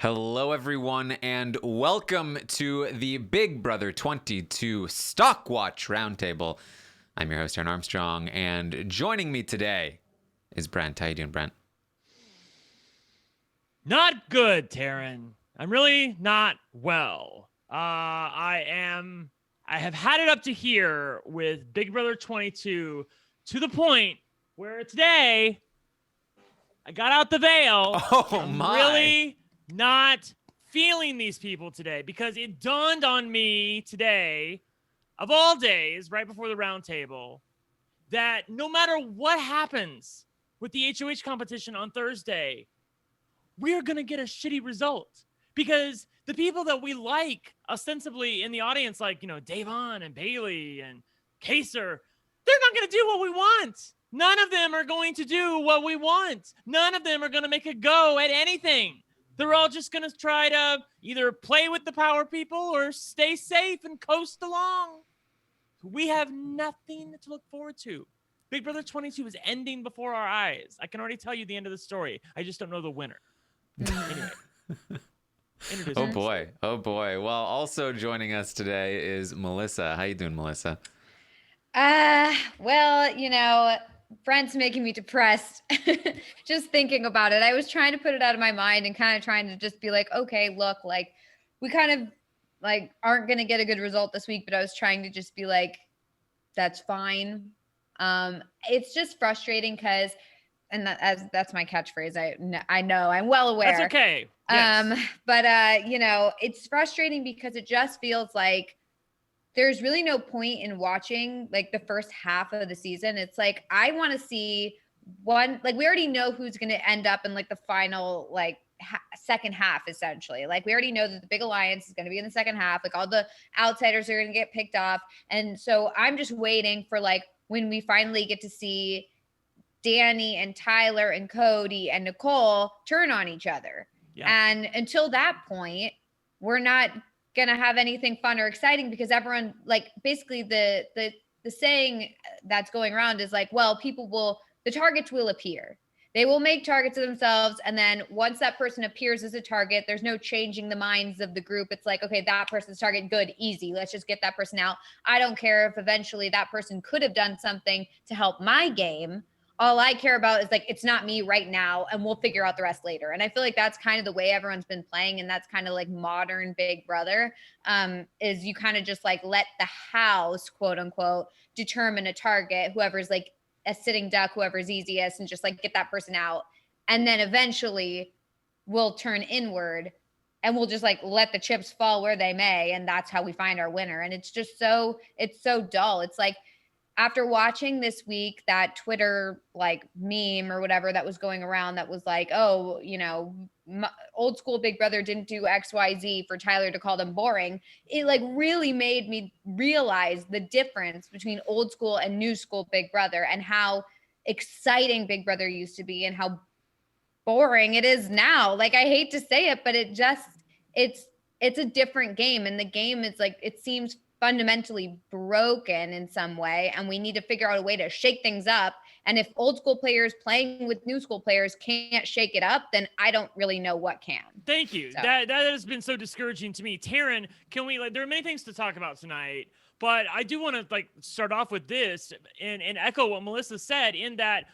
Hello, everyone, and welcome to the Big Brother 22 Stock Watch Roundtable. I'm your host, Taran Armstrong, and joining me today is Brent. How you doing, Brent? Not good, Taran. I'm really not well. I have had it up to here with Big Brother 22 to the point where today I got out the veil. I'm really not feeling these people today because it dawned on me today, of all days, right before the roundtable, that no matter what happens with the HOH competition on Thursday, we're going to get a shitty result because the people that we like ostensibly in the audience, like, Davon and Bailey and Kaser, they're not going to do what we want. None of them are going to do what we want. None of them are going to make a go at anything. They're all just going to try to either play with the power people or stay safe and coast along. We have nothing to look forward to. Big Brother 22 is ending before our eyes. I can already tell you the end of the story. I just don't know the winner. Anyway. Oh boy. Well, also joining us today is Melissa. How you doing, Melissa? Brent's making me depressed just thinking about it. I was trying to put it out of my mind and kind of trying to just be like, okay, look, like we kind of like aren't going to get a good result this week, but I was trying to just be like, that's fine. It's just frustrating because, and that's my catchphrase. I know, I'm well aware. That's okay. Yes. But it's frustrating because it just feels like there's really no point in watching like the first half of the season. It's like, I want to see one, like we already know who's going to end up in like the final, like second half, essentially. Like we already know that the big alliance is going to be in the second half. Like all the outsiders are going to get picked off. And so I'm just waiting for like, when we finally get to see Deni and Tyler and Cody and Nicole turn on each other. Yeah. And until that point, we're not going to have anything fun or exciting because everyone, like basically the saying that's going around is like, well, the targets will appear. They will make targets of themselves. And then once that person appears as a target, there's no changing the minds of the group. It's like, okay, that person's target, good, easy. Let's just get that person out. I don't care if eventually that person could have done something to help my game. All I care about is like, it's not me right now, and we'll figure out the rest later. And I feel like that's kind of the way everyone's been playing. And that's kind of like modern Big Brother, is you kind of just like let the house, quote unquote, determine a target, whoever's like a sitting duck, whoever's easiest, and just like get that person out. And then eventually we'll turn inward and we'll just like let the chips fall where they may. And that's how we find our winner. And it's so dull. It's like, after watching this week, that Twitter like meme or whatever that was going around that was like, oh, old school Big Brother didn't do XYZ for Tyler to call them boring. It like really made me realize the difference between old school and new school Big Brother and how exciting Big Brother used to be and how boring it is now. Like, I hate to say it, but it's a different game. And the game is like, it seems fundamentally broken in some way, and we need to figure out a way to shake things up. And if old school players playing with new school players can't shake it up, then I don't really know what can. Thank you. So. That has been so discouraging to me. Taran, can we, like, there are many things to talk about tonight, but I do want to like start off with this and echo what Melissa said, in that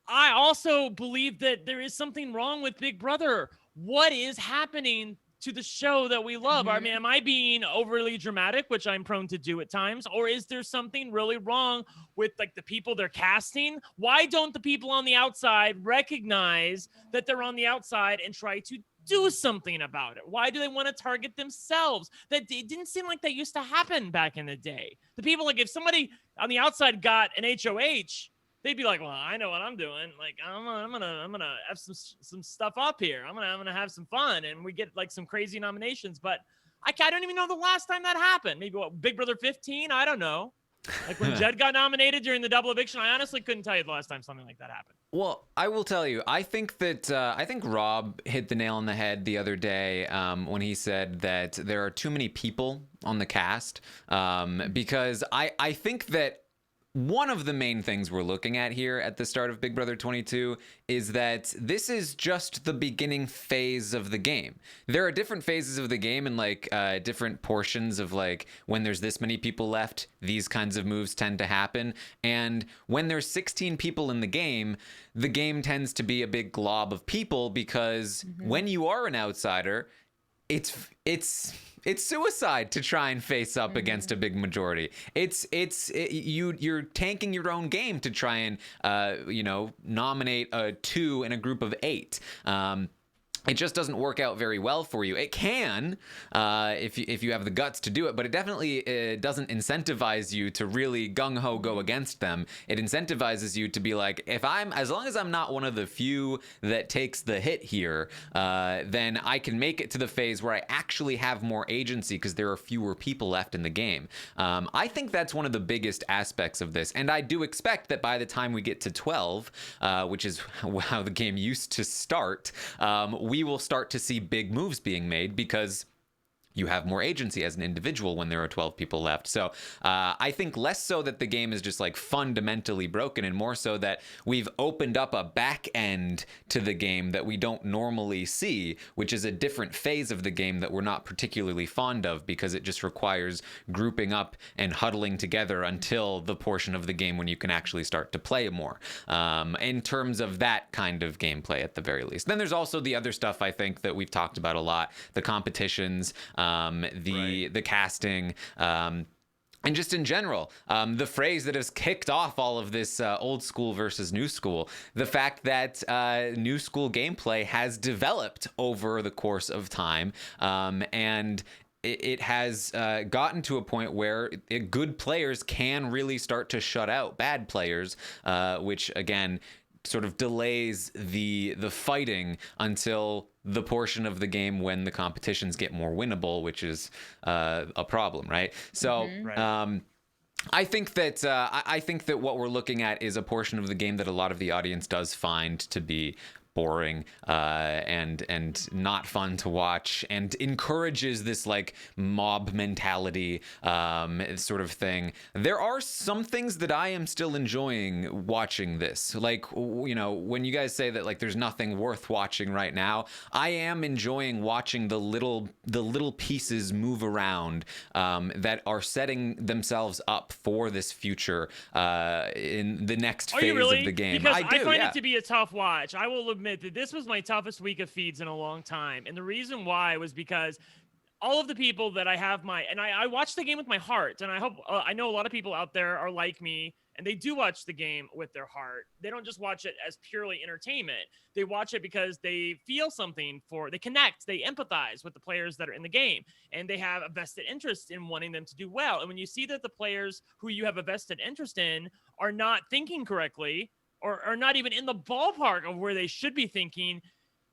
I also believe that there is something wrong with Big Brother. What is happening to the show that we love? I mean, am I being overly dramatic, which I'm prone to do at times, or is there something really wrong with like the people they're casting? Why don't the people on the outside recognize that they're on the outside and try to do something about it? Why do they want to target themselves? That it didn't seem like that used to happen back in the day. The people, like, if somebody on the outside got an HOH, they'd be like, well, I know what I'm doing. Like, I'm gonna have some stuff up here. I'm gonna have some fun, and we get like some crazy nominations. But I don't even know the last time that happened. Maybe Big Brother 15? I don't know. Like when Jed got nominated during the double eviction, I honestly couldn't tell you the last time something like that happened. Well, I will tell you, I think Rob hit the nail on the head the other day when he said that there are too many people on the cast, because I think that one of the main things we're looking at here at the start of Big Brother 22 is that this is just the beginning phase of the game. There are different phases of the game and like different portions of like when there's this many people left, these kinds of moves tend to happen. And when there's 16 people in the game tends to be a big glob of people because when you are an outsider, it's suicide to try and face up against a big majority. You're tanking your own game to try and nominate a 2 in a group of 8. It just doesn't work out very well for you. It can, if you have the guts to do it, but it definitely doesn't incentivize you to really gung-ho go against them. It incentivizes you to be like, as long as I'm not one of the few that takes the hit here, then I can make it to the phase where I actually have more agency because there are fewer people left in the game. I think that's one of the biggest aspects of this, and I do expect that by the time we get to 12, which is how the game used to start, we will start to see big moves being made because you have more agency as an individual when there are 12 people left. So I think less so that the game is just like fundamentally broken and more so that we've opened up a back end to the game that we don't normally see, which is a different phase of the game that we're not particularly fond of because it just requires grouping up and huddling together until the portion of the game when you can actually start to play more, in terms of that kind of gameplay at the very least. Then there's also the other stuff I think that we've talked about a lot, the competitions, the casting, and just in general, the phrase that has kicked off all of this old school versus new school, the fact that new school gameplay has developed over the course of time, and it has gotten to a point where good players can really start to shut out bad players, which again sort of delays the fighting until the portion of the game when the competitions get more winnable, which is a problem, right? So I think that what we're looking at is a portion of the game that a lot of the audience does find to be boring and not fun to watch, and encourages this like mob mentality sort of thing. There are some things that I am still enjoying watching this, like when you guys say that like there's nothing worth watching right now, I am enjoying watching the little pieces move around that are setting themselves up for this future in the next phase of the game. Because I find it to be a tough watch. I will admit that this was my toughest week of feeds in a long time. And the reason why was because all of the people that I have I watch the game with my heart. And I hope, I know a lot of people out there are like me and they do watch the game with their heart. They don't just watch it as purely entertainment. They watch it because they feel something they connect, they empathize with the players that are in the game, and they have a vested interest in wanting them to do well. And when you see that the players who you have a vested interest in are not thinking correctly, or are not even in the ballpark of where they should be thinking,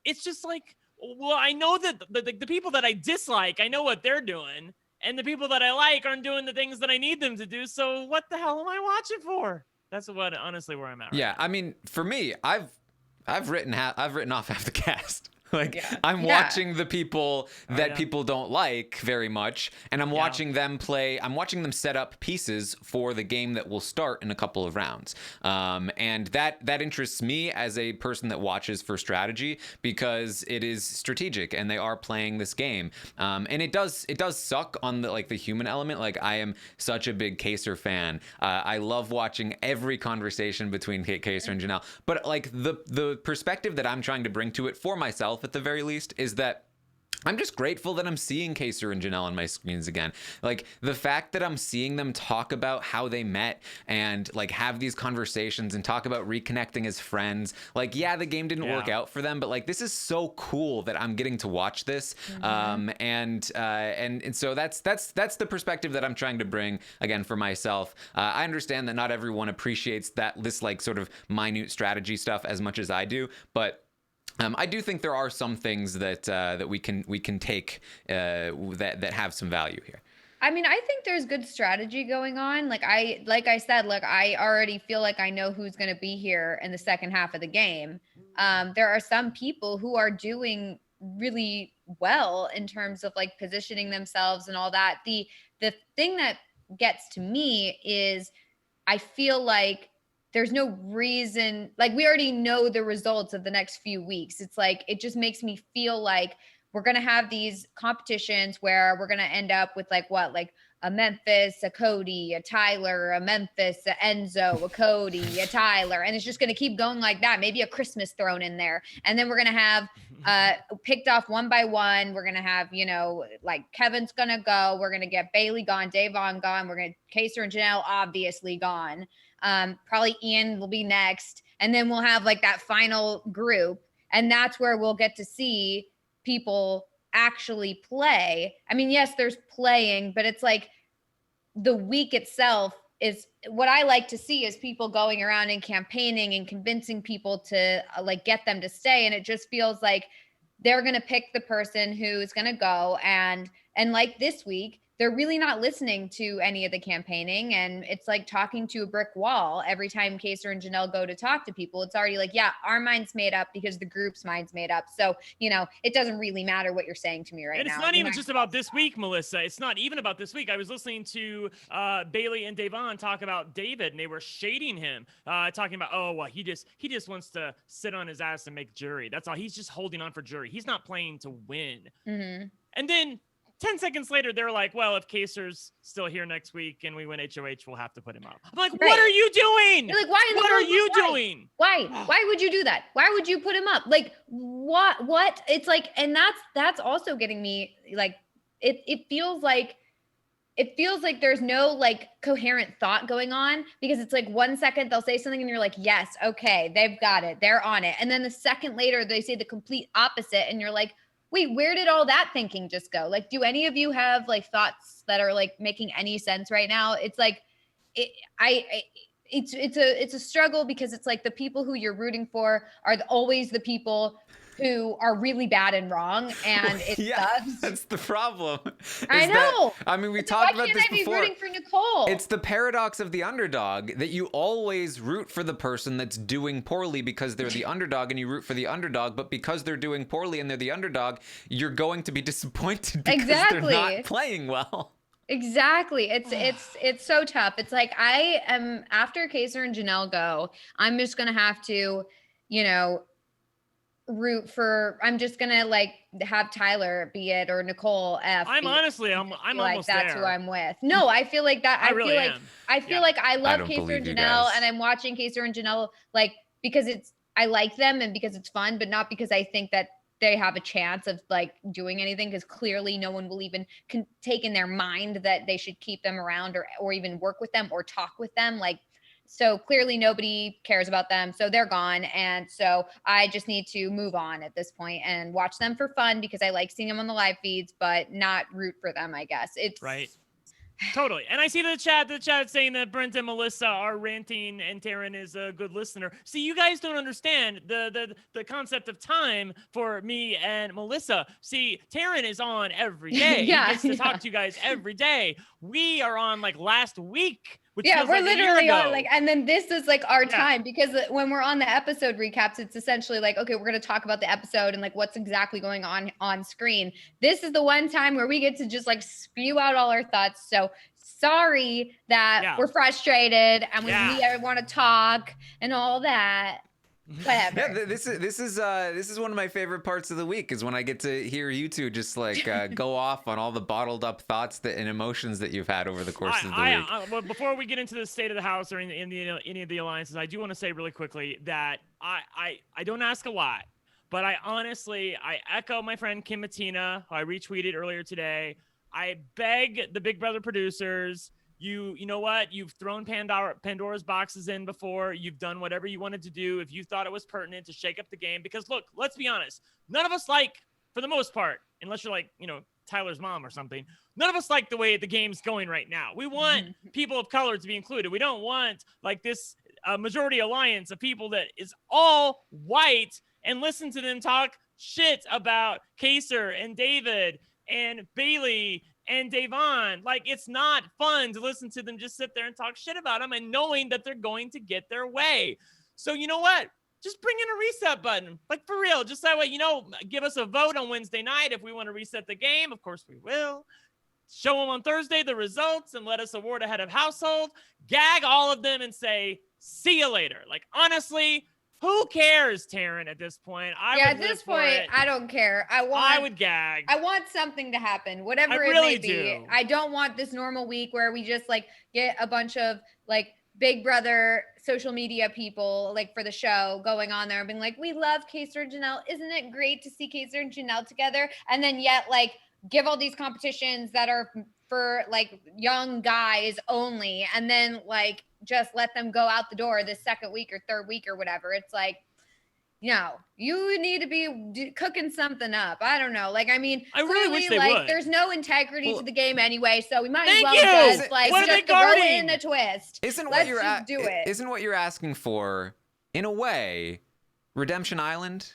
it's just like, well, I know that the people that I dislike, I know what they're doing, and the people that I like aren't doing the things that I need them to do, so what the hell am I watching for? That's honestly where I'm at. Yeah, I mean, for me, I've written off half the cast. I'm watching the people that people don't like very much, and I'm watching them play. I'm watching them set up pieces for the game that will start in a couple of rounds, and that interests me as a person that watches for strategy because it is strategic and they are playing this game. And it does suck on the human element. Like, I am such a big Kaser fan. I love watching every conversation between Kaser and Janelle, but like the perspective that I'm trying to bring to it for myself at the very least is that I'm just grateful that I'm seeing Kaser and Janelle on my screens again. Like, the fact that I'm seeing them talk about how they met and like have these conversations and talk about reconnecting as friends. Like, the game didn't work out for them, but like, this is so cool that I'm getting to watch this. And so that's the perspective that I'm trying to bring again for myself. I understand that not everyone appreciates this like sort of minute strategy stuff as much as I do, but I do think there are some things that we can take that have some value here. I mean, I think there's good strategy going on. Like I said, I already feel like I know who's going to be here in the second half of the game. There are some people who are doing really well in terms of like positioning themselves and all that. The thing that gets to me is I feel like there's no reason, like we already know the results of the next few weeks. It's like, it just makes me feel like we're going to have these competitions where we're going to end up with like what, like a Memphis, a Cody, a Tyler, a Memphis, a Enzo, a Cody, a Tyler. And it's just going to keep going like that. Maybe a Christmas thrown in there. And then we're going to have picked off one by one. We're going to have, like Kevin's going to go. We're going to get Bailey gone, Davon gone. We're going to Kaser and Janelle obviously gone. Probably Ian will be next. And then we'll have like that final group. And that's where we'll get to see people actually play. I mean, yes, there's playing, but it's like the week itself is what I like to see is people going around and campaigning and convincing people to like get them to stay. And it just feels like they're going to pick the person who's going to go. And like this week, they're really not listening to any of the campaigning. And it's like talking to a brick wall every time Kaser and Janelle go to talk to people. It's already like, yeah, our mind's made up because the group's mind's made up. So, it doesn't really matter what you're saying to me right now. And it's not even just about this week, Melissa. It's not even about this week. I was listening to Bailey and Davon talk about David, and they were shading him, talking about, oh, well, he just wants to sit on his ass and make jury. That's all. He's just holding on for jury. He's not playing to win. Mm-hmm. And then 10 seconds later, they're like, well, if Kaser's still here next week and we win HOH, we'll have to put him up. I'm like, right. What are you doing? You're like, why in the What world? are you doing? Why would you do that? Why would you put him up? Like, what? It's like, and that's also getting me like, it feels like there's no like coherent thought going on, because it's like 1 second they'll say something and you're like, yes, okay, they've got it, they're on it. And then the second later they say the complete opposite. And you're like, wait, where did all that thinking just go? Like, do any of you have like thoughts that are like making any sense right now? It's like, it's a struggle, because it's like the people who you're rooting for are always the people who are really bad and wrong, and it sucks. That's the problem. I know. We talked about this before. Why can't I be rooting for Nicole? It's the paradox of the underdog, that you always root for the person that's doing poorly because they're the underdog, and you root for the underdog, but because they're doing poorly and they're the underdog, you're going to be disappointed because they're not playing well. Exactly. It's so tough. It's like, I am, after Kaser and Janelle go, I'm just going to have to, root for, I'm just gonna like have Tyler be it, or Nicole F. I'm honestly, I'm like almost that's there. who I'm with. No, I feel like that. I really feel like I love Kaser and Janelle, and I'm watching Kaser and Janelle like because I like them and because it's fun, but not because I think that they have a chance of like doing anything, because clearly no one will even take in their mind that they should keep them around or even work with them or talk with them. Like, so clearly nobody cares about them. So they're gone. And so I just need to move on at this point and watch them for fun, because I like seeing them on the live feeds, but not root for them, I guess. It's right. Totally. And I see the chat saying that Brent and Melissa are ranting and Taran is a good listener. See, you guys don't understand the concept of time for me and Melissa. See, Taran is on every day. He gets to talk to you guys every day. We are on like last week. Yeah, we're literally on like, and then this is like our time, because when we're on the episode recaps, it's essentially like, okay, we're going to talk about the episode and like what's exactly going on screen. This is the one time where we get to just like spew out all our thoughts. So sorry that we're frustrated and we want to talk and all that. Whatever. Yeah, this is one of my favorite parts of the week, is when I get to hear you two just like go off on all the bottled up thoughts and emotions that you've had over the course of the week. Well, before we get into the state of the house or in any of the alliances, I do want to say really quickly that I don't ask a lot, but I echo my friend Kim Mattina, who I retweeted earlier today. I beg the Big Brother producers. You know what? You've thrown Pandora's boxes in before. You've done whatever you wanted to do if you thought it was pertinent to shake up the game. Because look, let's be honest. None of us like, for the most part, unless you're like, Tyler's mom or something, none of us like the way the game's going right now. We want people of color to be included. We don't want like this majority alliance of people that is all white and listen to them talk shit about Kaser and David and Bailey and Davon. Like, it's not fun to listen to them just sit there and talk shit about them and knowing that they're going to get their way. So you know what? Just bring in a reset button. Like, for real. Just that way, give us a vote on Wednesday night if we want to reset the game. Of course we will. show them on Thursday the results and let us award a head of household, gag all of them and say, see you later. Like, honestly, who cares, Taran, at this point? At this point, I don't care. I would gag. I want something to happen, whatever it may be. I don't want this normal week where we just like get a bunch of like Big Brother social media people like for the show going on there and being like, we love Kaiser and Janelle. Isn't it great to see Kaiser and Janelle together? And then yet like give all these competitions that are for like young guys only, and then like just let them go out the door this second week or third week or whatever. It's like, no, you need to be cooking something up. I don't know. Like, I mean, I really wish they would. There's no integrity to the game anyway, so we might as well just like just throw in a twist. Isn't what you're asking for, in a way, Redemption Island?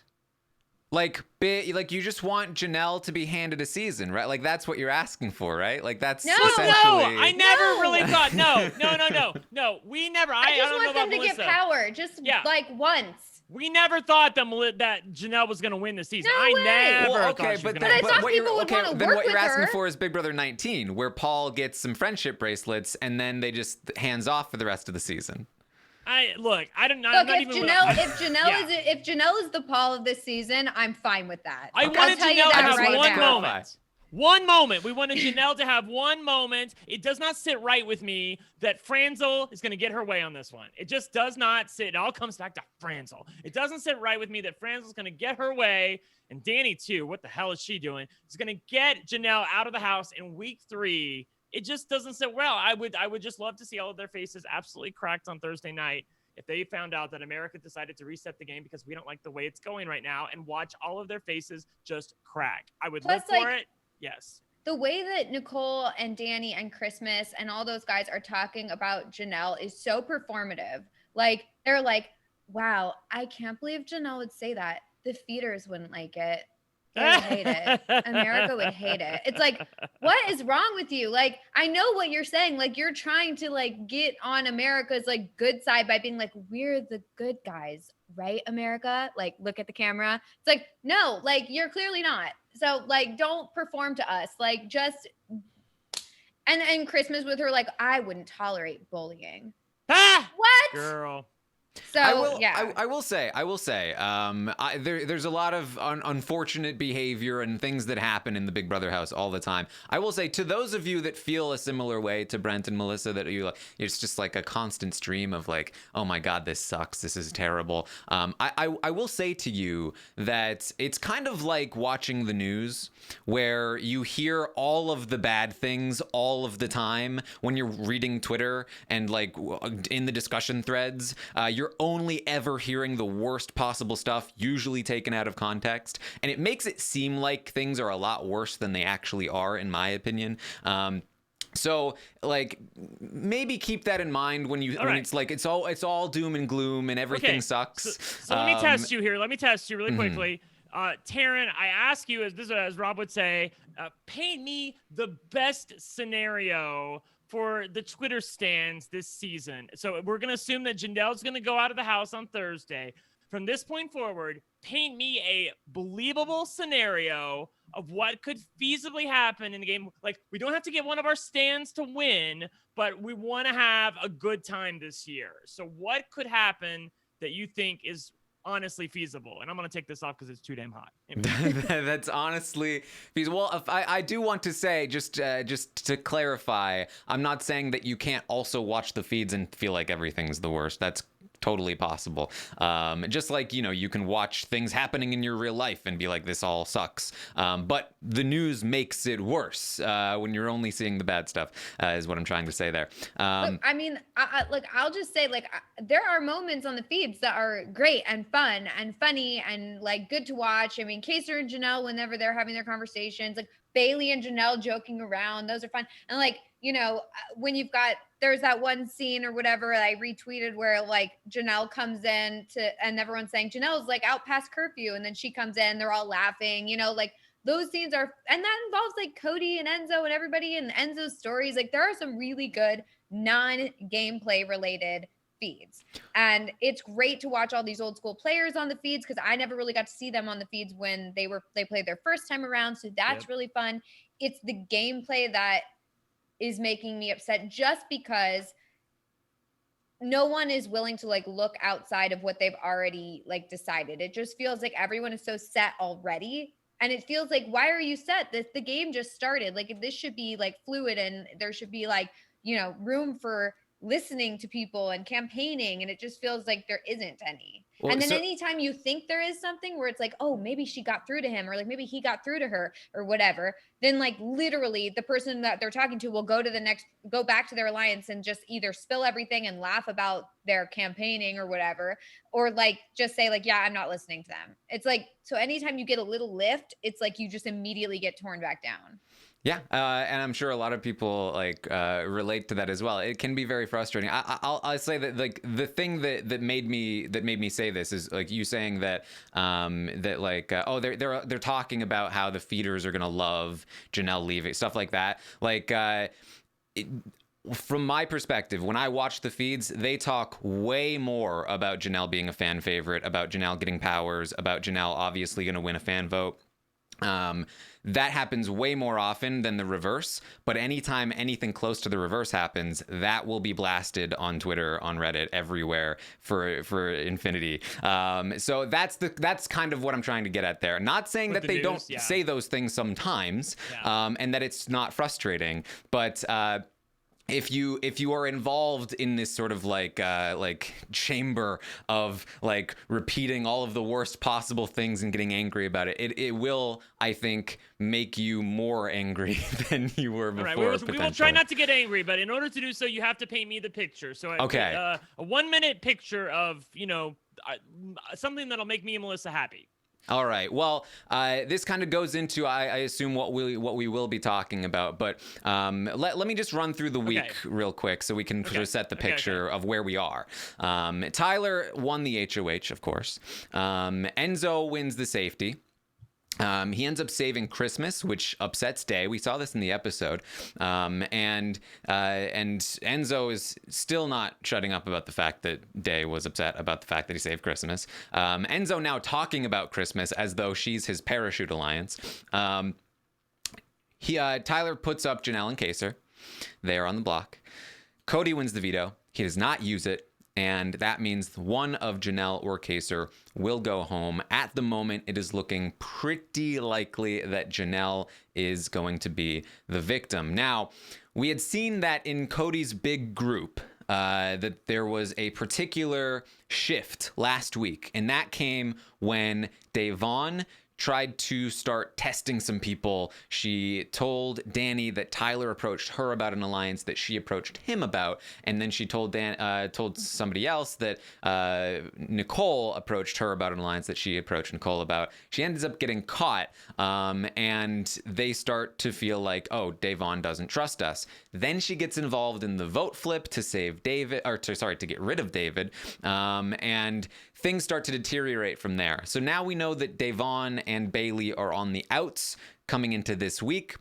Like you just want Janelle to be handed a season, right? Like that's what you're asking for, right? Like that's essentially. No, I never really thought. No. We never. I just want them to get power, just like once. We never thought that Janelle was going to win the season. No way. Never. But I thought people would want to work with her. Then what you're asking for is Big Brother 19, where Paul gets some friendship bracelets, and then they just hands off for the rest of the season. Look, if Janelle is the Paul of this season, I'm fine with that. I wanted Janelle to have one moment. One moment. We wanted Janelle to have one moment. It does not sit right with me that Franzel is going to get her way on this one. It just does not sit. It all comes back to Franzel. It doesn't sit right with me that Franzel is going to get her way, and Deni too. What the hell is she doing? Is going to get Janelle out of the house in week 3. It just doesn't sit well. I would just love to see all of their faces absolutely cracked on Thursday night if they found out that America decided to reset the game because we don't like the way it's going right now, and watch all of their faces just crack. I would live for it. Yes. The way that Nicole and Dani and Christmas and all those guys are talking about Janelle is so performative. Like, they're like, wow, I can't believe Janelle would say that. The feeders wouldn't like it. They would hate it. America would hate it. It's like, what is wrong with you? Like, I know what you're saying. Like, you're trying to like get on America's like good side by being like, we're the good guys, right, America? Like, look at the camera. It's like, no, like you're clearly not. So like, don't perform to us. Like, just and Christmas with her, like, I wouldn't tolerate bullying. Ah, what? Girl. So I will say, there's a lot of unfortunate behavior and things that happen in the Big Brother house all the time. I will say to those of you that feel a similar way to Brent and Melissa, that it's just like a constant stream of like, oh my God, this sucks, this is terrible. I will say to you that it's kind of like watching the news where you hear all of the bad things all of the time when you're reading Twitter and like in the discussion threads. You're only ever hearing the worst possible stuff, usually taken out of context. And it makes it seem like things are a lot worse than they actually are, in my opinion. So like maybe keep that in mind when it's like it's all doom and gloom and everything sucks. So let me test you here. Let me test you really quickly. Taran, I ask you, as Rob would say, paint me the best scenario for the Twitter stands this season. So we're going to assume that Janelle's going to go out of the house on Thursday. From this point forward, paint me a believable scenario of what could feasibly happen in the game. Like, we don't have to get one of our stands to win, but we want to have a good time this year. So what could happen that you think is honestly feasible? And I'm going to take this off because it's too damn hot. That's honestly feasible. Well, I do want to say, just to clarify, I'm not saying that you can't also watch the feeds and feel like everything's the worst. That's totally possible. Just like, you can watch things happening in your real life and be like, this all sucks. But the news makes it worse when you're only seeing the bad stuff, is what I'm trying to say there. Look, I mean, I'll just say, like, there are moments on the feeds that are great and fun and funny and like good to watch. I mean, Kaiser and Janelle, whenever they're having their conversations, like Bailey and Janelle joking around, those are fun. And like, when there's that one scene or whatever I retweeted where like Janelle comes in and everyone's saying Janelle's like out past curfew, and then she comes in, they're all laughing, like those scenes are, and that involves like Cody and Enzo and everybody and Enzo's stories. Like, there are some really good non-gameplay related feeds. And it's great to watch all these old school players on the feeds because I never really got to see them on the feeds when they played their first time around. So that's really fun. It's the gameplay that is making me upset, just because no one is willing to like look outside of what they've already like decided. It just feels like everyone is so set already. And it feels like, why are you set? The game just started. Like, this should be like fluid, and there should be like, room for listening to people and campaigning. And it just feels like there isn't any. Well, and then anytime you think there is something where it's like, oh, maybe she got through to him, or like maybe he got through to her or whatever, then like literally the person that they're talking to will go back to their alliance and just either spill everything and laugh about their campaigning or whatever, or like just say like, yeah, I'm not listening to them. It's like, so anytime you get a little lift, it's like you just immediately get torn back down. Yeah, and I'm sure a lot of people like relate to that as well. It can be very frustrating. I'll say that like the thing that made me say this is like you saying that they're talking about how the feeders are gonna love Janelle leaving, stuff like that. Like from my perspective, when I watch the feeds, they talk way more about Janelle being a fan favorite, about Janelle getting powers, about Janelle obviously gonna win a fan vote. That happens way more often than the reverse, but anytime anything close to the reverse happens, that will be blasted on Twitter, on Reddit, everywhere for infinity. So that's kind of what I'm trying to get at there. Not saying that they don't say those things sometimes, and that it's not frustrating, but if you are involved in this sort of like chamber of like repeating all of the worst possible things and getting angry about it, it will, I think, make you more angry than you were before. All right, we will try not to get angry, but in order to do so, you have to paint me the picture. So a 1 minute picture of something that'll make me and Melissa happy. All right. Well, this kind of goes into, I assume, what we will be talking about. But let me just run through the week real quick so we can sort of set the picture of where we are. Tyler won the HOH, of course. Enzo wins the safety. He ends up saving Christmas, which upsets Day. We saw this in the episode. And Enzo is still not shutting up about the fact that Day was upset about the fact that he saved Christmas. Enzo now talking about Christmas as though she's his parachute alliance. Tyler puts up Janelle and Kaser. They are on the block. Cody wins the veto. He does not use it. And that means one of Janelle or Kaser will go home. At the moment, it is looking pretty likely that Janelle is going to be the victim. Now, we had seen that in Cody's big group, that there was a particular shift last week. And that came when Devon tried to start testing some people. She told Deni that Tyler approached her about an alliance that she approached him about, and then she told somebody else that Nicole approached her about an alliance that she approached Nicole about. She ends up getting caught, and they start to feel like, oh, Devon doesn't trust us. Then she gets involved in the vote flip to save David, to get rid of David, and things start to deteriorate from there. So now we know that Devon and Bailey are on the outs coming into this week.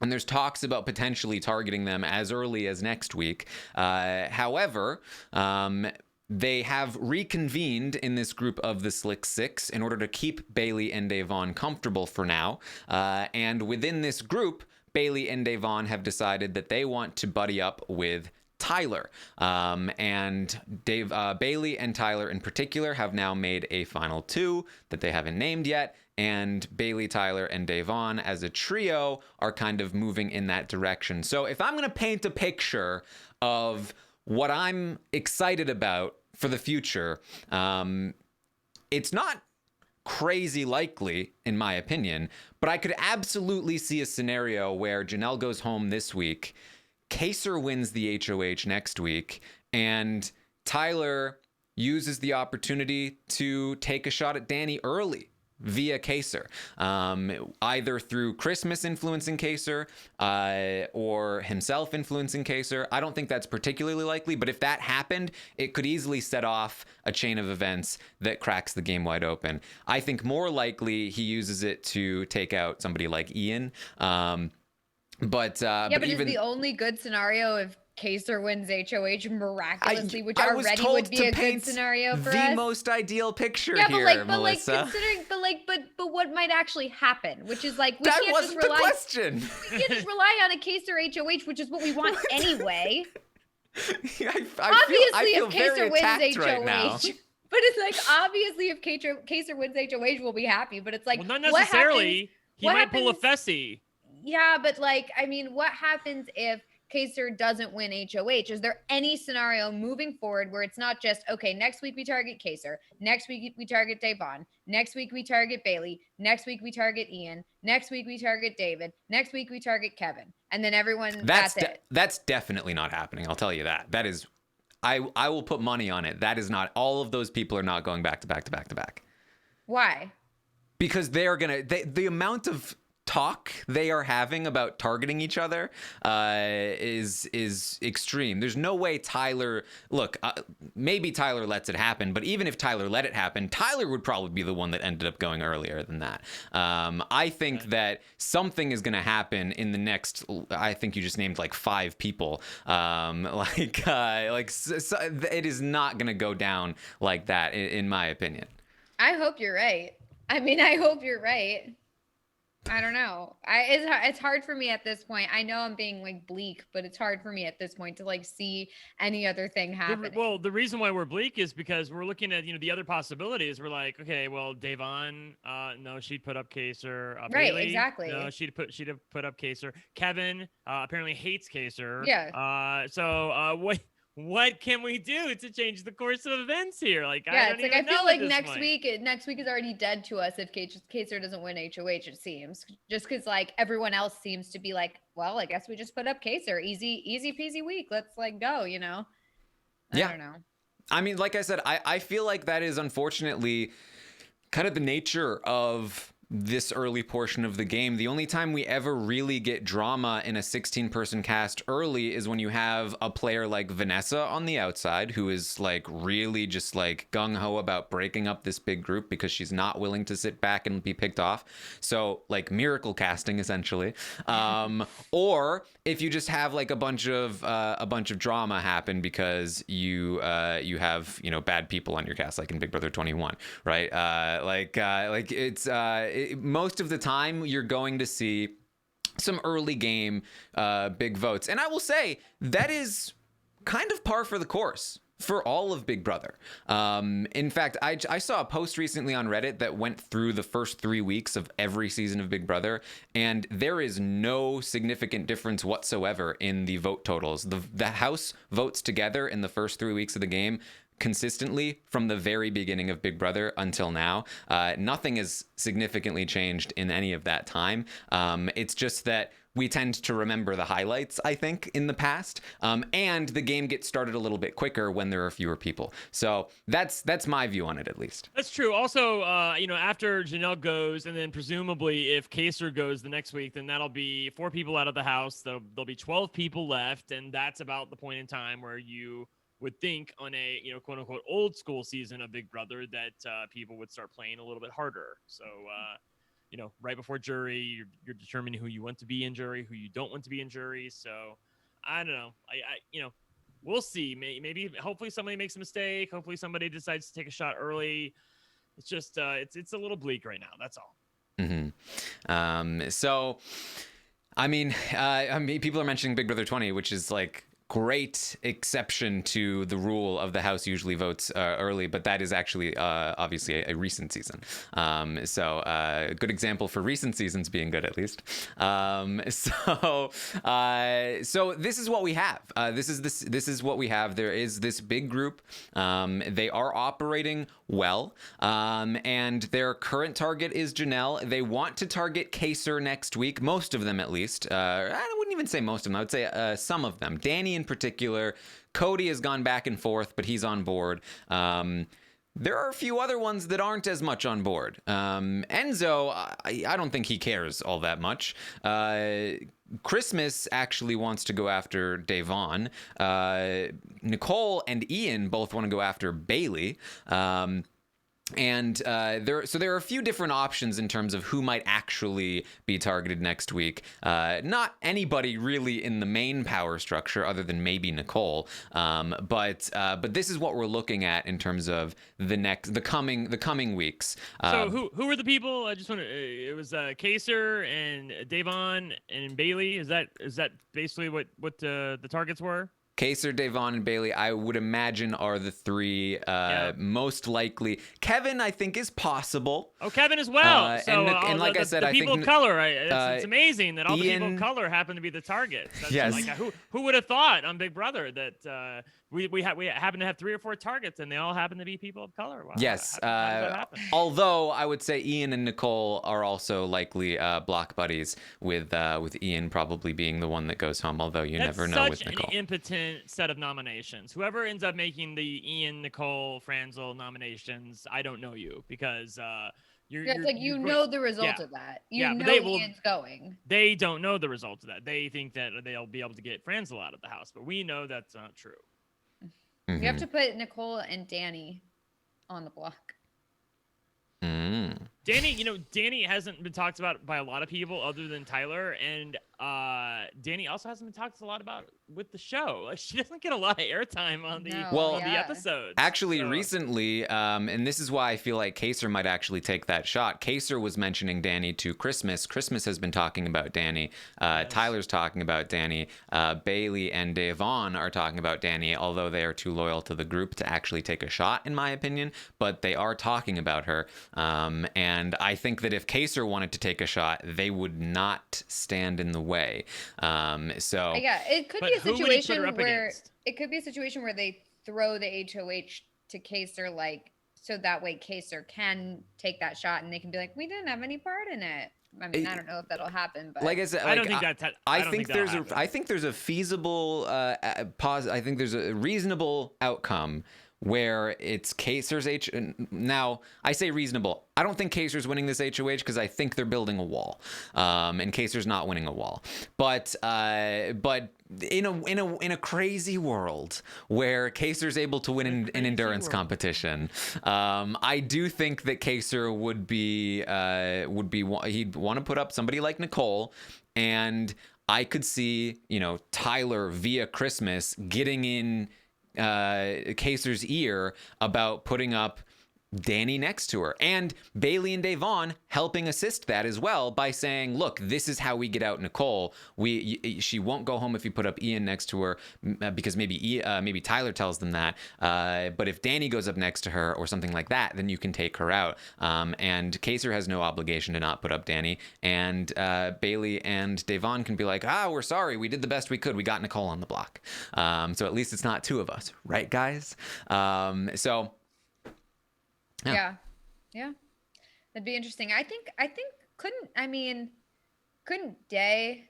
And there's talks about potentially targeting them as early as next week. However, they have reconvened in this group of the Slick Six in order to keep Bailey and Devon comfortable for now. And within this group, Bailey and Devon have decided that they want to buddy up with Tyler, and Bailey and Tyler in particular have now made a final two that they haven't named yet, and Bailey, Tyler, and Devon as a trio are kind of moving in that direction. So if I'm going to paint a picture of what I'm excited about for the future, it's not crazy likely, in my opinion, but I could absolutely see a scenario where Janelle goes home this week, Kaser wins the HOH next week, and Tyler uses the opportunity to take a shot at Deni early via Kaser, either through Christmas influencing Kaser or himself influencing Kaser. I don't think that's particularly likely, but if that happened, it could easily set off a chain of events that cracks the game wide open. I think more likely he uses it to take out somebody like Ian. But is the only good scenario if Kaser wins HOH miraculously, which I was already told would be to a good paint scenario for the us. most ideal picture Yeah, here, but Melissa. considering, but what might actually happen, which is like, we That can't wasn't just rely. the question. We can't just rely on a Kaser HOH, which is what we want anyway. I feel if very Kaser wins attacked HOH, right now. but it's like, obviously, if Kaser wins HOH, we'll be happy. But it's like, Well, not what necessarily. He what might pull a happens- Fessy. Yeah, but like, I mean, what happens if Kaser doesn't win HOH? Is there any scenario moving forward where it's not just, okay, next week we target Kaser, next week we target Devon, next week we target Bailey, next week we target Ian, next week we target David, next week we target Kevin, and then everyone, that's it. That's definitely not happening. I'll tell you that. That is, I will put money on it. That is not, all of those people are not going back to back to back to back. Why? Because the amount of talk they are having about targeting each other is extreme. There's no way Tyler, maybe Tyler lets it happen, but even if Tyler let it happen, Tyler would probably be the one that ended up going earlier than that. I think that something is going to happen in the next, I think you just named like 5 people. It is not going to go down like that, in my opinion. I hope you're right. I mean, I hope you're right. I don't know. It's hard for me at this point. I know I'm being like bleak, but it's hard for me at this point to like see any other thing happen. Well, the reason why we're bleak is because we're looking at, the other possibilities. We're like, okay, well, Devon, no, she'd put up Kaser. Right, Bailey, exactly. No, she'd have put up Kaser. Kevin apparently hates Kaser. Yeah. So what can we do to change the course of events here? Like, yeah, it's like, I feel like next week is already dead to us if Kaser doesn't win HOH, it seems. Just because like everyone else seems to be like, well, I guess we just put up Kaser. Easy peasy week. Let's like go, I don't know. I mean, like I said, I feel like that is unfortunately kind of the nature of this early portion of the game. The only time we ever really get drama in a 16-person cast early is when you have a player like Vanessa on the outside who is like really just like gung-ho about breaking up this big group because she's not willing to sit back and be picked off. So like miracle casting essentially. Or if you just have like a bunch of drama happen because you have bad people on your cast, like in Big Brother 21, right? Most of the time you're going to see some early game big votes, and I will say that is kind of par for the course for all of Big Brother. In fact, I saw a post recently on Reddit that went through the first 3 weeks of every season of Big Brother, and there is no significant difference whatsoever in the vote totals. The house votes together in the first 3 weeks of the game consistently from the very beginning of Big Brother until now. Nothing has significantly changed in any of that time. It's just that we tend to remember the highlights, I think, in the past, and the game gets started a little bit quicker when there are fewer people. So that's my view on it, at least. That's true. Also, after Janelle goes, and then presumably if Kaser goes the next week, then that'll be 4 people out of the house. There'll be 12 people left, and that's about the point in time where you would think on a quote unquote old school season of Big Brother that people would start playing a little bit harder. So right before jury, you're determining who you want to be in jury, who you don't want to be in jury. So I don't know. I we'll see. Maybe hopefully somebody makes a mistake. Hopefully somebody decides to take a shot early. It's just it's a little bleak right now. That's all. Mm-hmm. So I mean, people are mentioning Big Brother 20, which is like great exception to the rule of the house usually votes early, but that is actually obviously a recent season. So a good example for recent seasons being good, at least. So this is what we have. This is what we have. There is this big group. They are operating well, and their current target is Janelle. They want to target Kaser next week, most of them at least. I wouldn't even say most of them. I would say some of them. Deni in particular. Cody has gone back and forth, but he's on board. There are a few other ones that aren't as much on board. Enzo, I don't think he cares all that much. Christmas actually wants to go after Devon. Nicole and Ian both want to go after Bailey. And there are a few different options in terms of who might actually be targeted next week. Not anybody really in the main power structure, other than maybe Nicole. But this is what we're looking at in terms of the coming weeks. So who were the people? I just want to. It was Kaser and Davon and Bailey. Is that basically what the targets were? Kaser, Davon, and Bailey, I would imagine, are the three most likely. Kevin, I think, is possible. Oh, Kevin as well. And like I said, the I people think of color. It's amazing that all the people Ian, of color happen to be the targets. That's yes. Like, who would have thought on Big Brother that we happen to have 3 or 4 targets and they all happen to be people of color? Wow, yes. how does that happen? Although I would say Ian and Nicole are also likely block buddies, with Ian probably being the one that goes home. Although you never know with Nicole. Such an impotent set of nominations. Whoever ends up making the Ian, Nicole, Franzel nominations, I don't know you, because you're know the result of that. You know Ian's going. They don't know the result of that. They think that they'll be able to get Franzel out of the house, but we know that's not true. You have to put Nicole and Deni on the block. Deni hasn't been talked about by a lot of people other than Tyler, and Deni also hasn't been talked a lot about with the show. Like, she doesn't get a lot of airtime on the the episodes. Actually, recently, and this is why I feel like Kaser might actually take that shot. Kaser was mentioning Deni to Christmas. Christmas has been talking about Deni. Yes. Tyler's talking about Deni. Bailey and Davon are talking about Deni, although they are too loyal to the group to actually take a shot, in my opinion. But they are talking about her. And I think that if Kaser wanted to take a shot, they would not stand in the way. It could be a situation where they throw the HOH to Kaser, like, so that way Kaser can take that shot and they can be like, we didn't have any part in it. I mean, I don't know if that'll happen, but like I said, I don't think that. I think there's a feasible pause. I think there's a reasonable outcome where it's Kaser's Now, I say reasonable. I don't think Kaser's winning this HOH because I think they're building a wall, and Kaser's not winning a wall. But in a crazy world where Kaser's able to win an endurance competition, I do think that Kaser he'd want to put up somebody like Nicole, and I could see Tyler via Christmas getting in Kaser's ear about putting up Deni next to her, and Bailey and Davon helping assist that as well by saying, look, this is how we get out Nicole. She won't go home if you put up Ian next to her, because maybe Tyler tells them that, but if Deni goes up next to her or something like that, then you can take her out. And Kaser has no obligation to not put up Deni, and Bailey and Davon can be like, we're sorry, we did the best we could, we got Nicole on the block. So at least it's not 2 of us, right, guys? Yeah, that'd be interesting. I think couldn't Day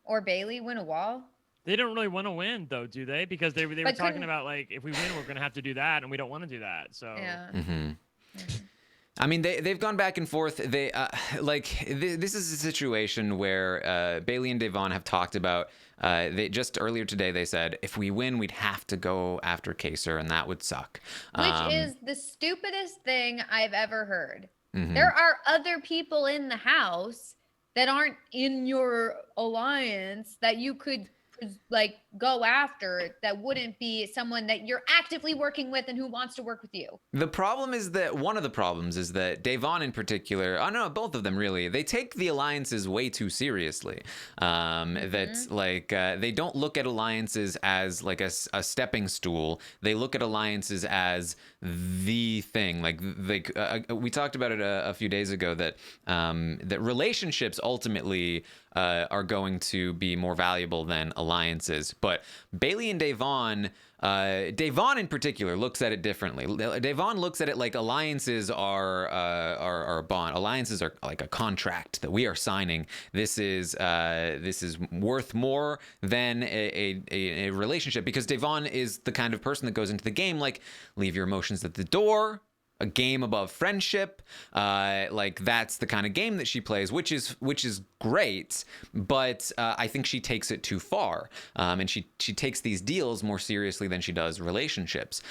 or Bailey win a wall? They don't really want to win, though, do they? Because they were talking about, like, if we win, we're gonna have to do that, and we don't want to do that. So yeah. Mm-hmm. I mean, they've gone back and forth. This is a situation where Bailey and Davon have talked about. They just earlier today they said if we win, we'd have to go after Kaser, and that would suck. Which is the stupidest thing I've ever heard. Mm-hmm. There are other people in the house that aren't in your alliance that you could go after, that wouldn't be someone that you're actively working with and who wants to work with you. The problem is that one of the problems is that Davon in particular, both of them really, they take the alliances way too seriously. That's like they don't look at alliances as like a stepping stool. They look at alliances as the thing. Like we talked about it a few days ago that that relationships ultimately are going to be more valuable than alliances. But Bailey and Davon in particular looks at it differently. Davon looks at it like alliances are a bond. Alliances are like a contract that we are signing. This is worth more than a relationship, because Davon is the kind of person that goes into the game like, leave your emotions at the door. A game above friendship, like that's the kind of game that she plays, which is great, but I think she takes it too far, and she takes these deals more seriously than she does relationships.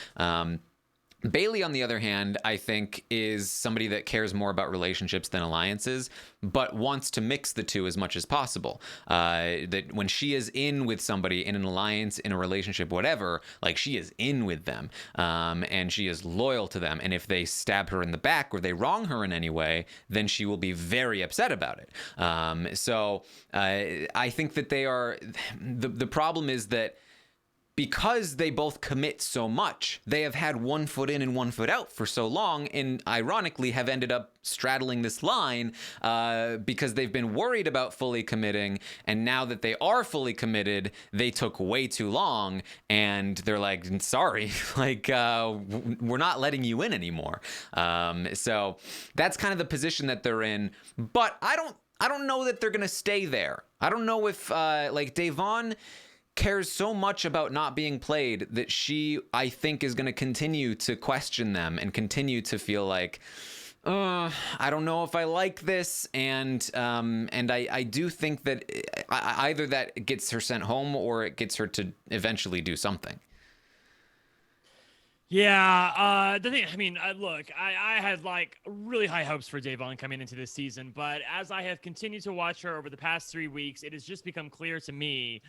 Bailey, on the other hand, I think is somebody that cares more about relationships than alliances, but wants to mix the two as much as possible. That when she is in with somebody in an alliance, in a relationship, whatever, like she is in with them, and she is loyal to them. And if they stab her in the back or they wrong her in any way, then she will be very upset about it. So I think that they are. The problem is that, because they both commit so much, they have had one foot in and one foot out for so long, and ironically have ended up straddling this line because they've been worried about fully committing, and now that they are fully committed, they took way too long, and they're like, sorry, like we're not letting you in anymore. So that's kind of the position that they're in, but I don't know that they're gonna stay there. I don't know if like Devon cares so much about not being played that she, I think, is going to continue to question them and continue to feel like, I don't know if I like this, and I do think that either that gets her sent home or it gets her to eventually do something. Yeah, the thing, I mean, look, I had like really high hopes for Devon coming into this season, but as I have continued to watch her over the past 3 weeks, it has just become clear to me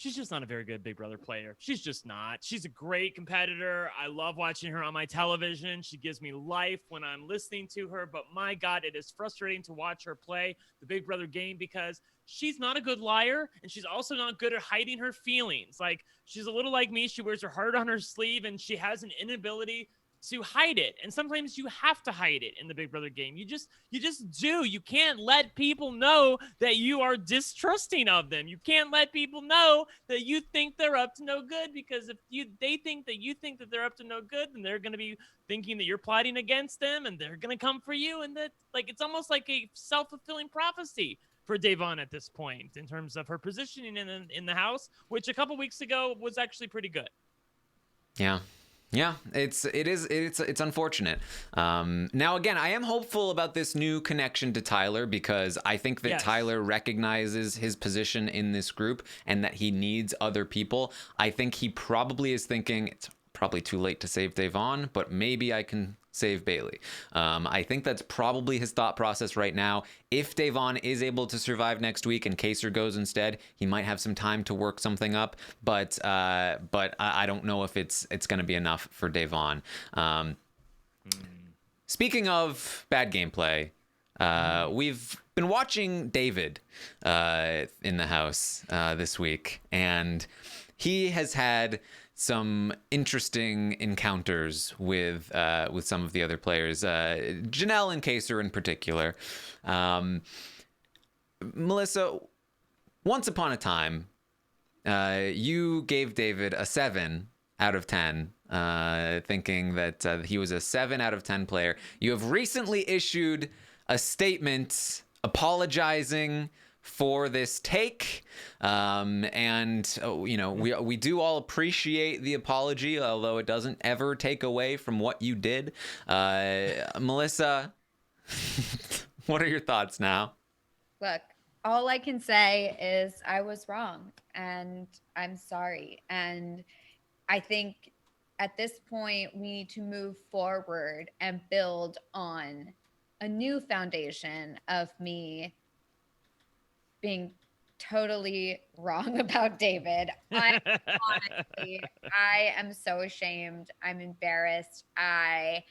she's just not a very good Big Brother player. She's just not. She's a great competitor. I love watching her on my television. She gives me life when I'm listening to her, but my God, it is frustrating to watch her play the Big Brother game because she's not a good liar, and she's also not good at hiding her feelings. Like, she's a little like me. She wears her heart on her sleeve, and she has an inability to hide it. And sometimes you have to hide it in the Big Brother game. You just do. You can't let people know that you are distrusting of them. You can't let people know that you think they're up to no good, because if they think that you think that they're up to no good, then they're going to be thinking that you're plotting against them, and they're going to come for you. And that, like, it's almost like a self-fulfilling prophecy for Devon at this point in terms of her positioning in the house, which a couple weeks ago was actually pretty good. Yeah, it's unfortunate. Now, again, I am hopeful about this new connection to Tyler, because I think that Tyler recognizes his position in this group and that he needs other people. I think he probably is thinking it's probably too late to save Devon, but maybe I can save Bailey. I think that's probably his thought process right now. If Devon is able to survive next week and Kaser goes instead, he might have some time to work something up. But I don't know if it's going to be enough for Devon. Speaking of bad gameplay, we've been watching David in the house this week, and he has had some interesting encounters with some of the other players, Janelle and Kaser in particular. Melissa, once upon a time, you gave David a 7 out of 10, thinking that he was a 7 out of 10 player. You have recently issued a statement apologizing for this take, and we do all appreciate the apology, although it doesn't ever take away from what you did. Melissa, what are your thoughts now? Look, all I can say is I was wrong, and I'm sorry. And I think at this point we need to move forward and build on a new foundation of me being totally wrong about David. Honestly, I am so ashamed. I'm embarrassed. I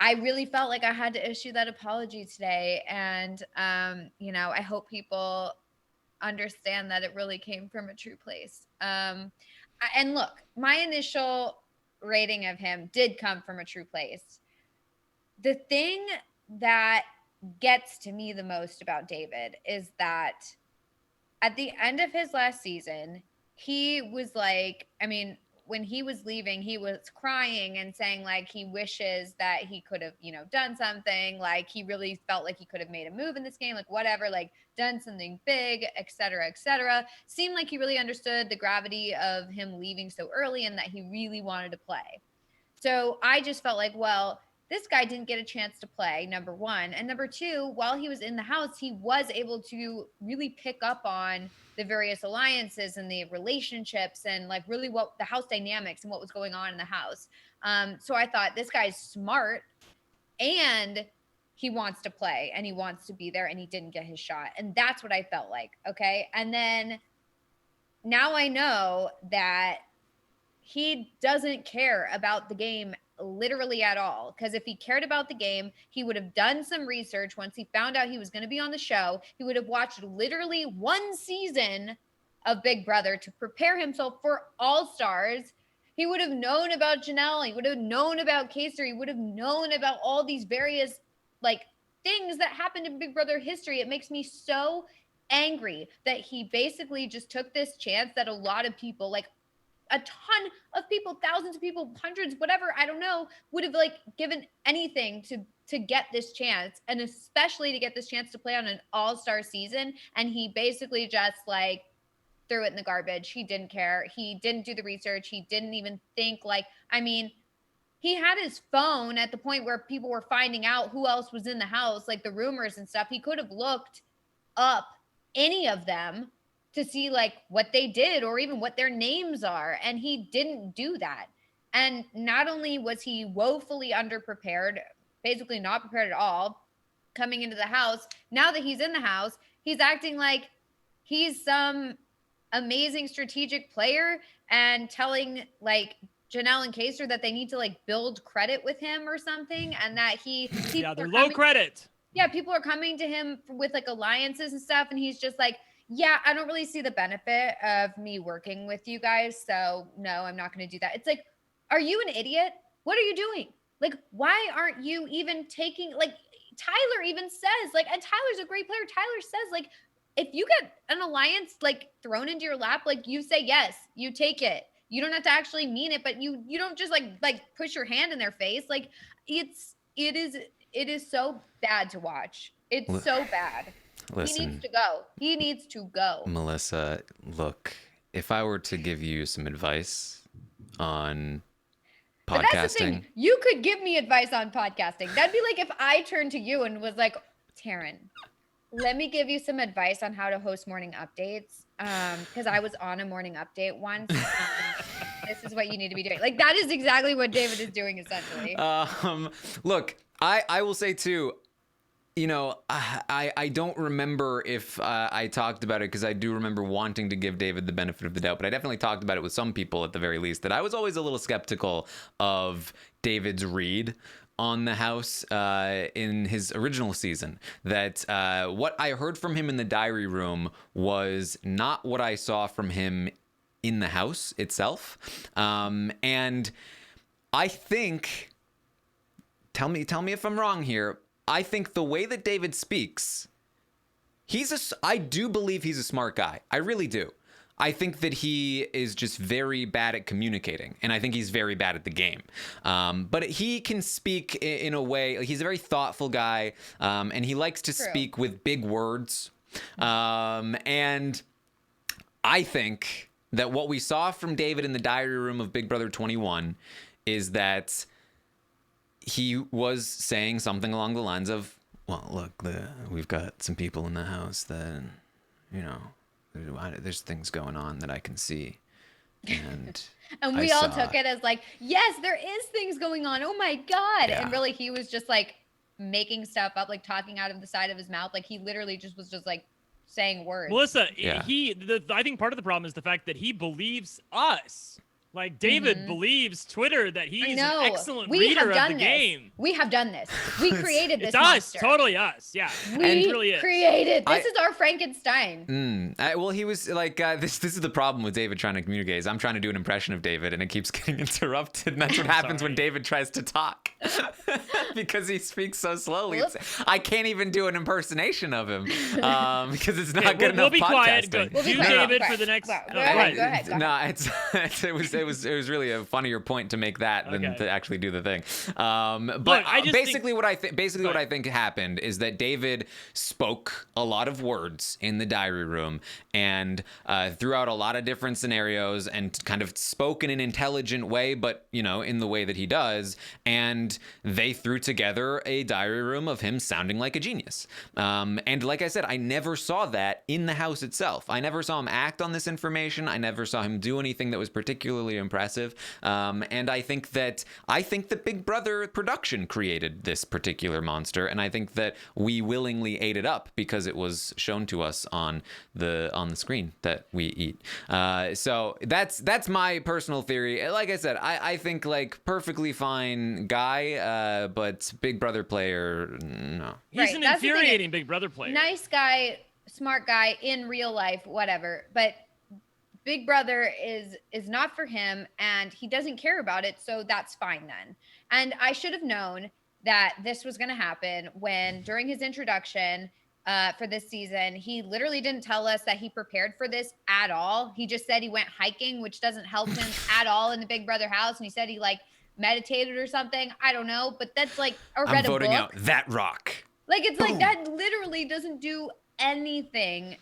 really felt like I had to issue that apology today. And, I hope people understand that it really came from a true place. And look, my initial rating of him did come from a true place. The thing that gets to me the most about David is that at the end of his last season, he was like, when he was leaving, he was crying and saying like he wishes that he could have, done something, like he really felt like he could have made a move in this game, like whatever, like done something big, et cetera, et cetera. Seemed like he really understood the gravity of him leaving so early and that he really wanted to play. So I just felt like, well, this guy didn't get a chance to play, number one. And number two, while he was in the house, he was able to really pick up on the various alliances and the relationships and like really what the house dynamics and what was going on in the house. So I thought this guy's smart and he wants to play and he wants to be there and he didn't get his shot. And that's what I felt like. Okay. And then now I know that he doesn't care about the game literally at all. Because if he cared about the game, he would have done some research. Once he found out he was going to be on the show, he would have watched literally one season of Big Brother to prepare himself for All Stars. He would have known about Janelle. He would have known about Kaser. He would have known about all these various like things that happened in Big Brother history. It makes me so angry that he basically just took this chance that a lot of people, like a ton of people, thousands of people, hundreds, whatever, I don't know, would have like given anything to get this chance, and especially to get this chance to play on an all-star season. And he basically just like threw it in the garbage. He didn't care. He didn't do the research. He didn't even think like, I mean, he had his phone at the point where people were finding out who else was in the house, like the rumors and stuff. He could have looked up any of them to see like what they did or even what their names are. And he didn't do that. And not only was he woefully underprepared, basically not prepared at all, coming into the house, now that he's in the house, he's acting like he's some amazing strategic player and telling like Janelle and Kaser that they need to like build credit with him or something. And that yeah, they're low credit. Yeah, people are coming to him with like alliances and stuff. And he's just like, yeah, I don't really see the benefit of me working with you guys. So no, I'm not going to do that. It's like, are you an idiot? What are you doing? Like, why aren't you even taking, like, Tyler even says, like, and Tyler's a great player. Tyler says, like, if you get an alliance, like, thrown into your lap, like, you say yes, you take it. You don't have to actually mean it, but you don't just, like push your hand in their face. Like, it is so bad to watch. It's so bad. Listen, he needs to go. He needs to go. Melissa, look, if I were to give you some advice on podcasting. But that's the thing. You could give me advice on podcasting. That'd be like if I turned to you and was like, Taran, let me give you some advice on how to host morning updates. Because I was on a morning update once. This is what you need to be doing. Like, that is exactly what David is doing, essentially. Look, I will say too, you know, I don't remember if I talked about it, because I do remember wanting to give David the benefit of the doubt, but I definitely talked about it with some people at the very least, that I was always a little skeptical of David's read on the house in his original season. That what I heard from him in the diary room was not what I saw from him in the house itself. And I think, tell me if I'm wrong here, I think the way that David speaks, I do believe he's a smart guy. I really do. I think that he is just very bad at communicating, and I think he's very bad at the game. But he can speak in a way, he's a very thoughtful guy, and he likes to speak with big words. And I think that what we saw from David in the diary room of Big Brother 21 is that he was saying something along the lines of, well, look, we've got some people in the house that, you know, there's things going on that I can see. And and we all took it as like, yes, there is things going on. Oh my God. Yeah. And really, he was just like making stuff up, like talking out of the side of his mouth. Like he literally just was just like saying words. Melissa, Yeah. I think part of the problem is the fact that he believes us. Like, David believes Twitter that he's an excellent reader of the game. We have done this. We created this It's monster. us, totally us, yeah. We It really is. created. This is our Frankenstein. Well, he was like, this is the problem with David trying to communicate, is I'm trying to do an impression of David, and it keeps getting interrupted, and that's what happens when David tries to talk. Because he speaks so slowly. I can't even do an impersonation of him, because it's not good enough We'll be quiet. podcasting. Go. Do David for the next... Go ahead. No, it was really a funnier point to make that than to actually do the thing. But Look, I just basically what I think happened is that David spoke a lot of words in the diary room and threw out a lot of different scenarios and kind of spoke in an intelligent way, but you know, in the way that he does, and they threw together a diary room of him sounding like a genius. And like I said, I never saw that in the house itself. I never saw him act on this information. I never saw him do anything that was particularly especially impressive. And I think that Big Brother production created this particular monster, and I think that we willingly ate it up because it was shown to us on the screen that we eat. So that's my personal theory. Like I said, I think like perfectly fine guy, but Big Brother player, no. He's an infuriating Big Brother player. Nice guy, smart guy in real life, whatever. But Big Brother is not for him, and he doesn't care about it, so that's fine then. And I should have known that this was going to happen when, during his introduction for this season, he literally didn't tell us that he prepared for this at all. He just said he went hiking, which doesn't help him at all in the Big Brother house. And he said he like meditated or something. I don't know, but that's like, or read a book. I'm voting out that rock. Like, it's like that literally doesn't do anything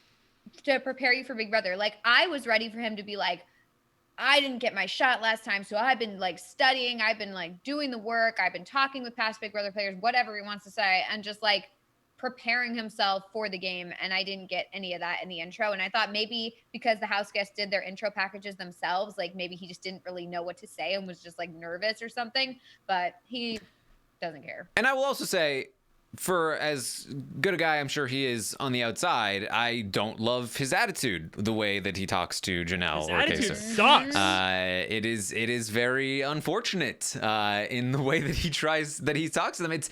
to prepare you for Big Brother. Like, I was ready for him to be like, I didn't get my shot last time, so I've been like studying, I've been like doing the work, I've been talking with past Big Brother players, whatever he wants to say, and just like preparing himself for the game. And I didn't get any of that in the intro. And I thought maybe because the house guests did their intro packages themselves, like maybe he just didn't really know what to say and was just like nervous or something, but he doesn't care. And I will also say, for as good a guy I'm sure he is on the outside, I don't love his attitude, the way that he talks to Janelle. His or attitude Kaysar. sucks. It is very unfortunate in the way that he talks to them. It's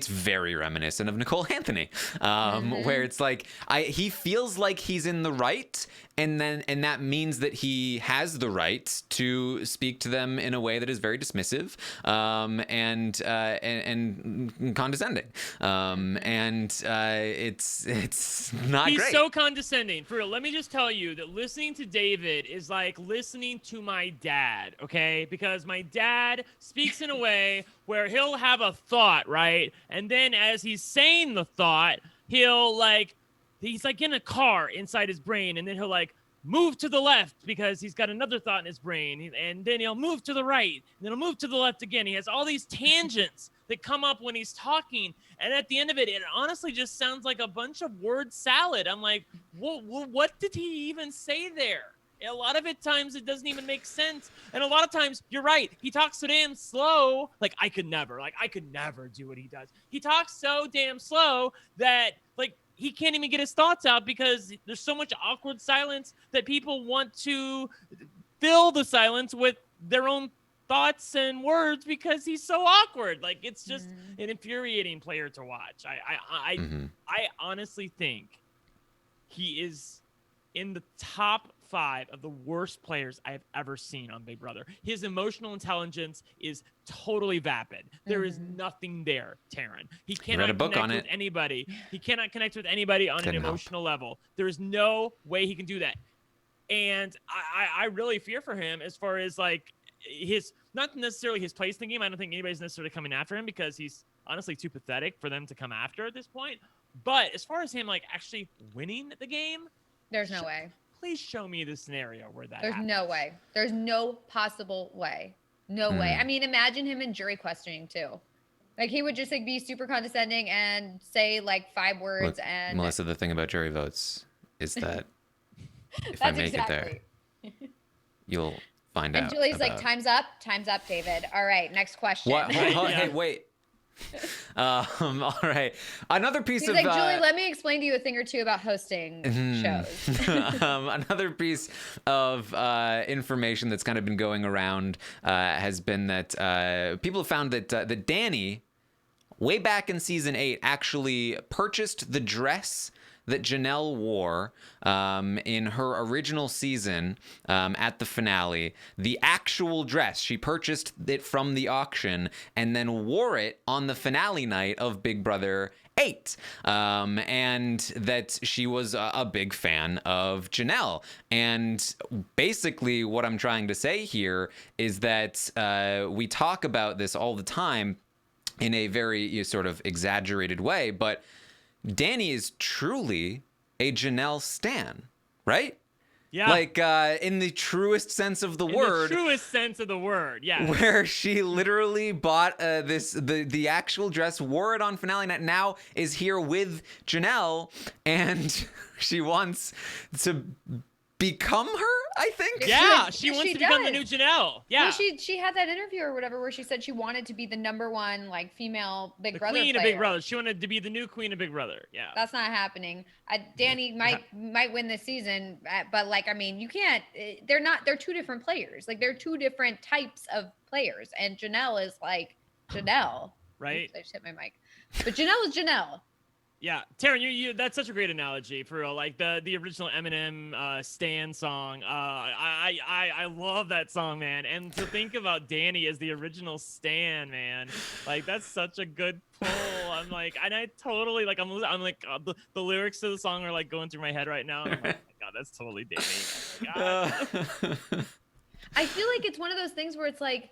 very reminiscent of Nicole Anthony, where it's like he feels like he's in the right, and that means that he has the right to speak to them in a way that is very dismissive and condescending, it's not He's great. so condescending. For real, let me just tell you that listening to David is like listening to my dad, okay? Because my dad speaks in a way where he'll have a thought, right? And then as he's saying the thought, he's like in a car inside his brain, and then he'll like move to the left because he's got another thought in his brain, and then he'll move to the right, and then he'll move to the left again. He has all these tangents that come up when he's talking, and at the end of it, it honestly just sounds like a bunch of word salad. I'm like, what did he even say there? A lot of it times it doesn't even make sense, and a lot of times you're right. He talks so damn slow. Like I could never do what he does. He talks so damn slow that like he can't even get his thoughts out because there's so much awkward silence that people want to fill the silence with their own thoughts and words because he's so awkward. Like it's just an infuriating player to watch. I honestly think he is in the top 5 of the worst players I have ever seen on Big Brother. His emotional intelligence is totally vapid. There is nothing there, Taran. He cannot connect with anybody. He cannot connect with anybody on an emotional level. There is no way he can do that. And I really fear for him as far as like his, not necessarily his place in the game. I don't think anybody's necessarily coming after him because he's honestly too pathetic for them to come after at this point. But as far as him like actually winning the game, there's no way. Please show me the scenario where that There's happens. no way. There's no possible way. No way. I mean, imagine him in jury questioning too. Like he would just like be super condescending and say like 5 words. Look, and Melissa, the thing about jury votes is that if I make it there, you'll find out. And Julie's like, time's up, David. All right, next question. What? Hey, wait. All right. Another piece He's of like, Julie, let me explain to you a thing or two about hosting shows. Another piece of information that's kind of been going around has been that people have found that that Deni, way back in season 8, actually purchased the dress that Janelle wore in her original season at the finale. The actual dress, she purchased it from the auction and then wore it on the finale night of Big Brother 8. And that she was a big fan of Janelle. And basically what I'm trying to say here is that we talk about this all the time in a very sort of exaggerated way, but Deni is truly a Janelle stan, right? Yeah. Like in the truest sense of the word. In the truest sense of the word, yeah. Where she literally bought the actual dress, wore it on finale night, now is here with Janelle, and she wants to become her, I think. Yeah, she wants she to become the new does. Janelle. Yeah. Well, she had that interview or whatever where she said she wanted to be the number one like female Big The Brother queen player. of Big Brother. She wanted to be the new queen of Big Brother. Yeah. That's not happening. Deni might win this season, but like I mean, you can't. They're two different players. Like they're two different types of players, and Janelle is like Janelle. Right. Oops, I just hit my mic. But Janelle is Janelle. Yeah, Taran, you that's such a great analogy for real. Like the original Eminem Stan song. I love that song, man. And to think about Dani as the original Stan, man, like that's such a good pull. I'm like, and I totally like I'm like the lyrics to the song are like going through my head right now. And I'm like, oh my God, that's totally Dani. Oh I feel like it's one of those things where it's like,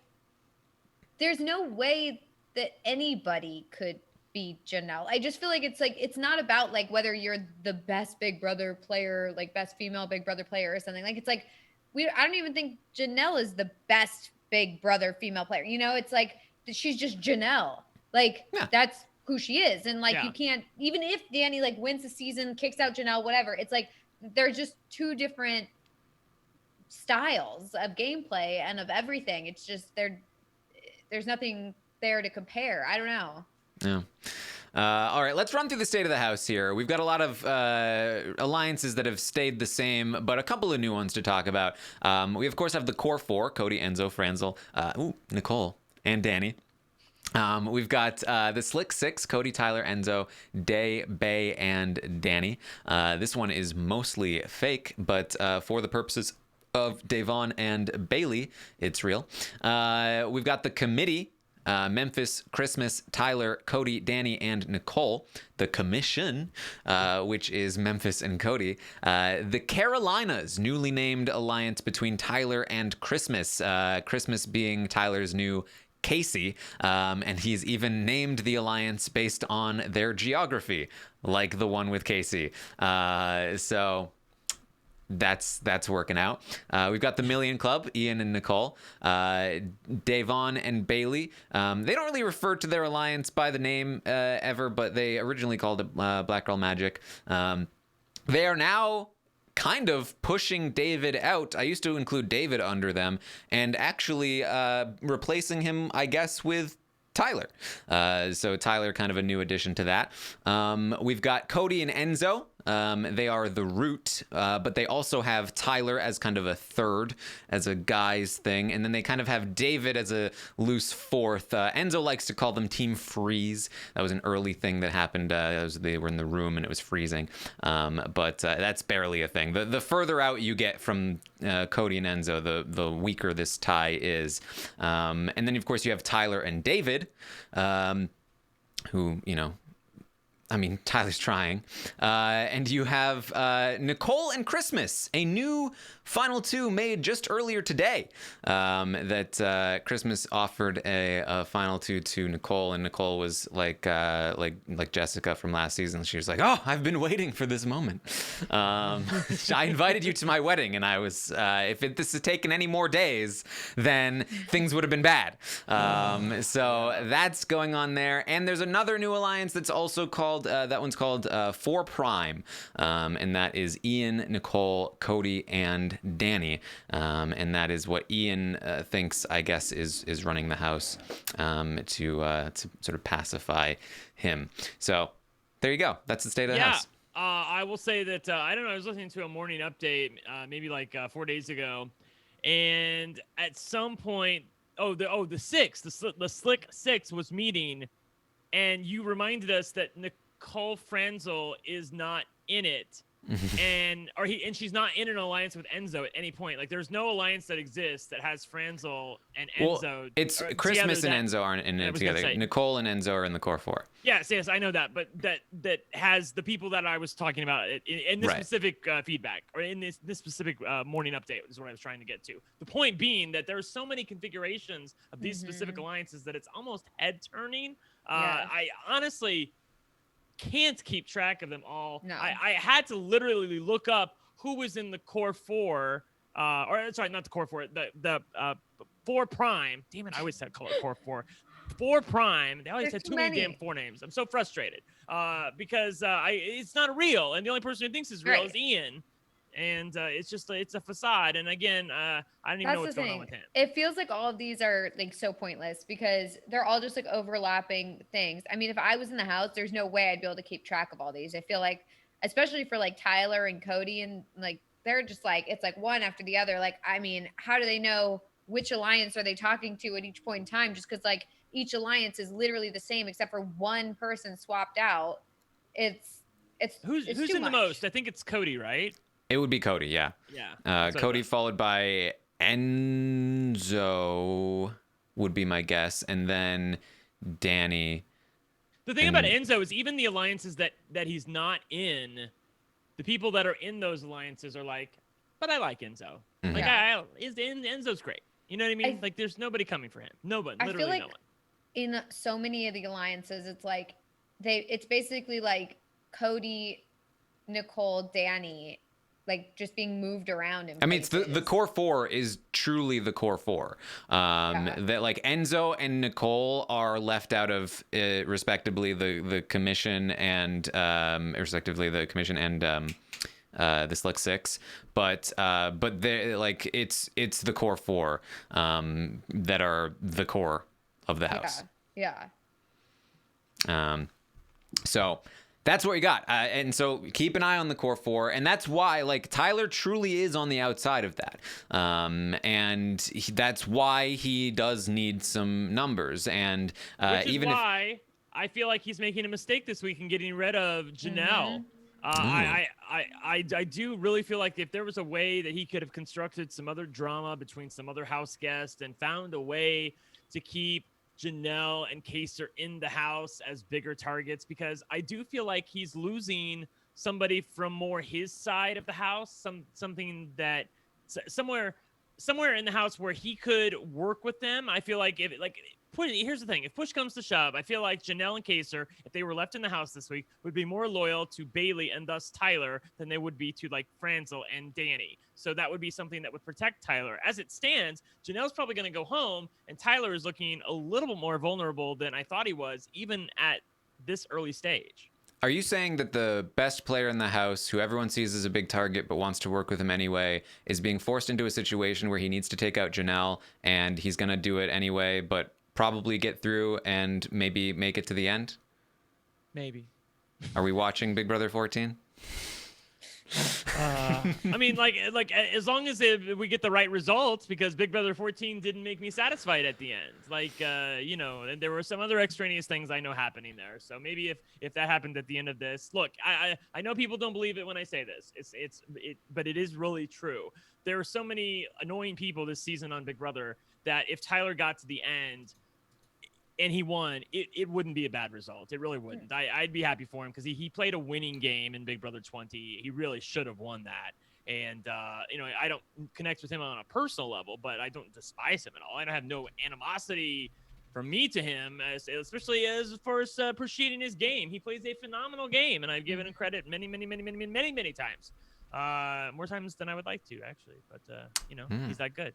there's no way that anybody could be Janelle. I just feel like it's not about like whether you're the best Big Brother player, like best female Big Brother player or something. Like it's like I don't even think Janelle is the best Big Brother female player. You know, it's like she's just Janelle. Like that's who she is. And like you can't, even if Dani like wins the season, kicks out Janelle, whatever, it's like they're just two different styles of gameplay and of everything. It's just there's nothing there to compare. I don't know. Yeah. All right, let's run through the state of the house here. We've got a lot of alliances that have stayed the same, but a couple of new ones to talk about. We, of course, have the core four, Cody, Enzo, Franzel, Nicole, and Dani. We've got the Slick Six, Cody, Tyler, Enzo, Day, Bay, and Dani. This one is mostly fake, but for the purposes of Devon and Bailey, it's real. We've got the committee, Memphis, Christmas, Tyler, Cody, Dani, and Nicole. The commission, which is Memphis and Cody. The Carolinas, newly named alliance between Tyler and Christmas. Christmas being Tyler's new Casey, and he's even named the alliance based on their geography, like the one with Casey. So that's working out. We've got the Million Club, Ian and Nicole, Devon and Bailey. They don't really refer to their alliance by the name ever, but they originally called it Black Girl Magic. They are now kind of pushing David out. I used to include David under them, and actually replacing him, I guess, with Tyler. So Tyler, kind of a new addition to that. We've got Cody and Enzo. They are the root, but they also have Tyler as kind of a third, as a guy's thing. And then they kind of have David as a loose fourth. Enzo likes to call them Team Freeze. That was an early thing that happened. They were in the room and it was freezing. But that's barely a thing. The further out you get from Cody and Enzo, the weaker this tie is. And then, of course, you have Tyler and David, who, you know, I mean, Tyler's trying. And you have Nicole and Christmas, a new Final Two made just earlier today. That Christmas offered a Final Two to Nicole, and Nicole was like Jessica from last season. She was like, "Oh, I've been waiting for this moment. I invited you to my wedding, and I was if this had taken any more days, then things would have been bad." So that's going on there. And there's another new alliance that's also called. That one's called 4 Prime, and that is Ian, Nicole, Cody, and Dani, and that is what Ian thinks, I guess, is running the house to sort of pacify him. So there you go. That's the state of the house. I will say that I don't know. I was listening to a morning update maybe like 4 days ago, and at some point, the Slick Six was meeting, and you reminded us that Nicole Franzel is not in it. and she's not in an alliance with Enzo at any point. Like there's no alliance that exists that has Franzel and Enzo. Well, it's Christmas and Enzo aren't in it together. Nicole and Enzo are in the core four. Yes, I know that, but that has the people that I was talking about in this specific feedback, or in this specific morning update is what I was trying to get to. The point being that there are so many configurations of these specific alliances that it's almost head turning. I honestly can't keep track of them all. No. I had to literally look up who was in the core four, or sorry, not the core four, the 4 Prime. Damn it, I always said core four. 4 Prime. They always had too many damn 4 names. I'm so frustrated because it's not real, and the only person who thinks is real is Ian. and it's a facade. And again, I don't even know what's going on with him. It feels like all of these are like so pointless because they're all just like overlapping things. I mean, if I was in the house, there's no way I'd be able to keep track of all these. I feel like, especially for like Tyler and Cody, and like they're just like, it's like one after the other. Like, I mean, how do they know which alliance are they talking to at each point in time? Just because like each alliance is literally the same except for one person swapped out. It's who's in the most? I think it's Cody, right? It would be Cody, yeah. Yeah. Cody followed by Enzo would be my guess, and then Deni. The thing about Enzo is even the alliances that he's not in, the people that are in those alliances are like, but I like Enzo. Mm-hmm. Like Enzo's great. You know what I mean? Like there's nobody coming for him. Nobody. Literally I feel like no one. In so many of the alliances, it's like it's basically like Cody, Nicole, Dani, like just being moved around. I mean, it's the core four is truly the core four. That like Enzo and Nicole are left out of respectively the commission and the Slick Six, but they like it's the core four that are the core of the house. Yeah. So that's what we got. And so keep an eye on the core four. And that's why, like, Tyler truly is on the outside of that. That's why he does need some numbers. And which is why I feel like he's making a mistake this week in getting rid of Janelle. I do really feel like if there was a way that he could have constructed some other drama between some other house guests and found a way to keep Janelle and Kaser in the house as bigger targets, because I do feel like he's losing somebody from more his side of the house, something that somewhere in the house where he could work with them. I feel like here's the thing. If push comes to shove, I feel like Janelle and Kaser, if they were left in the house this week, would be more loyal to Bailey and thus Tyler than they would be to like Franzel and Dani. So that would be something that would protect Tyler. As it stands, Janelle's probably going to go home, and Tyler is looking a little bit more vulnerable than I thought he was, even at this early stage. Are you saying that the best player in the house, who everyone sees as a big target but wants to work with him anyway, is being forced into a situation where he needs to take out Janelle, and he's going to do it anyway, but probably get through and maybe make it to the end? Maybe. Are we watching Big Brother 14? I mean, like as long as we get the right results, because Big Brother 14 didn't make me satisfied at the end. Like, and there were some other extraneous things I know happening there. So maybe if that happened at the end of this, look, I know people don't believe it when I say this. But it is really true. There are so many annoying people this season on Big Brother that if Tyler got to the end and he won, it wouldn't be a bad result. It really wouldn't. I'd be happy for him because he played a winning game in Big Brother 20. He really should have won that. And, I don't connect with him on a personal level, but I don't despise him at all. I don't have no animosity from me to him, especially as far as appreciating his game. He plays a phenomenal game, and I've given him credit many, many, many, many, many, many times. More times than I would like to, actually. But, he's that good.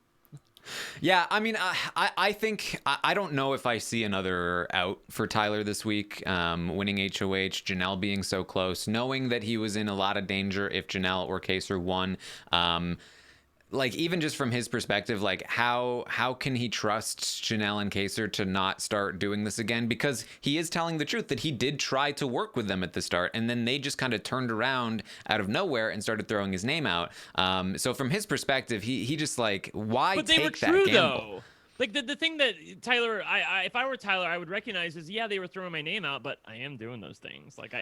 Yeah, I mean, I think I don't know if I see another out for Tyler this week. Winning HOH, Janelle being so close, knowing that he was in a lot of danger if Janelle or Kaser won. Like, even just from his perspective, like, how can he trust Janelle and Kaser to not start doing this again? Because he is telling the truth that he did try to work with them at the start, and then they just kind of turned around out of nowhere and started throwing his name out. So from his perspective, he just like, why but take they were that true, gamble? Though. Like the thing that Tyler, if I were Tyler, I would recognize is, yeah, they were throwing my name out, but I am doing those things. Like But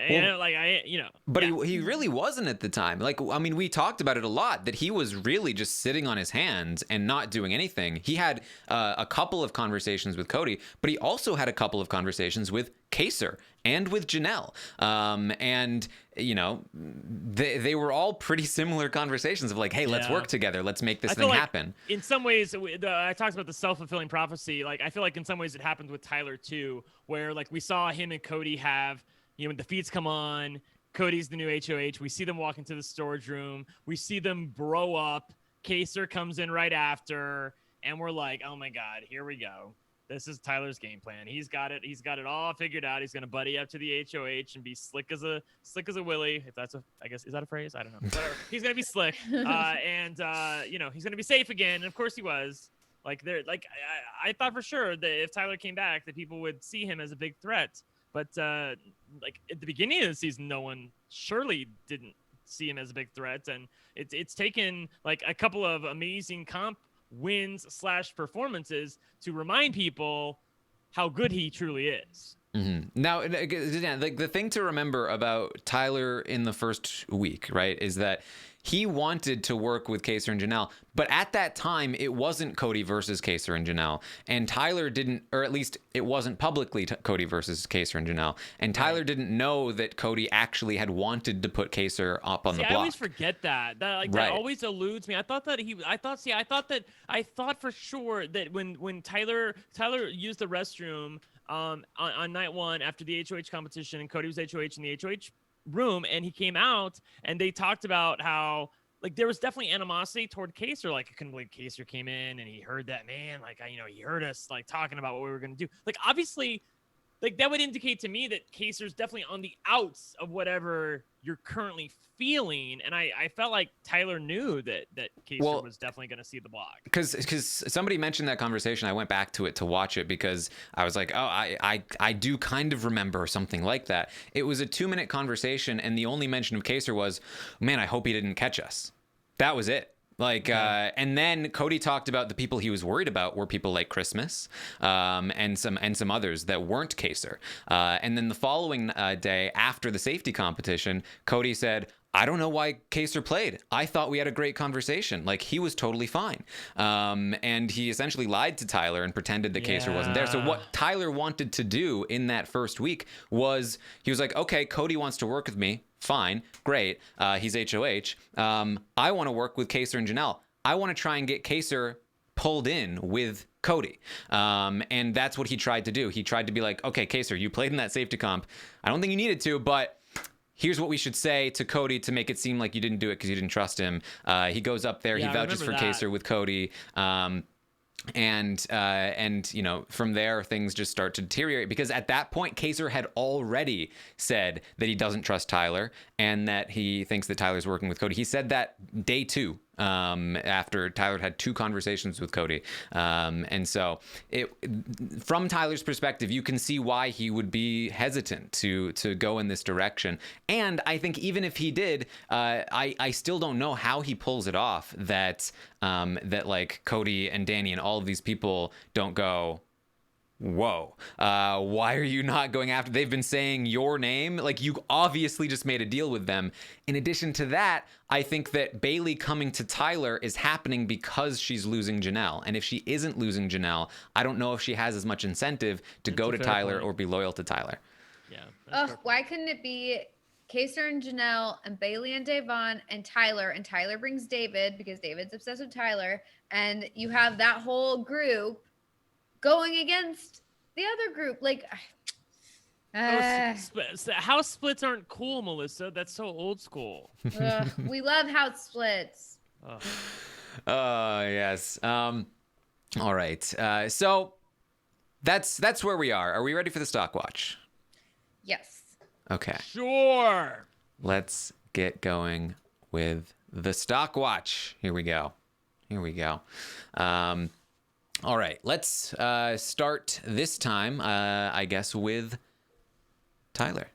yeah. he really wasn't at the time. Like, I mean, we talked about it a lot, that he was really just sitting on his hands and not doing anything. He had a couple of conversations with Cody, but he also had a couple of conversations with Kaser and with Janelle. And they were all pretty similar conversations of like, hey, let's work together. Let's make this thing happen. In some ways, I talked about the self-fulfilling prophecy. Like, I feel like in some ways it happened with Tyler too, where like we saw him and Cody have, when the feeds come on, Cody's the new HOH. We see them walk into the storage room. We see them bro up. Kaser comes in right after. And we're like, oh my God, here we go. This is Tyler's game plan. He's got it. He's got it all figured out. He's gonna buddy up to the HOH and be slick as a willy. If that's I guess, is that a phrase? I don't know. Whatever. He's gonna be slick, and he's gonna be safe again. And of course he was. I thought for sure that if Tyler came back, that people would see him as a big threat. But at the beginning of the season, no one surely didn't see him as a big threat, and it's taken like a couple of amazing comp wins / performances to remind people how good he truly is. Mm-hmm. Now, like the thing to remember about Tyler in the first week, right, is that he wanted to work with Kaser and Janelle, but at that time, it wasn't Cody versus Kaser and Janelle, and Tyler didn't, or at least it wasn't publicly Cody versus Kaser and Janelle, and Tyler didn't know that Cody actually had wanted to put Kaser up on the block. I always forget that. That always eludes me. I thought for sure that when Tyler used the restroom on night one after the HOH competition, and Cody was HOH in the HOH room, and he came out and they talked about how like there was definitely animosity toward Kaser. Like, I couldn't believe Kaser came in and he heard that, man. Like, he heard us like talking about what we were going to do. Like, obviously, like that would indicate to me that Kaser's definitely on the outs of whatever you're currently feeling. And I felt like Tyler knew that Kaser was definitely going to see the block. Because somebody mentioned that conversation. I went back to it to watch it because I was like, oh, I do kind of remember something like that. It was a 2-minute conversation, and the only mention of Kaser was, man, I hope he didn't catch us. That was it. Like, and then Cody talked about the people he was worried about were people like Christmas, and some others that weren't Kaser. And then the following day after the safety competition, Cody said, I don't know why Kaser played. I thought we had a great conversation. Like, he was totally fine. And he essentially lied to Tyler and pretended that Kaser wasn't there. So what Tyler wanted to do in that first week was, he was like, okay, Cody wants to work with me. Fine, great. He's HOH. I want to work with Kaser and Janelle. I want to try and get Kaser pulled in with Cody. And that's what he tried to do. He tried to be like, okay, Kaser, you played in that safety comp. I don't think you needed to, but here's what we should say to Cody to make it seem like you didn't do it because you didn't trust him. He goes up there. He vouches for Kaser with Cody. And from there, things just start to deteriorate, because at that point, Kaser had already said that he doesn't trust Tyler and that he thinks that Tyler's working with Cody. He said that day 2, after Tyler had 2 conversations with Cody. And so from Tyler's perspective, you can see why he would be hesitant to go in this direction. And I think even if he did, I still don't know how he pulls it off that like Cody and Deni and all of these people don't go, whoa, why are you not going after? They've been saying your name. Like, you obviously just made a deal with them. In addition to that, I think that Bailey coming to Tyler is happening because she's losing Janelle. And if she isn't losing Janelle, I don't know if she has as much incentive to go to Tyler or be loyal to Tyler. Yeah. Why couldn't it be Kaser and Janelle and Bailey and Davon and Tyler brings David because David's obsessed with Tyler, and you have that whole group going against the other group? Like, house splits aren't cool, Melissa. That's so old school. We love house splits. Yes. All right. So that's where we are. Are we ready for the stock watch? Yes. Okay. Sure. Let's get going with the stock watch. Here we go. All right, let's start this time, I guess, with Tyler.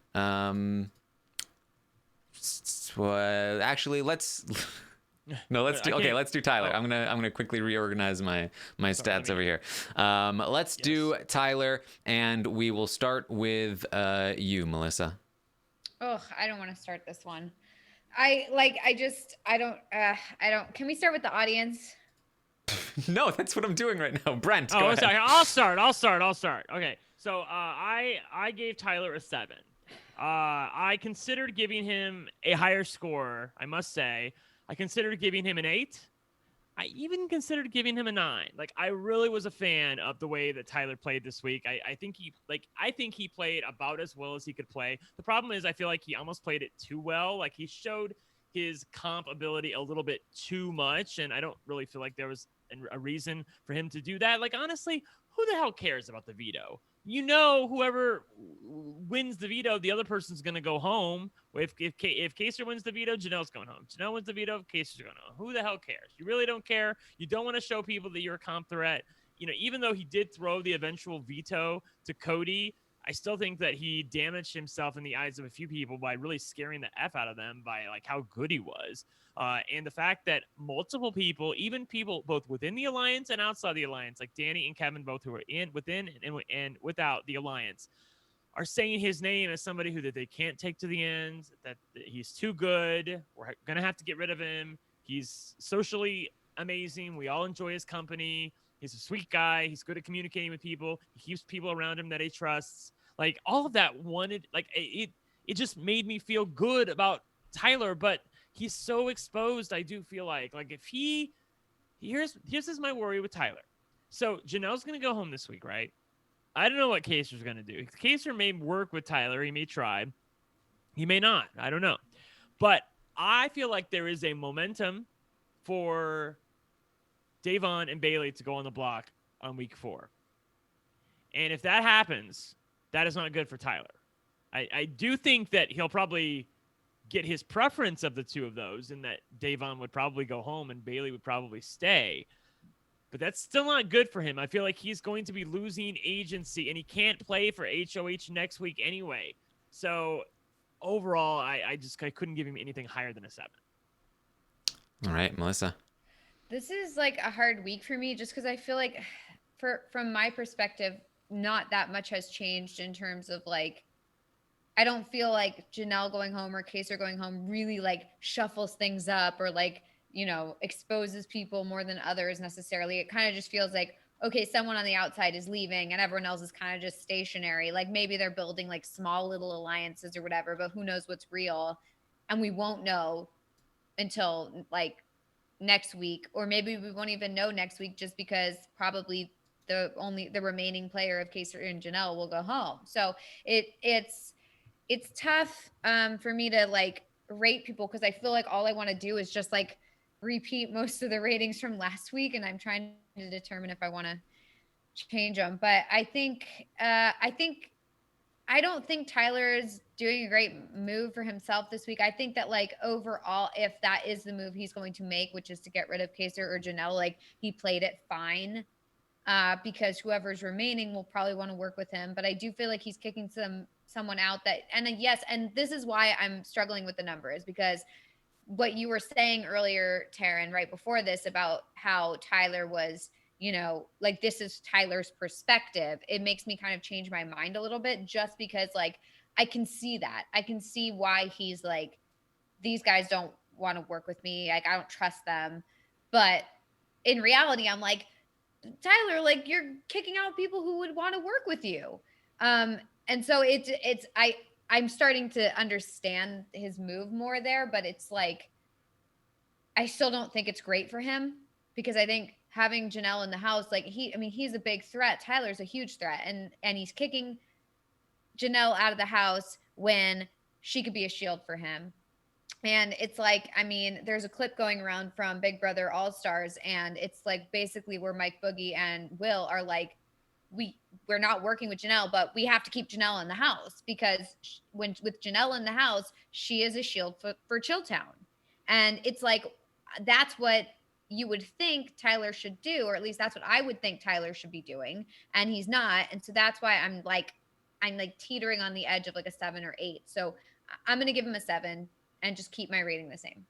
Actually, let's do Tyler. I'm gonna quickly reorganize my stats over here. Let's do Tyler, and we will start with you, Melissa. Oh, I don't want to start this one. I don't. Can we start with the audience? No, that's what I'm doing right now. Brent, go ahead. Sorry. I'll start. Okay. So I gave Tyler a 7. I considered giving him a higher score, I must say. I considered giving him an 8. I even considered giving him a 9. Like, I really was a fan of the way that Tyler played this week. I think he played about as well as he could play. The problem is I feel like he almost played it too well. Like, he showed his comp ability a little bit too much, and I don't really feel like there was a reason for him to do that. Like, honestly, who the hell cares about the veto? You know, whoever wins the veto, the other person's going to go home. If Kaser wins the veto, Janelle's going home. Janelle wins the veto, Kaser's going home. Who the hell cares? You really don't care. You don't want to show people that you're a comp threat. You know, even though he did throw the eventual veto to Cody, I still think that he damaged himself in the eyes of a few people by really scaring the F out of them by like how good he was. And the fact that multiple people, even people both within the alliance and outside the alliance, like Deni and Kevin, both who are within and without the alliance, are saying his name as somebody who that they can't take to the end, that he's too good. We're going to have to get rid of him. He's socially amazing. We all enjoy his company. He's a sweet guy. He's good at communicating with people. He keeps people around him that he trusts. Like, all of that it just made me feel good about Tyler, but he's so exposed. I do feel like if here's my worry with Tyler. So Janelle's going to go home this week, right? I don't know what Kaser's going to do. Kaser may work with Tyler. He may try. He may not. I don't know. But I feel like there is a momentum for Davon and Bailey to go on the block on week 4. And if that happens, that is not good for Tyler. I do think that he'll probably get his preference of the two of those, and that Davon would probably go home and Bailey would probably stay. But that's still not good for him. I feel like he's going to be losing agency, and he can't play for HOH next week anyway. So overall, I couldn't give him anything higher than a 7. All right, Melissa. This is like a hard week for me just because I feel like from my perspective, not that much has changed in terms of like, I don't feel like Janelle going home or Kaser going home really like shuffles things up or like, you know, exposes people more than others necessarily. It kind of just feels like, okay, someone on the outside is leaving and everyone else is kind of just stationary. Like maybe they're building like small little alliances or whatever, but who knows what's real. And we won't know until like next week, or maybe we won't even know next week just because probably the remaining player of Kaser and Janelle will go home. So it's tough for me to like rate people because I feel like all I want to do is just like repeat most of the ratings from last week, and I'm trying to determine if I want to change them. But I don't think Tyler is doing a great move for himself this week. I think that like overall, if that is the move he's going to make, which is to get rid of Kaser or Janelle, like he played it fine because whoever's remaining will probably want to work with him. But I do feel like he's kicking someone out that, and yes, and this is why I'm struggling with the numbers, because what you were saying earlier, Taran, right before this about how Tyler was, you know, like this is Tyler's perspective. It makes me kind of change my mind a little bit just because like I can see that. I can see why he's like, these guys don't want to work with me. Like I don't trust them. But in reality, I'm like, Tyler, like you're kicking out people who would want to work with you. And so I'm starting to understand his move more there, but it's like, I still don't think it's great for him because I think having Janelle in the house, like he's a big threat. Tyler's a huge threat, and he's kicking Janelle out of the house when she could be a shield for him. And it's like, I mean, there's a clip going around from Big Brother All-Stars, and it's like basically where Mike Boogie and Will are like, we're not working with Janelle, but we have to keep Janelle in the house because with Janelle in the house, she is a shield for Chilltown. And it's like, that's what you would think Tyler should do, or at least that's what I would think Tyler should be doing. And he's not. And so that's why I'm like teetering on the edge of like a 7 or 8. So I'm going to give him a 7 and just keep my rating the same.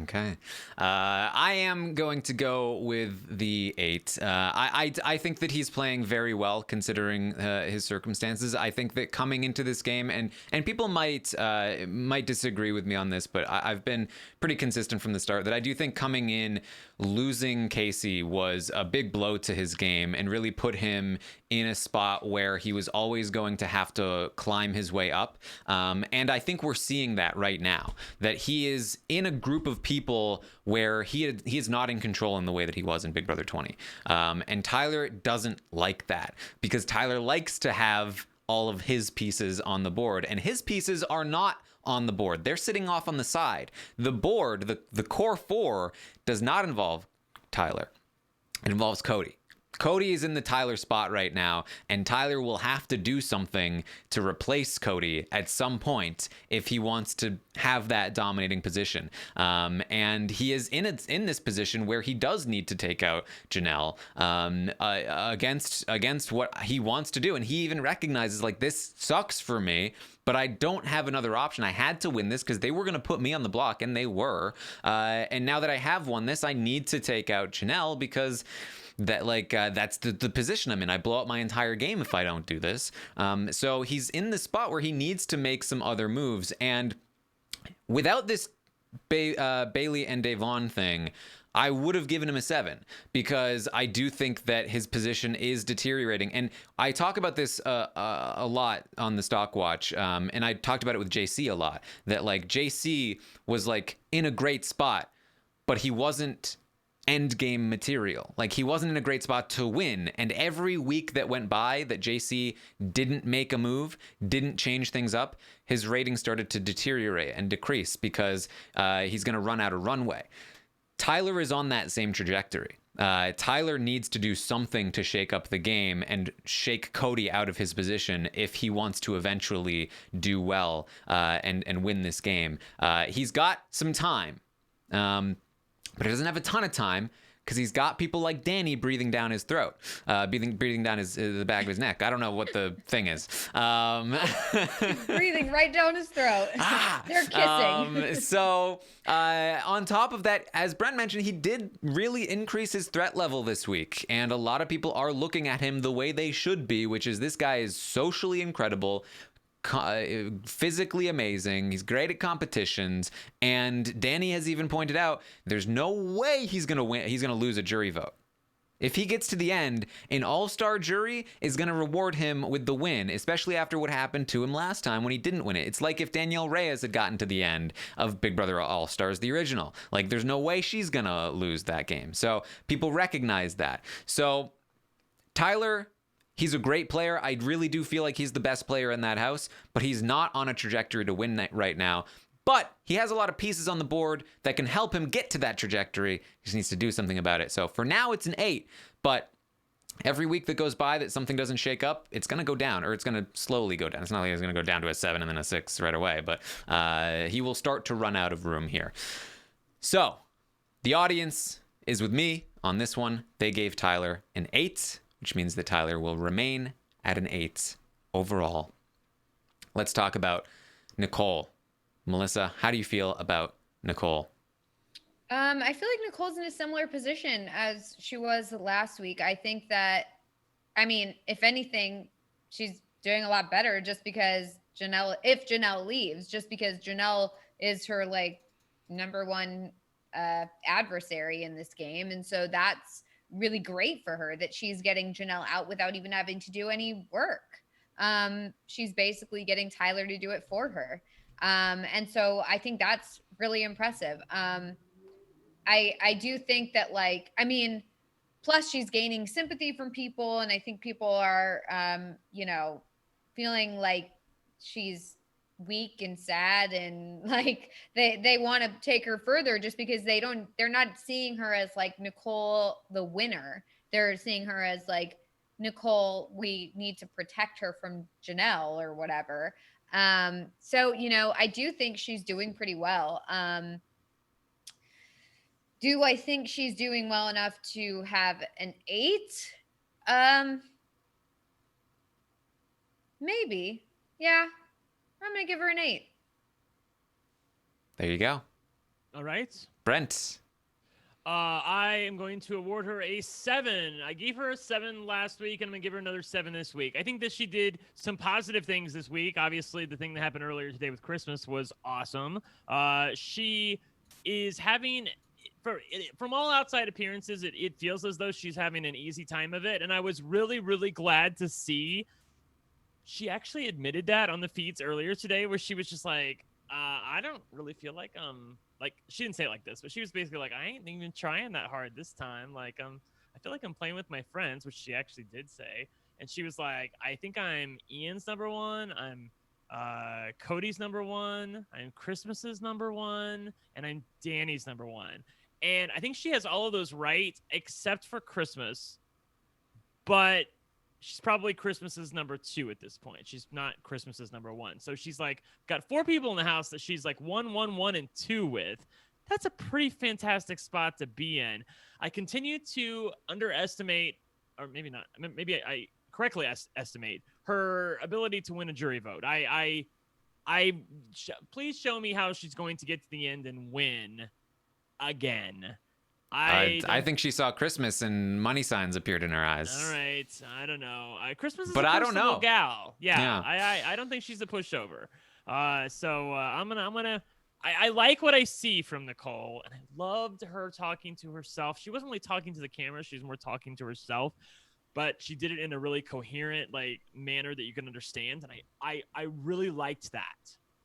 Okay. I am going to go with the 8. I think that he's playing very well considering his circumstances. I think that coming into this game, and people might disagree with me on this, but I've been pretty consistent from the start that I do think coming in, losing Casey was a big blow to his game and really put him in a spot where he was always going to have to climb his way up. And I think we're seeing that right now, that he is in a group of people where he is not in control in the way that he was in Big Brother 20. And Tyler doesn't like that because Tyler likes to have all of his pieces on the board, and his pieces are not on the board. They're sitting off on the side. The board, the core four, does not involve Tyler. It involves Cody. Cody is in the Tyler spot right now, and Tyler will have to do something to replace Cody at some point if he wants to have that dominating position. And he is in this position where he does need to take out Janelle against what he wants to do. And he even recognizes, like, this sucks for me, but I don't have another option. I had to win this because they were going to put me on the block, and they were. And now that I have won this, I need to take out Janelle because that's the position I'm in. I blow up my entire game if I don't do this. So he's in the spot where he needs to make some other moves. And without this Bailey and Devon thing, I would have given him a 7 because I do think that his position is deteriorating. And I talk about this a lot on the Stock Watch, and I talked about it with JC a lot, that like JC was like in a great spot, but he wasn't end game material. Like, he wasn't in a great spot to win. And every week that went by that JC didn't make a move, didn't change things up, his rating started to deteriorate and decrease because he's going to run out of runway. Tyler is on that same trajectory. Tyler needs to do something to shake up the game and shake Cody out of his position if he wants to eventually do well and win this game. He's got some time. But he doesn't have a ton of time because he's got people like Deni breathing down his throat, breathing down the back of his neck. I don't know what the thing is. Breathing right down his throat. They're kissing. So on top of that, as Brent mentioned, he did really increase his threat level this week. And a lot of people are looking at him the way they should be, which is this guy is socially incredible, physically amazing. He's great at competitions, and Deni has even pointed out there's no way he's gonna win. He's gonna lose a jury vote. If he gets to the end, an all-star jury is gonna reward him with the win, especially after what happened to him last time when he didn't win it. It's like if Danielle Reyes had gotten to the end of Big Brother All-Stars, the original. Like, there's no way she's gonna lose that game. So people recognize that. So Tyler, he's a great player. I really do feel like he's the best player in that house, but he's not on a trajectory to win right now. But he has a lot of pieces on the board that can help him get to that trajectory. He just needs to do something about it. So for now, it's an 8. But every week that goes by that something doesn't shake up, it's going to go down, or it's going to slowly go down. It's not like it's going to go down to a 7 and then a 6 right away, but he will start to run out of room here. So the audience is with me on this one. They gave Tyler an 8. Which means that Tyler will remain at an 8 overall. Let's talk about Nicole. Melissa, how do you feel about Nicole? I feel like Nicole's in a similar position as she was last week. I think that, I mean, if anything, she's doing a lot better just because if Janelle leaves, just because Janelle is her like number one adversary in this game. And so that's really great for her that she's getting Janelle out without even having to do any work. She's basically getting Tyler to do it for her. And so I think that's really impressive. I do think that, like, I mean, plus she's gaining sympathy from people. And I think people are, feeling like she's weak and sad and like they want to take her further just because they're not seeing her as like Nicole the winner. They're seeing her as like, Nicole, we need to protect her from Janelle or whatever. So I do think she's doing pretty well. Do I think she's doing well enough to have an 8? Maybe. Yeah. I'm going to give her an 8. There you go. All right. Brent. I am going to award her a 7. I gave her a 7 last week, and I'm going to give her another 7 this week. I think that she did some positive things this week. Obviously, the thing that happened earlier today with Christmas was awesome. She is having, from all outside appearances, it feels as though she's having an easy time of it. And I was really, really glad to see she actually admitted that on the feeds earlier today, where she was just like, I don't really feel like she didn't say it like this, but she was basically like, I ain't even trying that hard this time. Like, I feel like I'm playing with my friends, which she actually did say. And she was like, I think I'm Ian's number 1. I'm Cody's number 1. I'm Christmas's number 1, and I'm Dani's number 1. And I think she has all of those right, except for Christmas. But she's probably Christmas's number 2 at this point. She's not Christmas's number 1. So she's like got 4 people in the house that she's like 1, 1, 1, and 2 with. That's a pretty fantastic spot to be in. I continue to underestimate, or maybe not, maybe I correctly estimate her ability to win a jury vote. Please show me how she's going to get to the end and win again. I think she saw Christmas and money signs appeared in her eyes. All right, I don't know. Christmas is but a I don't personal know. gal. Yeah. I don't think she's a pushover. So I'm gonna. I like what I see from Nicole, and I loved her talking to herself. She wasn't really talking to the camera; she was more talking to herself. But she did it in a really coherent manner that you can understand, and I really liked that.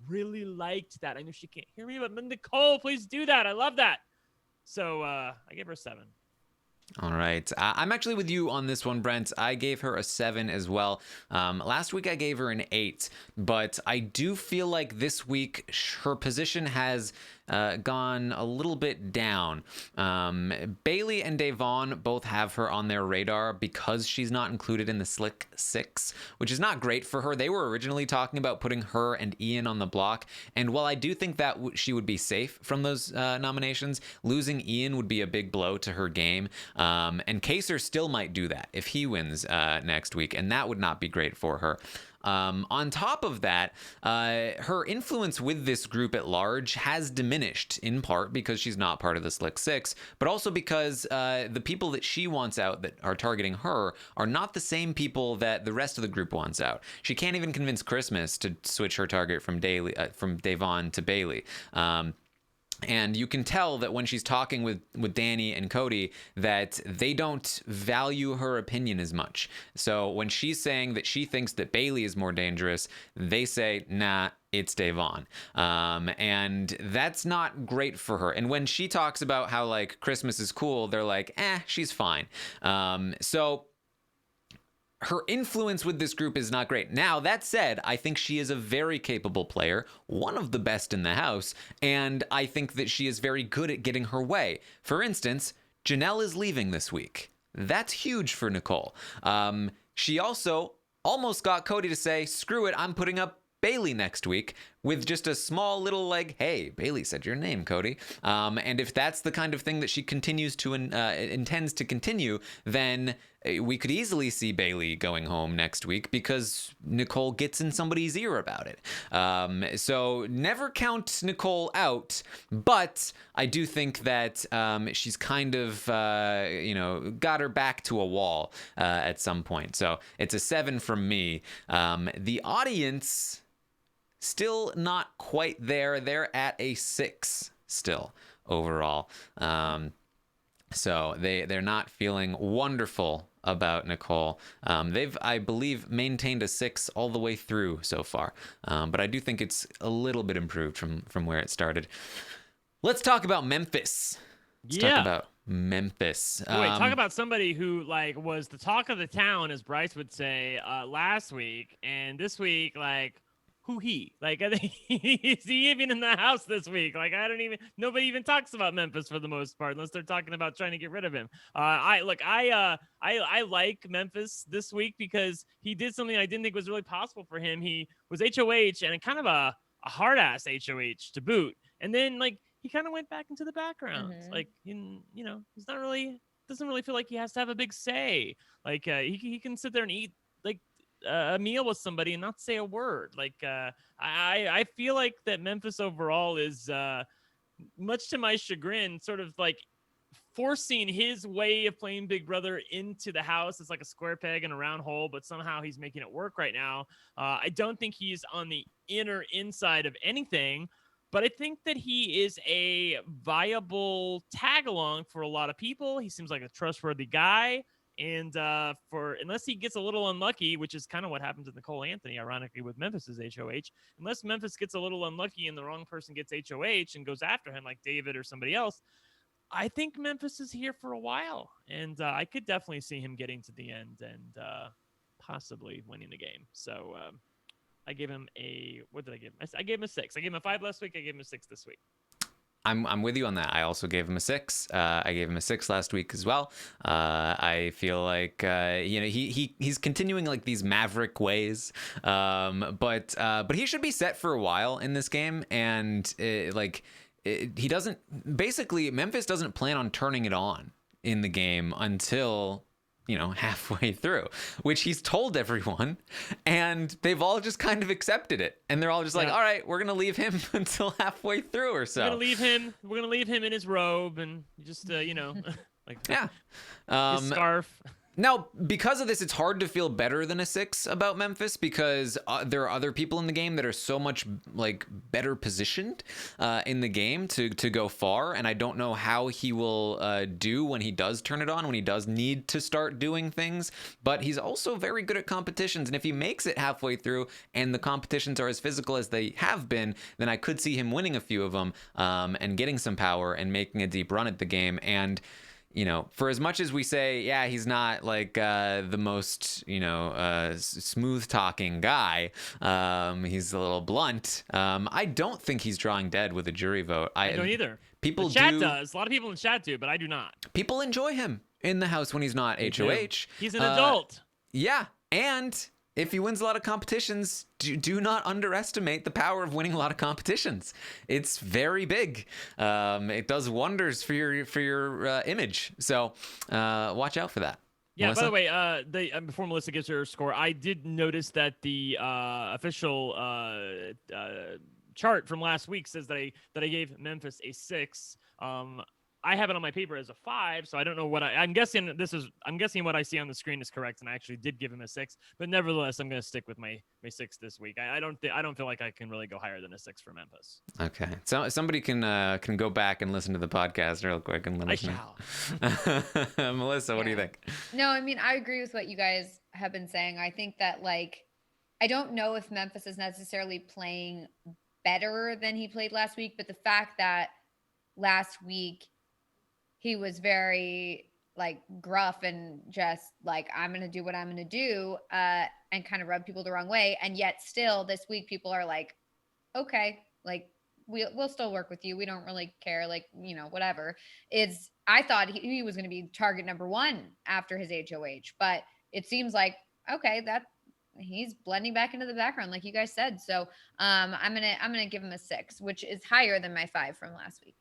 Really liked that. I know she can't hear me, but Nicole, please do that. I love that. So I gave her a 7. All right. I'm actually with you on this one, Brent. I gave her a 7 as well. Last week I gave her an 8, but I do feel like this week her position has gone a little bit down. Bailey and Devon both have her on their radar because she's not included in the Slick 6, which is not great for her. They were originally talking about putting her and Ian on the block, and while I do think that she would be safe from those nominations, losing Ian would be a big blow to her game. And Kaser still might do that if he wins next week, and that would not be great for her. On top of that, her influence with this group at large has diminished, in part because she's not part of the Slick 6, but also because the people that she wants out that are targeting her are not the same people that the rest of the group wants out. She can't even convince Christmas to switch her target from Devon to Bailey. And you can tell that when she's talking with Deni and Cody that they don't value her opinion as much. So when she's saying that she thinks that Bailey is more dangerous, they say, nah, it's Devon. And that's not great for her. And when she talks about how Christmas is cool, they're like, she's fine. So her influence with this group is not great. Now, that said, I think she is a very capable player, one of the best in the house, and I think that she is very good at getting her way. For instance, Janelle is leaving this week. That's huge for Nicole. She also almost got Cody to say, screw it, I'm putting up Bailey next week with just a small little hey, Bailey said your name, Cody. And if that's the kind of thing that she continues to intends to continue, then we could easily see Bailey going home next week because Nicole gets in somebody's ear about it. So never count Nicole out, but I do think that she's kind of, got her back to a wall at some point. So it's a 7 from me. The audience, still not quite there. They're at a 6 still overall. So they're not feeling wonderful about Nicole. They've, I believe, maintained a 6 all the way through so far. But I do think it's a little bit improved from where it started. Let's talk about Memphis. Let's talk about Memphis. Wait, talk about somebody who was the talk of the town, as Bryce would say, last week, and this week, who he? I think is he even in the house this week? Nobody even talks about Memphis for the most part, unless they're talking about trying to get rid of him. I like Memphis this week because he did something I didn't think was really possible for him. He was HOH and kind of a hard ass HOH to boot, and then he kind of went back into the background. Mm-hmm. He's not really doesn't really feel like he has to have a big say. He can sit there and eat a meal with somebody and not say a word. I feel like that Memphis overall is much to my chagrin sort of forcing his way of playing Big Brother into the house. It's like a square peg in a round hole, but somehow he's making it work right now. I don't think he's on the inside of anything, but I think that he is a viable tag along for a lot of people. He seems like a trustworthy guy. And unless he gets a little unlucky, which is kind of what happened to Nicole Anthony, ironically, with Memphis's HOH, unless Memphis gets a little unlucky and the wrong person gets HOH and goes after him like David or somebody else, I think Memphis is here for a while. And I could definitely see him getting to the end and possibly winning the game. So I gave him what did I give him? I gave him a 6. I gave him a 5 last week. I gave him a 6 this week. I'm with you on that. I also gave him a 6. I gave him a 6 last week as well. I feel like he's continuing like these maverick ways, but he should be set for a while in this game, and he doesn't. Basically, Memphis doesn't plan on turning it on in the game until halfway through, which he's told everyone, and they've all just kind of accepted it, and they're all just like, all right, we're gonna leave him until halfway through or so. We're gonna leave him in his robe and just like his scarf. Now, because of this, it's hard to feel better than a 6 about Memphis, because there are other people in the game that are so much like better positioned in the game to go far, and I don't know how he will do when he does turn it on, when he does need to start doing things. But he's also very good at competitions, and if he makes it halfway through and the competitions are as physical as they have been, then I could see him winning a few of them and getting some power and making a deep run at the game. And for as much as we say, yeah, he's not like the most, smooth talking guy. He's a little blunt. I don't think he's drawing dead with a jury vote. I don't either. People the chat does. A lot of people in chat do, but I do not. People enjoy him in the house when he's not HOH. He's an adult. Yeah. And if he wins a lot of competitions, do not underestimate the power of winning a lot of competitions. It's very big. It does wonders for your image. So watch out for that. Yeah. Melissa? By the way, before Melissa gives her score, I did notice that the official chart from last week says that I gave Memphis a 6. I have it on my paper as a 5, so I don't know what I'm guessing. I'm guessing what I see on the screen is correct, and I actually did give him a 6. But nevertheless, I'm going to stick with my 6 this week. I don't feel like I can really go higher than a 6 for Memphis. Okay, so somebody can go back and listen to the podcast real quick and let us know. Melissa, what do you think? No, I mean, I agree with what you guys have been saying. I think that I don't know if Memphis is necessarily playing better than he played last week, but the fact that last week he was very gruff and just I'm going to do what I'm going to do and kind of rub people the wrong way. And yet still this week, people are like, okay, we'll still work with you. We don't really care. Whatever. I thought he was going to be target number 1 after his HOH, but it seems like, okay, that he's blending back into the background, like you guys said. So I'm going to give him a 6, which is higher than my 5 from last week.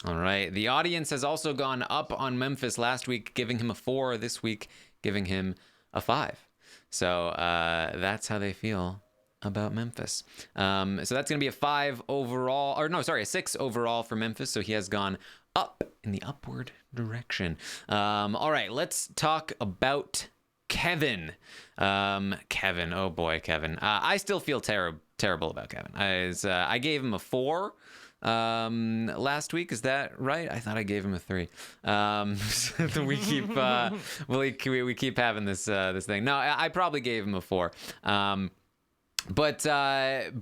All right. The audience has also gone up on Memphis last week, giving him a 4. This week, giving him a 5. So that's how they feel about Memphis. So that's going to be a 5 overall, a 6 overall for Memphis. So he has gone up in the upward direction. All right. Let's talk about Kevin. Kevin. Oh boy, Kevin. I still feel terrible about Kevin. I gave him a 4. Last week, is that right? I thought I gave him a 3. We keep we keep having this thing. No, I probably gave him a 4. But I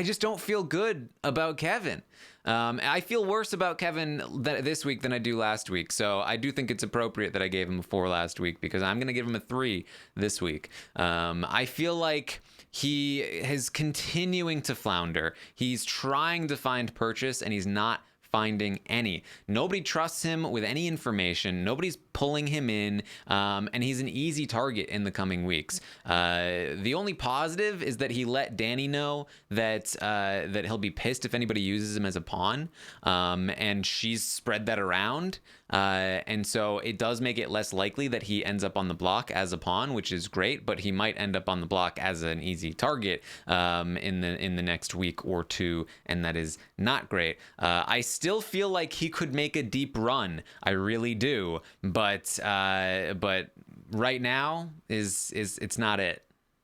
just don't feel good about Kevin. I feel worse about Kevin this week than I do last week. So I do think it's appropriate that I gave him a 4 last week, because I'm going to give him a 3 this week. I feel like he is continuing to flounder. He's trying to find purchase, and he's not finding any. Nobody trusts him with any information. Nobody's pulling him in, and he's an easy target in the coming weeks. The only positive is that he let Deni know that he'll be pissed if anybody uses him as a pawn, and she's spread that around. And so it does make it less likely that he ends up on the block as a pawn, which is great, but he might end up on the block as an easy target in the next week or 2, and that is not great. I still feel like he could make a deep run. I really do, but right now it's not it.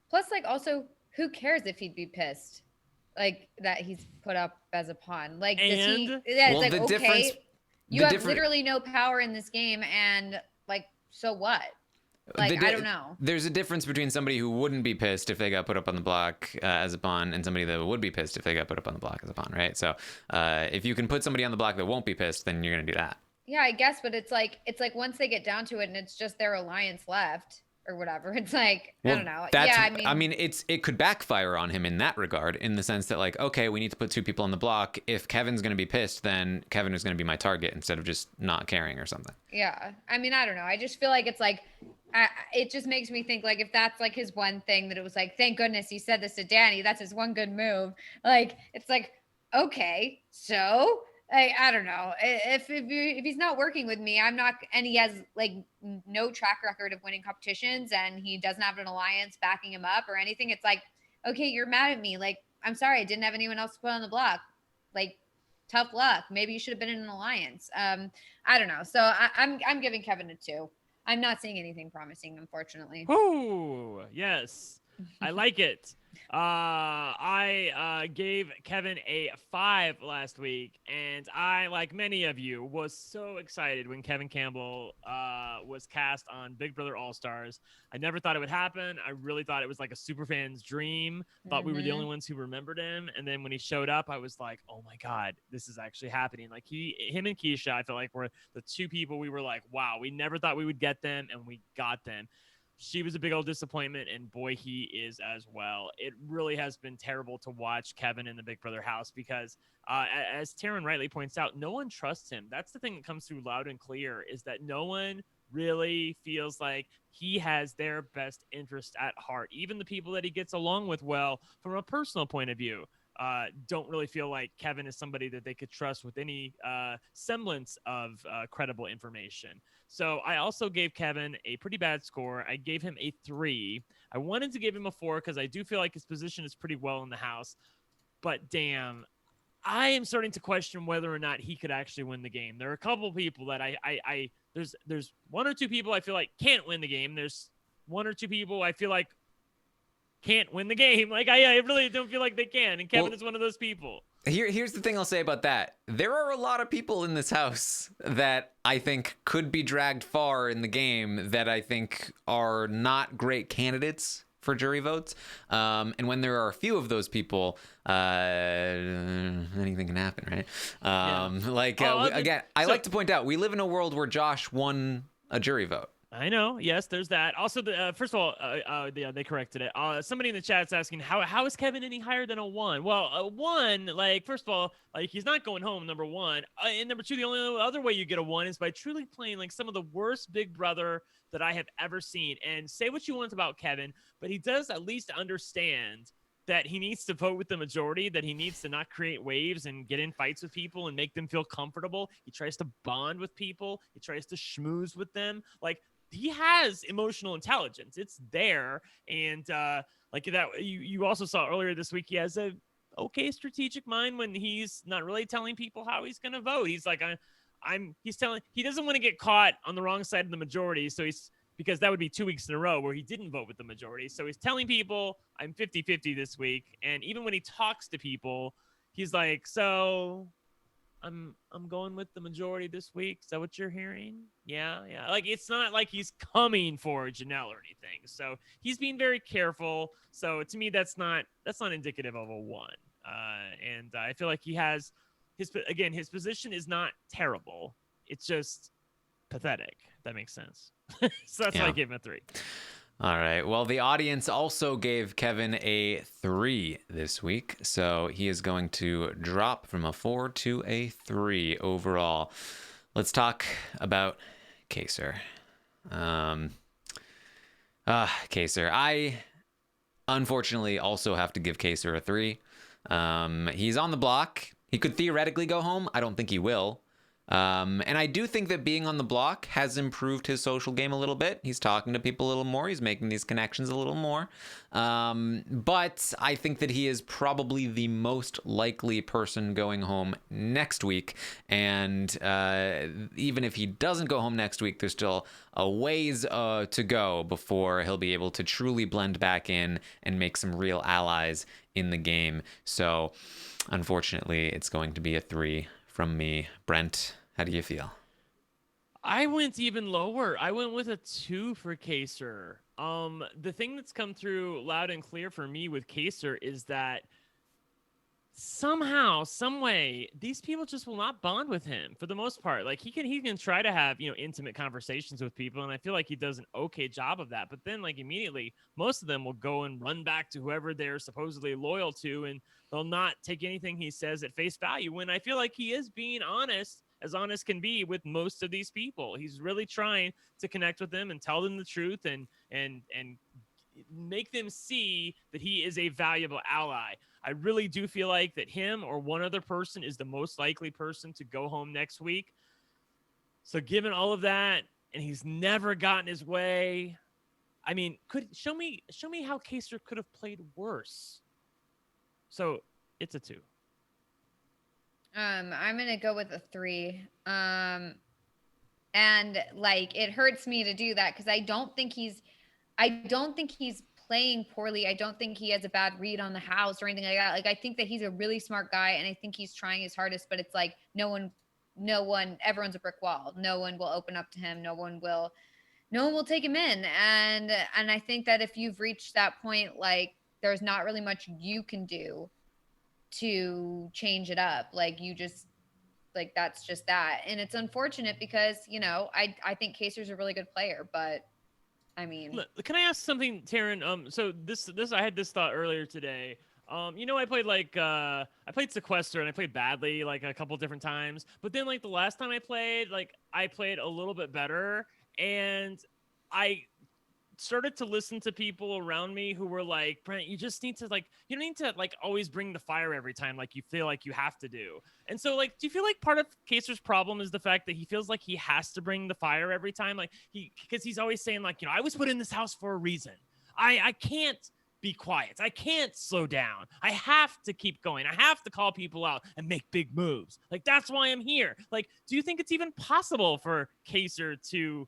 Plus, also, who cares if he'd be pissed that he's put up as a pawn? Does he? Yeah, well, it's the okay. difference. You have literally no power in this game, and so what? I don't know. There's a difference between somebody who wouldn't be pissed if they got put up on the block as a pawn, and somebody that would be pissed if they got put up on the block as a pawn, right? So if you can put somebody on the block that won't be pissed, then you're gonna do that. Yeah, I guess, but it's like once they get down to it, and it's just their alliance left, or whatever. It's like, Well, I don't know. that's, Yeah, I mean, it could backfire on him in that regard, in the sense that, like, okay, we need to put 2 people on the block. If Kevin's going to be pissed, then Kevin is going to be my target instead of just not caring or something. Yeah. I mean, I don't know. I just feel like it's like, it just makes me think, like, if that's like his one thing, that it was like, thank goodness he said this to Dani. That's his one good move. Like, it's like, okay, so I don't know. If he's not working with me, I'm not, and he has like no track record of winning competitions, and he doesn't have an alliance backing him up or anything. It's like, okay, you're mad at me. Like, I'm sorry, I didn't have anyone else to put on the block. Like, tough luck. Maybe you should have been in an alliance. I don't know. So I'm giving Kevin a 2. I'm not seeing anything promising, unfortunately. Ooh, yes. I like it. I gave Kevin a 5 last week, and I, like many of you, was so excited when Kevin Campbell was cast on Big Brother All-Stars. I never thought it would happen. I really thought it was like a super fan's dream. Thought we were the only ones who remembered him. And then when he showed up, I was like, oh my God, this is actually happening. Like him and Keisha, I feel like were the 2 people we were like, wow, we never thought we would get them, and we got them. She was a big old disappointment, and boy, he is as well. It really has been terrible to watch Kevin in the Big Brother house because, as Taran rightly points out, no one trusts him. That's the thing that comes through loud and clear, is that no one really feels like he has their best interest at heart. Even the people that he gets along with well from a personal point of view don't really feel like Kevin is somebody that they could trust with any semblance of credible information. So I also gave Kevin a pretty bad score. I gave him a 3. I wanted to give him a 4 because I do feel like his position is pretty well in the house. But damn, I am starting to question whether or not he could actually win the game. There are a couple people that there's 1 or 2 people I feel like can't win the game. There's 1 or 2 people I feel like can't win the game. Like I really don't feel like they can, and Kevin is one of those people. Here's the thing I'll say about that. There are a lot of people in this house that I think could be dragged far in the game that I think are not great candidates for jury votes. And when there are a few of those people, anything can happen, right? Again, I like to point out, we live in a world where Josh won a jury vote. I know. Yes, there's that. Also, first of all, they corrected it. Somebody in the chat's asking, how is Kevin any higher than a 1? Well, a 1, like, first of all, like, he's not going home, number 1. And number 2, the only other way you get a 1 is by truly playing, like, some of the worst Big Brother that I have ever seen. And say what you want about Kevin, but he does at least understand that he needs to vote with the majority, that he needs to not create waves and get in fights with people and make them feel comfortable. He tries to bond with people. He tries to schmooze with them. Like, he has emotional intelligence. It's there. And like that, you also saw earlier this week, he has a okay strategic mind when he's not really telling people how he's going to vote. He's like, he doesn't want to get caught on the wrong side of the majority. So because that would be 2 weeks in a row where he didn't vote with the majority. So he's telling people I'm 50-50 this week. And even when he talks to people, he's like, so I'm going with the majority this week. Is that what you're hearing? Yeah. Like, it's not like he's coming for Janelle or anything. So he's being very careful. So to me, that's not indicative of a 1. And I feel like he has his position is not terrible. It's just pathetic. If that makes sense. So that's why I gave him a 3. All right. Well, the audience also gave Kevin a 3 this week, so he is going to drop from a 4 to a 3 overall. Let's talk about Kaysar. Kaysar. I unfortunately also have to give Kaysar a 3. He's on the block. He could theoretically go home. I don't think he will. And I do think that being on the block has improved his social game a little bit. He's talking to people a little more. He's making these connections a little more. But I think that he is probably the most likely person going home next week. And even if he doesn't go home next week, there's still a ways to go before he'll be able to truly blend back in and make some real allies in the game. So unfortunately, it's going to be a 3 from me. Brent, how do you feel? I went even lower. I went with a 2 for Kaysar. The thing that's come through loud and clear for me with Kaysar is that somehow, some way, these people just will not bond with him for the most part. Like he can try to have, intimate conversations with people, and I feel like he does an okay job of that. But then like immediately, most of them will go and run back to whoever they're supposedly loyal to, and they'll not take anything he says at face value. When I feel like he is being honest, as honest can be with most of these people. He's really trying to connect with them and tell them the truth and make them see that he is a valuable ally. I really do feel like that him or one other person is the most likely person to go home next week. So given all of that, and he's never gotten his way, I mean, show me how Kaser could have played worse. So it's a 2. I'm gonna go with a 3. And like it hurts me to do that because I don't think he's playing poorly. I don't think he has a bad read on the house or anything like that. Like I think that he's a really smart guy, and I think he's trying his hardest. But it's like no one, everyone's a brick wall. No one will open up to him. No one will take him in. And I think that if you've reached that point, like there's not really much you can do to change it up. Like you just like that's just that. And it's unfortunate because I think Kaser's a really good player, but I mean, can I ask something, Taran? So this I had this thought earlier today. I played I played Sequester and I played badly like a couple different times, but then like the last time I played a little bit better, and I started to listen to people around me who were like, Brent, you just need to you don't need to always bring the fire every time like you feel like you have to do. And so do you feel like part of Kaser's problem is the fact that he feels like he has to bring the fire every time? Because he's always saying I was put in this house for a reason. I can't be quiet. I can't slow down. I have to keep going. I have to call people out and make big moves. That's why I'm here. Do you think it's even possible for Kaser to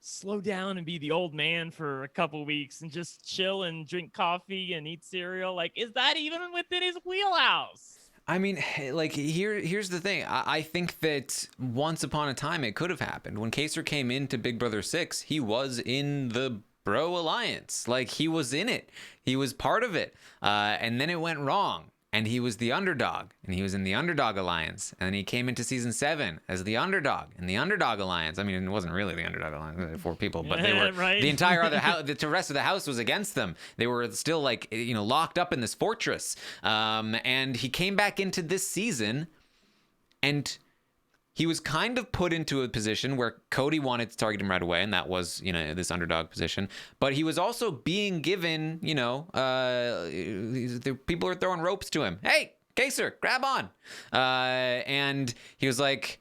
slow down and be the old man for a couple weeks and just chill and drink coffee and eat cereal? Is that even within his wheelhouse? I mean, here's the thing. I think that once upon a time it could have happened. When Kaser came into Big Brother 6, he was in the Bro Alliance. He was in it. He was part of it. And then it went wrong. And he was the underdog, and he was in the Underdog Alliance. And then he came into season 7 as the underdog in the Underdog Alliance. I mean, it wasn't really the Underdog Alliance. There were 4 people, but they were right? The entire other house. The rest of the house was against them. They were still locked up in this fortress. And he came back into this season, and he was kind of put into a position where Cody wanted to target him right away, and that was, this underdog position. But he was also being given, the people are throwing ropes to him. Hey, Kaser, grab on. And he was like,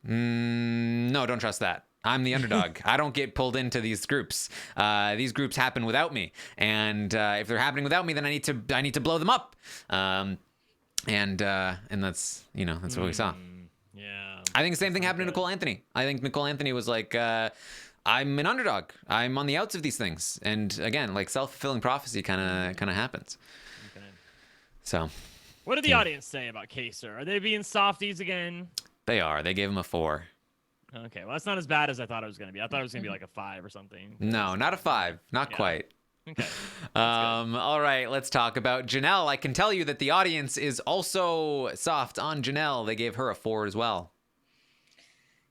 no, don't trust that. I'm the underdog. I don't get pulled into these groups. These groups happen without me. And if they're happening without me, then I need to blow them up. And that's, that's what we saw. Yeah. I think the same thing happened to Nicole Anthony. I think Nicole Anthony was like, I'm an underdog. I'm on the outs of these things. And again, self-fulfilling prophecy kind of happens. Okay. So. What did the audience say about Kaser? Are they being softies again? They are. They gave him a 4. Okay. Well, that's not as bad as I thought it was going to be. I thought it was going to be a 5 or something. No, not a 5. Not quite. Okay. All right, let's talk about Janelle. I can tell you that the audience is also soft on Janelle. They gave her a 4 as well.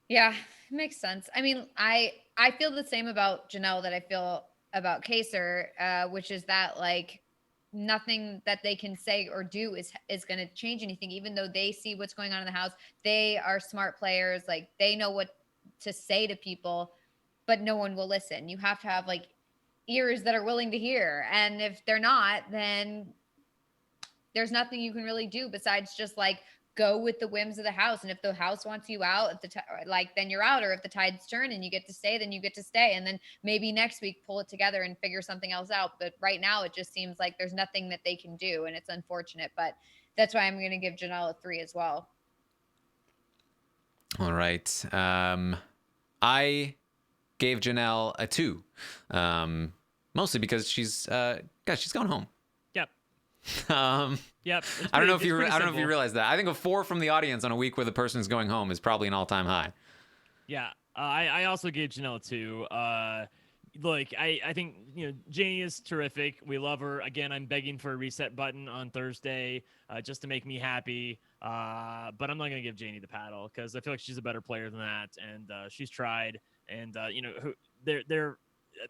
Yeah, it makes sense. I mean, I feel the same about Janelle that I feel about Kaser, which is that nothing that they can say or do is going to change anything, even though they see what's going on in the house. They are smart players. They know what to say to people, but no one will listen. You have to have ears that are willing to hear, and if they're not, then there's nothing you can really do besides just go with the whims of the house. And if the house wants you out, then you're out. Or if the tides turn and you get to stay, then you get to stay, and then maybe next week pull it together and figure something else out. But right now it just seems like there's nothing that they can do, and it's unfortunate. But that's why I'm going to give Janelle a 3 as well. All right. I gave Janelle a 2, mostly because she's going home. Yep. Yep. I don't know if you realize that. I think a 4 from the audience on a week where the person is going home is probably an all-time high. Yeah. I also gave Janelle a 2. Look, I think, Janie is terrific. We love her. Again, I'm begging for a reset button on Thursday just to make me happy. But I'm not going to give Janie the paddle because I feel like she's a better player than that. And she's tried. And, they're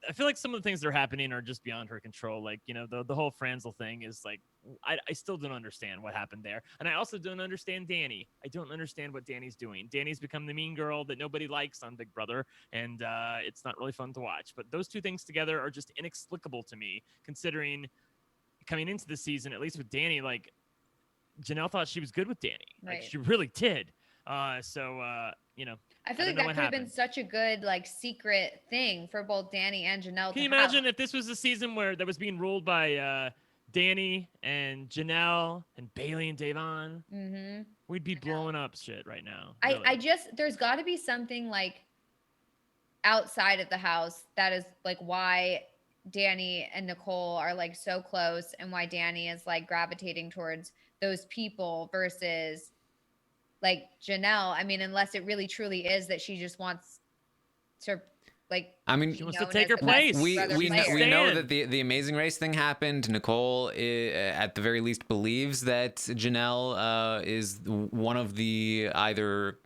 I feel like some of the things that are happening are just beyond her control. Like, the whole Franzel thing is like, I still don't understand what happened there. And I also don't understand Dani. I don't understand what Dani's doing. Dani's become the mean girl that nobody likes on Big Brother. And it's not really fun to watch. But those two things together are just inexplicable to me, considering coming into the season, at least with Dani, like Janelle thought she was good with Dani. Right. Like she really did. I feel like that could have been such a good like secret thing for both Dani and Janelle. Can you imagine if this was a season where that was being ruled by Dani and Janelle and Bailey and Davon? Mm-hmm. We'd be blowing up shit right now. Really. There's got to be something like outside of the house that is like why Dani and Nicole are like so close and why Dani is like gravitating towards those people versus like Janelle. I mean, unless it really truly is that she just wants to like, I mean, she wants to take her place. We know that the Amazing Race thing happened. Nicole, at the very least, believes that Janelle is one of the either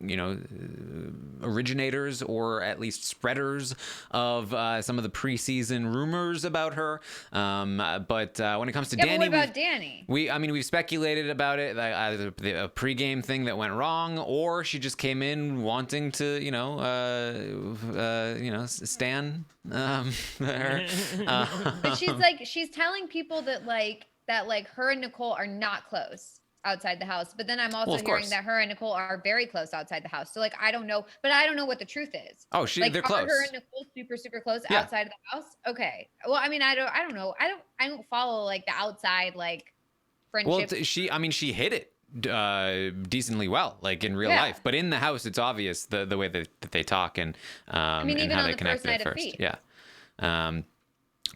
originators or at least spreaders of some of the preseason rumors about her. But when it comes to Dani, but what about Dani? We've speculated about it, like either a pregame thing that went wrong, or she just came in wanting to, stan her. But she's telling people that her and Nicole are not close outside the house. But then I'm also hearing that her and Nicole are very close outside the house. So like I don't know what the truth is. Oh, they're close. Her and Nicole super super close outside of the house. Okay. Well, I mean, I don't know. I don't follow like the outside like friendship. Well, she hit it decently well, like in real life, but in the house it's obvious the way that they talk and and how they connected at first.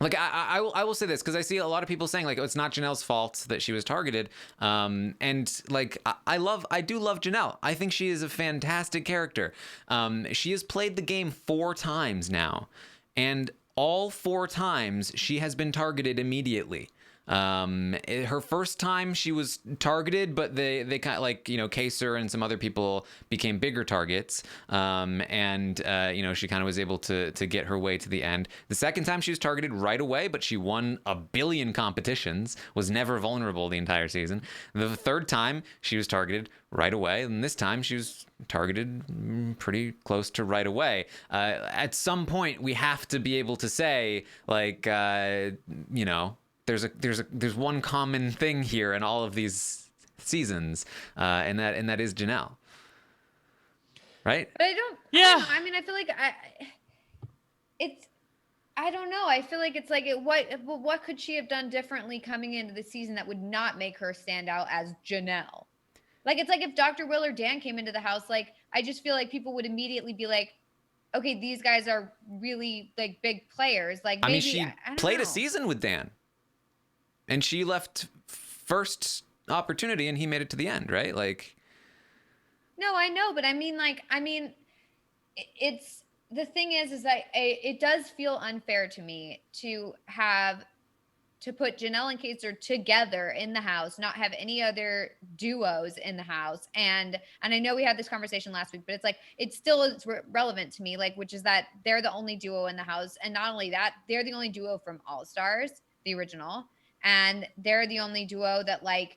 Like I will say this because I see a lot of people saying like, oh, it's not Janelle's fault that she was targeted, and like I do love Janelle. I think she is a fantastic character. She has played the game 4 times now, and all 4 times she has been targeted immediately. Her first time she was targeted, but they kind of like, Kaser and some other people became bigger targets. She kind of was able to get her way to the end. The second time she was targeted right away, but she won a billion competitions, was never vulnerable the entire season. The third time she was targeted right away. And this time she was targeted pretty close to right away. At some point we have to be able to say like, there's one common thing here in all of these seasons, and that is Janelle, right? But I don't. Yeah. I mean, I feel like I don't know. I feel like it's like what could she have done differently coming into the season that would not make her stand out as Janelle? Like it's like if Dr. Will or Dan came into the house, like I just feel like people would immediately be like, okay, these guys are really like big players. Like maybe she played a season with Dan. And she left first opportunity and he made it to the end, right? Like. No, I know. But it's the thing is that it does feel unfair to me to put Janelle and Kaser together in the house, not have any other duos in the house. And I know we had this conversation last week, but it's like, it still is relevant to me, like, which is that they're the only duo in the house. And not only that, they're the only duo from All Stars, the original. And they're the only duo that like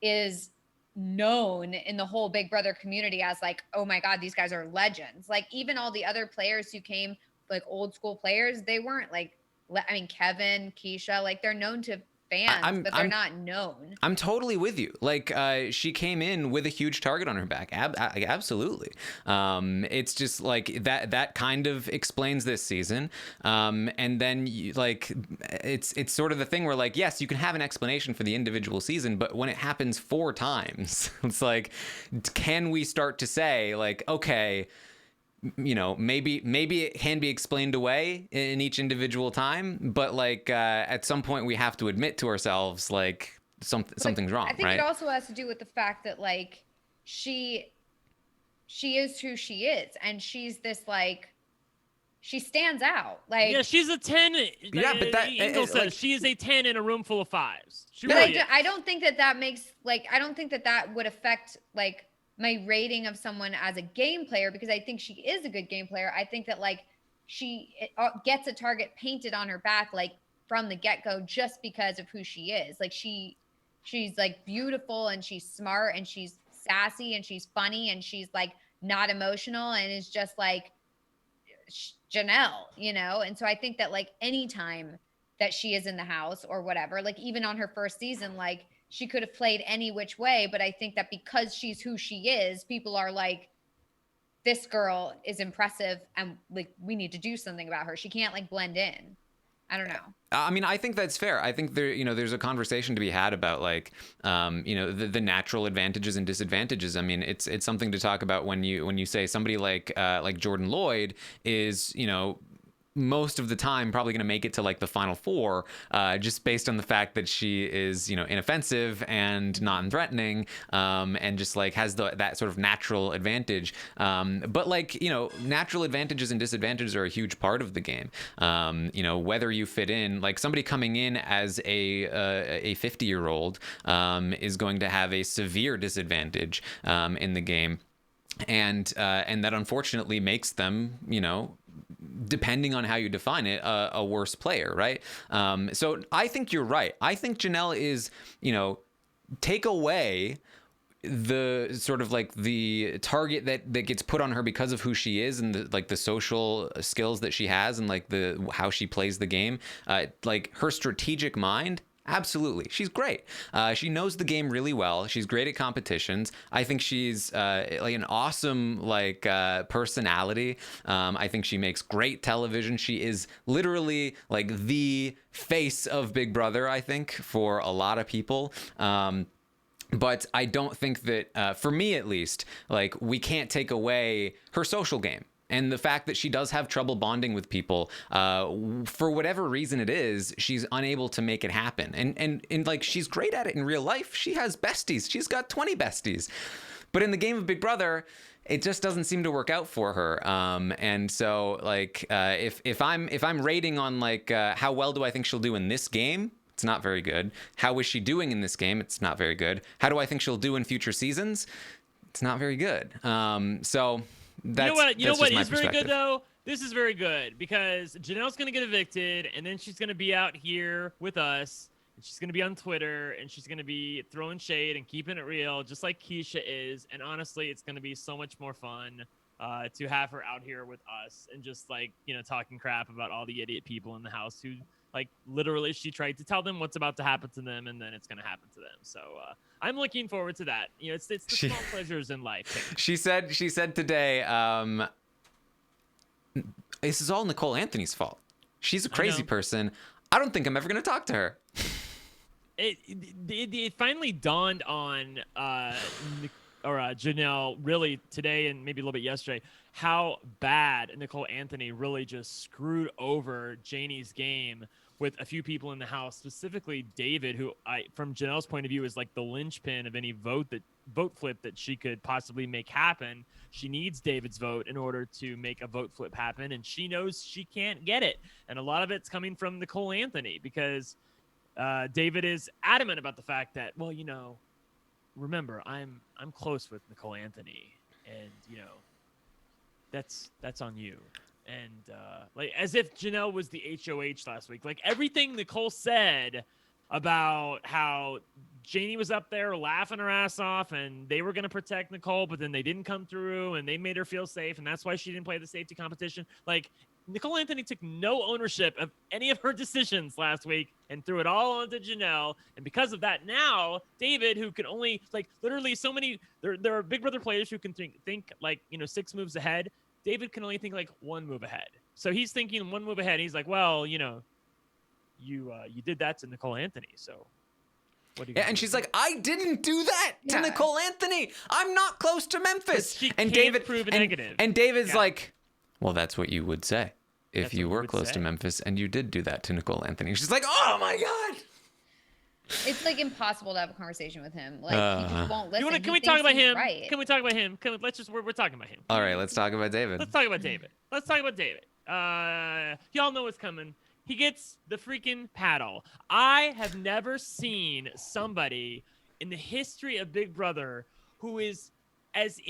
is known in the whole Big Brother community as like, oh my God, these guys are legends. Like even all the other players who came, like old school players, they weren't like, I mean, Kevin, Keisha, like they're known to fans, but they're not known. I'm totally with you. Like she came in with a huge target on her back. Absolutely. It's just like that kind of explains this season. And then it's sort of the thing where like, yes, you can have an explanation for the individual season, but when it happens 4 times, it's like, can we start to say like, okay, maybe it can be explained away in each individual time, but like at some point we have to admit to ourselves like something's wrong. I think right? It also has to do with the fact that like she is who she is, and she's this like she stands out. Like, yeah, she's a 10. Yeah, but that Engel says like, she is a 10 in a room full of 5s. She but really is. I don't think that makes, like, I don't think that would affect like my rating of someone as a game player, because I think she is a good game player. I think that like she gets a target painted on her back like from the get-go just because of who she is. Like she's like beautiful and she's smart and she's sassy and she's funny and she's like not emotional and is just like Janelle, you know? And so I think that like anytime that she is in the house or whatever, like even on her first season, like she could have played any which way. But I think that because she's who she is, people are like, this girl is impressive and like we need to do something about her. She can't like blend in. I don't know. I mean, I think that's fair. I think there's a conversation to be had about like, the natural advantages and disadvantages. I mean, it's something to talk about when you say somebody like Jordan Lloyd is, most of the time probably going to make it to like the final 4, just based on the fact that she is, inoffensive and non-threatening, and just like has that sort of natural advantage. But like, natural advantages and disadvantages are a huge part of the game. Whether you fit in, like somebody coming in as a 50-year-old is going to have a severe disadvantage in the game. And that unfortunately makes them, depending on how you define it, a worse player, right? So I think you're right. I think Janelle is, take away the sort of like the target that gets put on her because of who she is and the social skills that she has and like how she plays the game, like her strategic mind. Absolutely. She's great. She knows the game really well. She's great at competitions. I think she's like an awesome personality. I think she makes great television. She is literally like the face of Big Brother, I think, for a lot of people. But I don't think that, for me at least, like we can't take away her social game. And the fact that she does have trouble bonding with people, for whatever reason it is, she's unable to make it happen. And like she's great at it in real life. She has besties. She's got 20 besties. But in the game of Big Brother, it just doesn't seem to work out for her. And so like if I'm rating on like how well do I think she'll do in this game? It's not very good. How is she doing in this game? It's not very good. How do I think she'll do in future seasons? It's not very good. So. You know what is very good though? This is very good because Janelle's going to get evicted and then she's going to be out here with us and she's going to be on Twitter and she's going to be throwing shade and keeping it real just like Keisha is. And honestly, it's going to be so much more fun to have her out here with us and just like, talking crap about all the idiot people in the house who like literally she tried to tell them what's about to happen to them and then it's going to happen to them. So I'm looking forward to that. It's the small pleasures in life. She said today, this is all Nicole Anthony's fault. She's a crazy person. I don't think I'm ever going to talk to her. It finally dawned on Janelle really today and maybe a little bit yesterday how bad Nicole Anthony really just screwed over Janie's game with a few people in the house, specifically David, who from Janelle's point of view is like the linchpin of any vote flip that she could possibly make happen. She needs David's vote in order to make a vote flip happen, and she knows she can't get it. And a lot of it's coming from Nicole Anthony because David is adamant about the fact that, well, remember, I'm close with Nicole Anthony, and that's on you. And like as if Janelle was the HOH last week. Like everything Nicole said about how Janie was up there laughing her ass off and they were going to protect Nicole, but then they didn't come through and they made her feel safe. And that's why she didn't play the safety competition. Like Nicole Anthony took no ownership of any of her decisions last week and threw it all onto Janelle. And because of that, now David, who can only like literally so many, there are Big Brother players who can think like, 6 moves ahead. David can only think like 1 move ahead. So he's thinking 1 move ahead. He's like, well, you did that to Nicole Anthony. So what do you and she's like, I didn't do that to Nicole Anthony. I'm not close to Memphis. She and can't David prove a negative. And David's like, well, that's what you would say if you were close to Memphis and you did do that to Nicole Anthony. She's like, oh my God. It's like impossible to have a conversation with him. Like he just won't listen. Can we talk about him? Right. Can we talk about him? We're talking about him. All right, let's talk about David. Let's talk about David. Y'all know what's coming. He gets the freaking paddle. I have never seen somebody in the history of Big Brother who is as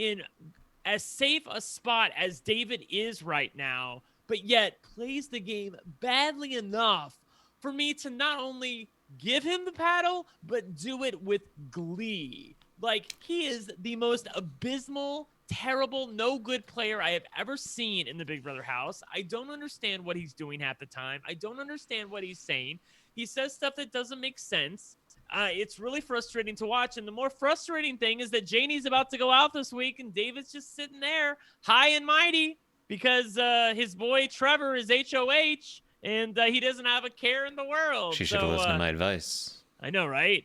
safe a spot as David is right now, but yet plays the game badly enough for me to not only give him the paddle, but do it with glee. Like, he is the most abysmal, terrible, no good player I have ever seen in the Big Brother house. I don't understand what he's doing half the time. I don't understand what he's saying. He says stuff that doesn't make sense. It's really frustrating to watch. And the more frustrating thing is that Janie's about to go out this week and David's just sitting there high and mighty because his boy Trevor is HOH and he doesn't have a care in the world. She should have listened to my advice. I know, right?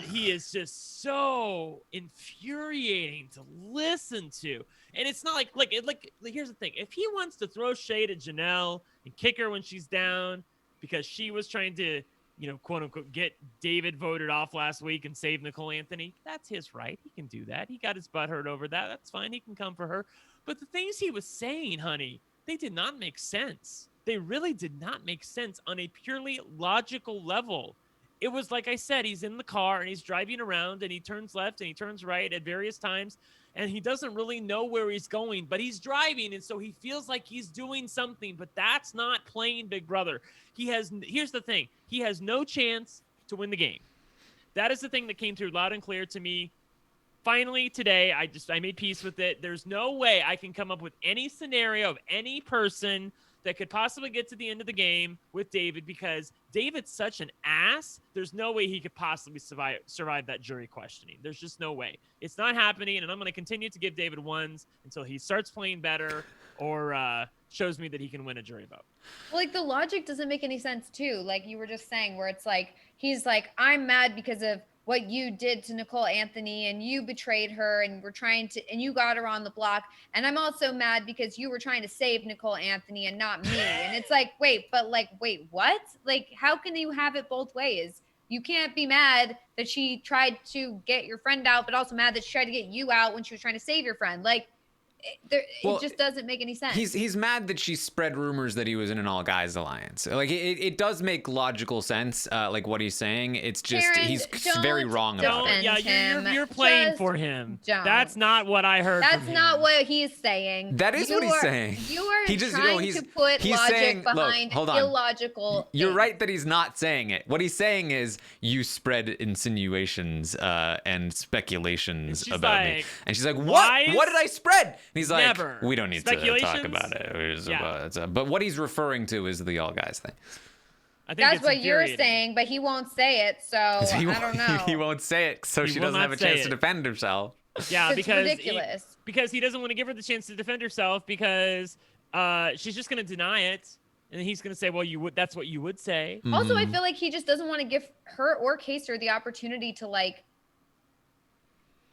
He is just so infuriating to listen to. And it's not like here's the thing. If he wants to throw shade at Janelle and kick her when she's down because she was trying to, quote unquote, get David voted off last week and save Nicole Anthony, that's his right. He can do that. He got his butt hurt over that. That's fine. He can come for her. But the things he was saying, honey, they did not make sense. They really did not make sense on a purely logical level. It was like I said, he's in the car and he's driving around and he turns left and he turns right at various times and he doesn't really know where he's going, but he's driving and so he feels like he's doing something, but that's not playing Big Brother. Here's the thing. He has no chance to win the game. That is the thing that came through loud and clear to me. Finally, today, I made peace with it. There's no way I can come up with any scenario of any person that could possibly get to the end of the game with David because David's such an ass. There's no way he could possibly survive that jury questioning. There's just no way. It's not happening, and I'm going to continue to give David ones until he starts playing better or shows me that he can win a jury vote. Well, like, the logic doesn't make any sense, too. Like you were just saying, where it's like, he's like, I'm mad because of what you did to Nicole Anthony and you betrayed her and and you got her on the block. And I'm also mad because you were trying to save Nicole Anthony and not me. And it's like, wait, what? Like, how can you have it both ways? You can't be mad that she tried to get your friend out, but also mad that she tried to get you out when she was trying to save your friend. Like, it just doesn't make any sense. He's mad that she spread rumors that he was in an all guys alliance. Like it does make logical sense. Like what he's saying. It's just Karen, he's very wrong about it. Yeah, you're playing for him. That's not what I heard. That's not what he's saying. That is what he's saying. You are trying to put logic behind illogical. You're right that he's not saying it. What he's saying is you spread insinuations and speculations about me. And she's like, what? What did I spread? And he's like, never. We don't need to talk about it. But what he's referring to is the all guys thing. I think that's what you're saying, but he won't say it, so I don't know. He won't say it, so she doesn't have a chance to defend herself. Yeah, it's ridiculous. Because he doesn't want to give her the chance to defend herself because she's just going to deny it. And he's going to say, well, that's what you would say. Also, I feel like he just doesn't want to give her or Kaser the opportunity to, like,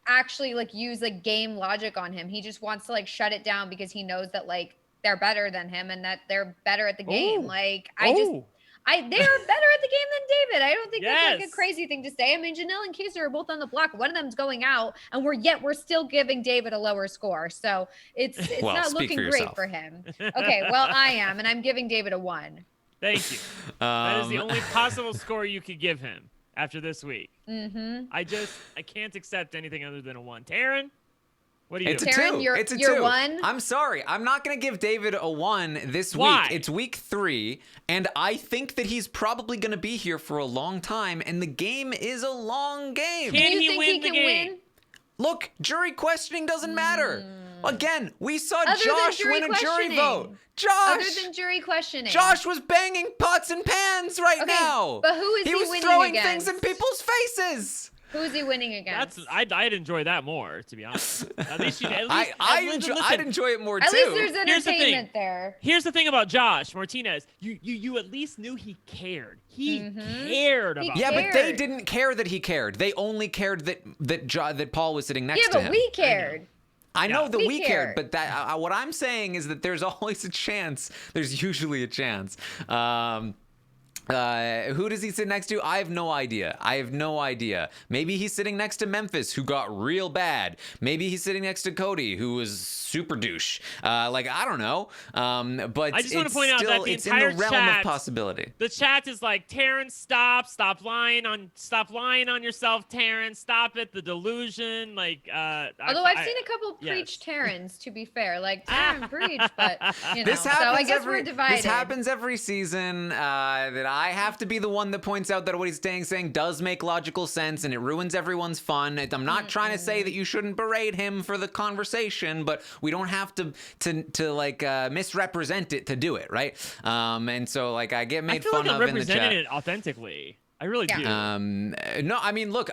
actually, like, use, like, game logic on him. He just wants to, like, shut it down because he knows that, like, they're better than him and that they're better at the game. Like, they're better at the game than David. I don't think that's, like, a crazy thing to say. I mean, Janelle and Kaser are both on the block. One of them's going out, and we're still giving David a lower score. So it's well, not looking great for him. Okay, well, I am, and I'm giving David a 1. Thank you. That is the only possible score you could give him after this week. Mm-hmm. I can't accept anything other than a 1. Taryn, what do you do? Taryn, it's a 2. 1. I'm sorry. I'm not going to give David a 1 this Why? week. It's week 3, and I think that he's probably going to be here for a long time, and the game is a long game. Can you he think win he the can game? win? Look, jury questioning doesn't matter. Again, we saw Other than Josh jury win a jury questioning. vote. Other than jury questioning. Josh was banging pots and pans now. But who is he was winning throwing against? things in people's faces. Who is he winning against? I'd enjoy that more, to be honest. At least I'd enjoy it more too. At least there's Here's the entertainment thing. there. Here's the thing about Josh Martinez. You at least knew he cared. He cared about. Yeah, cared. but they didn't care that he cared. They only cared that Paul was sitting next to him. Yeah, but we cared. I know that we cared. cared, but that what I'm saying is that there's always a chance. There's usually a chance Who does he sit next to? I have no idea. Maybe he's sitting next to Memphis, who got real bad. Maybe he's sitting next to Cody, who was super douche. I don't know. But I just want to point out that the it's entire in the realm chat, of possibility. The chat is like, Taran, stop lying on yourself, Taran. Stop it. The delusion. Although I've seen a couple preach Tarans, to be fair, like Taran preach, but This so I guess every, we're divided. This happens every season. That I have to be the one that points out that what he's saying does make logical sense, and it ruins everyone's fun. I'm not trying to say that you shouldn't berate him for the conversation, but we don't have to misrepresent it to do it, right? And so I get made fun of in the chat. It authentically. I really do. No, I mean, look,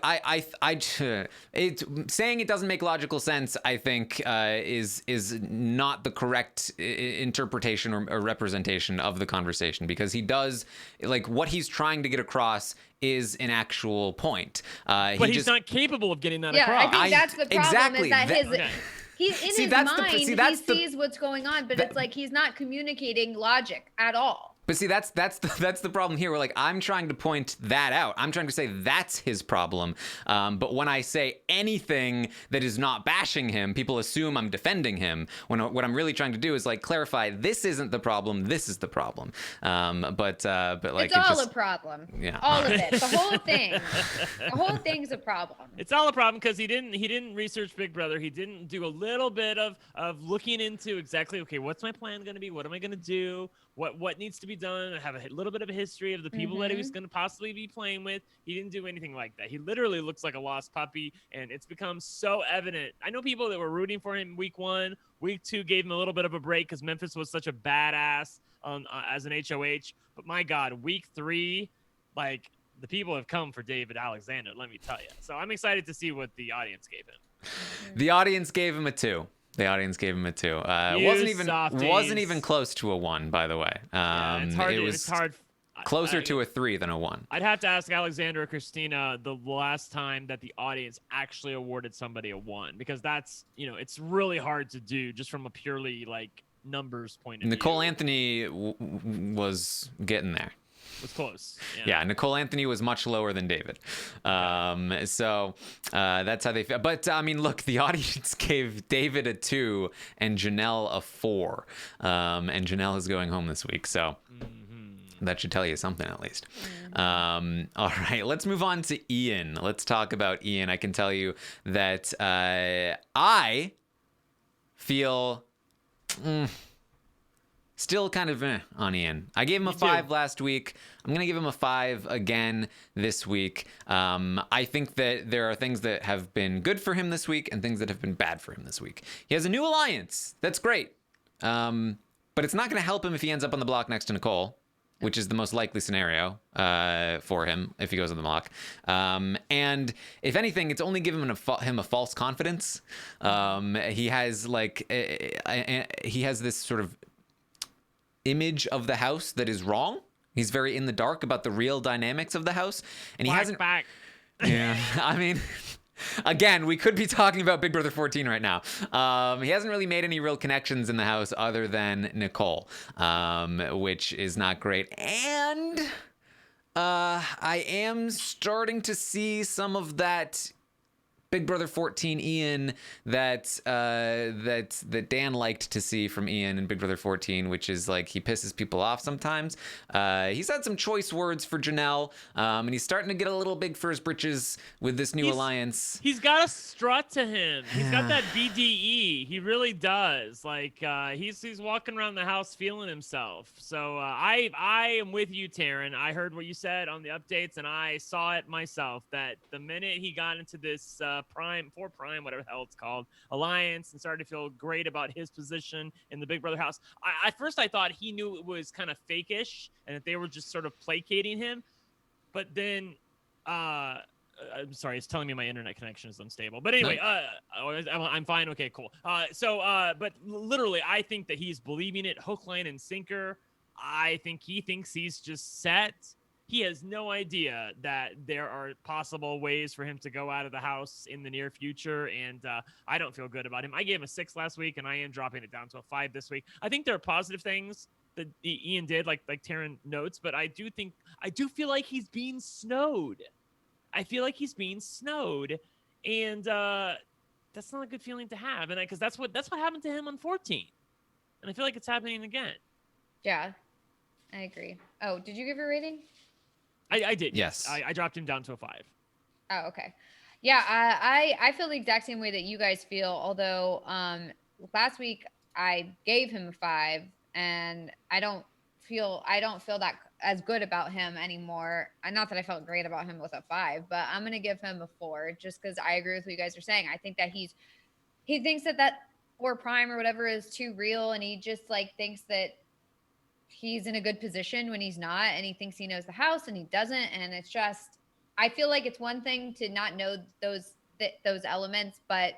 saying it doesn't make logical sense, I think, is not the correct interpretation or representation of the conversation, because he does, what he's trying to get across is an actual point. But he's not capable of getting that across. Yeah, I think that's the problem. Exactly. Is that he's in his mind, he sees what's going on, but it's like he's not communicating logic at all. But see, that's the problem here. Where I'm trying to point that out. I'm trying to say that's his problem. But when I say anything that is not bashing him, people assume I'm defending him. When what I'm really trying to do is clarify this isn't the problem. This is the problem. But it's all a problem. Yeah, all of it. The whole thing. The whole thing's a problem. It's all a problem because he didn't research Big Brother. He didn't do a little bit of looking into exactly, okay, what's my plan going to be? What am I going to do? What needs to be done? I have a little bit of a history of the people that he was going to possibly be playing with. He didn't do anything like that. He literally looks like a lost puppy, and it's become so evident. I know people that were rooting for him week 1. Week 2 gave him a little bit of a break because Memphis was such a badass as an HOH. But my God, week 3, the people have come for David Alexander, let me tell you. So I'm excited to see what the audience gave him. The audience gave him a 2. The audience gave him a 2. Wasn't even close to a 1, by the way. It's hard. It's hard. Closer to a 3 than a 1. I'd have to ask Alexander or Christina the last time that the audience actually awarded somebody a 1, because that's, it's really hard to do just from a purely numbers point of view. Nicole Anthony was getting there. Was close. Yeah, Nicole Anthony was much lower than David. So that's how they feel. But I mean, look, the audience gave David a 2 and Janelle a 4. And Janelle is going home this week, so that should tell you something at least. All right, let's move on to Ian. Let's talk about Ian. I can tell you that I feel still kind of on Ian. I gave him a 5 last week. I'm going to give him a 5 again this week. I think that there are things that have been good for him this week and things that have been bad for him this week. He has a new alliance. That's great. But it's not going to help him if he ends up on the block next to Nicole, which is the most likely scenario for him if he goes on the block. And if anything, it's only given him a false confidence. He has he has this sort of image of the house that is wrong. He's very in the dark about the real dynamics of the house, and he hasn't. Yeah, I mean, again, we could be talking about Big Brother 14 right now. He hasn't really made any real connections in the house other than Nicole, which is not great. And I am starting to see some of that Big Brother 14 Ian that Dan liked to see from Ian in Big Brother 14, which is he pisses people off sometimes. He's had some choice words for Janelle, and he's starting to get a little big for his britches with this new alliance. He's got a strut to him. He's got that BDE. He really does. He's walking around the house feeling himself. So I am with you, Taran. I heard what you said on the updates, and I saw it myself, that the minute he got into this Prime, whatever the hell it's called, alliance, and started to feel great about his position in the Big Brother house. At first I thought he knew it was kind of fake-ish and that they were just sort of placating him. But then, I'm sorry, it's telling me my internet connection is unstable. But anyway, I'm fine. Okay, cool. But literally, I think that he's believing it hook, line, and sinker. I think he thinks he's just set. He has no idea that there are possible ways for him to go out of the house in the near future, and I don't feel good about him. I gave him a 6 last week, and I am dropping it down to a 5 this week. I think there are positive things that Ian did, like Taran notes, but I do feel like he's being snowed. I feel like he's being snowed, and that's not a good feeling to have. And because that's what happened to him on 14, and I feel like it's happening again. Yeah, I agree. Oh, did you give a rating? I did. Yes. I dropped him down to a 5. Oh, okay. Yeah, I feel the exact same way that you guys feel. Although last week I gave him a 5, and I don't feel that as good about him anymore. Not that I felt great about him with a 5, but I'm gonna give him a 4 just because I agree with what you guys are saying. I think that he thinks that or prime or whatever is too real, and he just like thinks that he's in a good position when he's not, and he thinks he knows the house and he doesn't. And it's just, I feel like it's one thing to not know those elements, but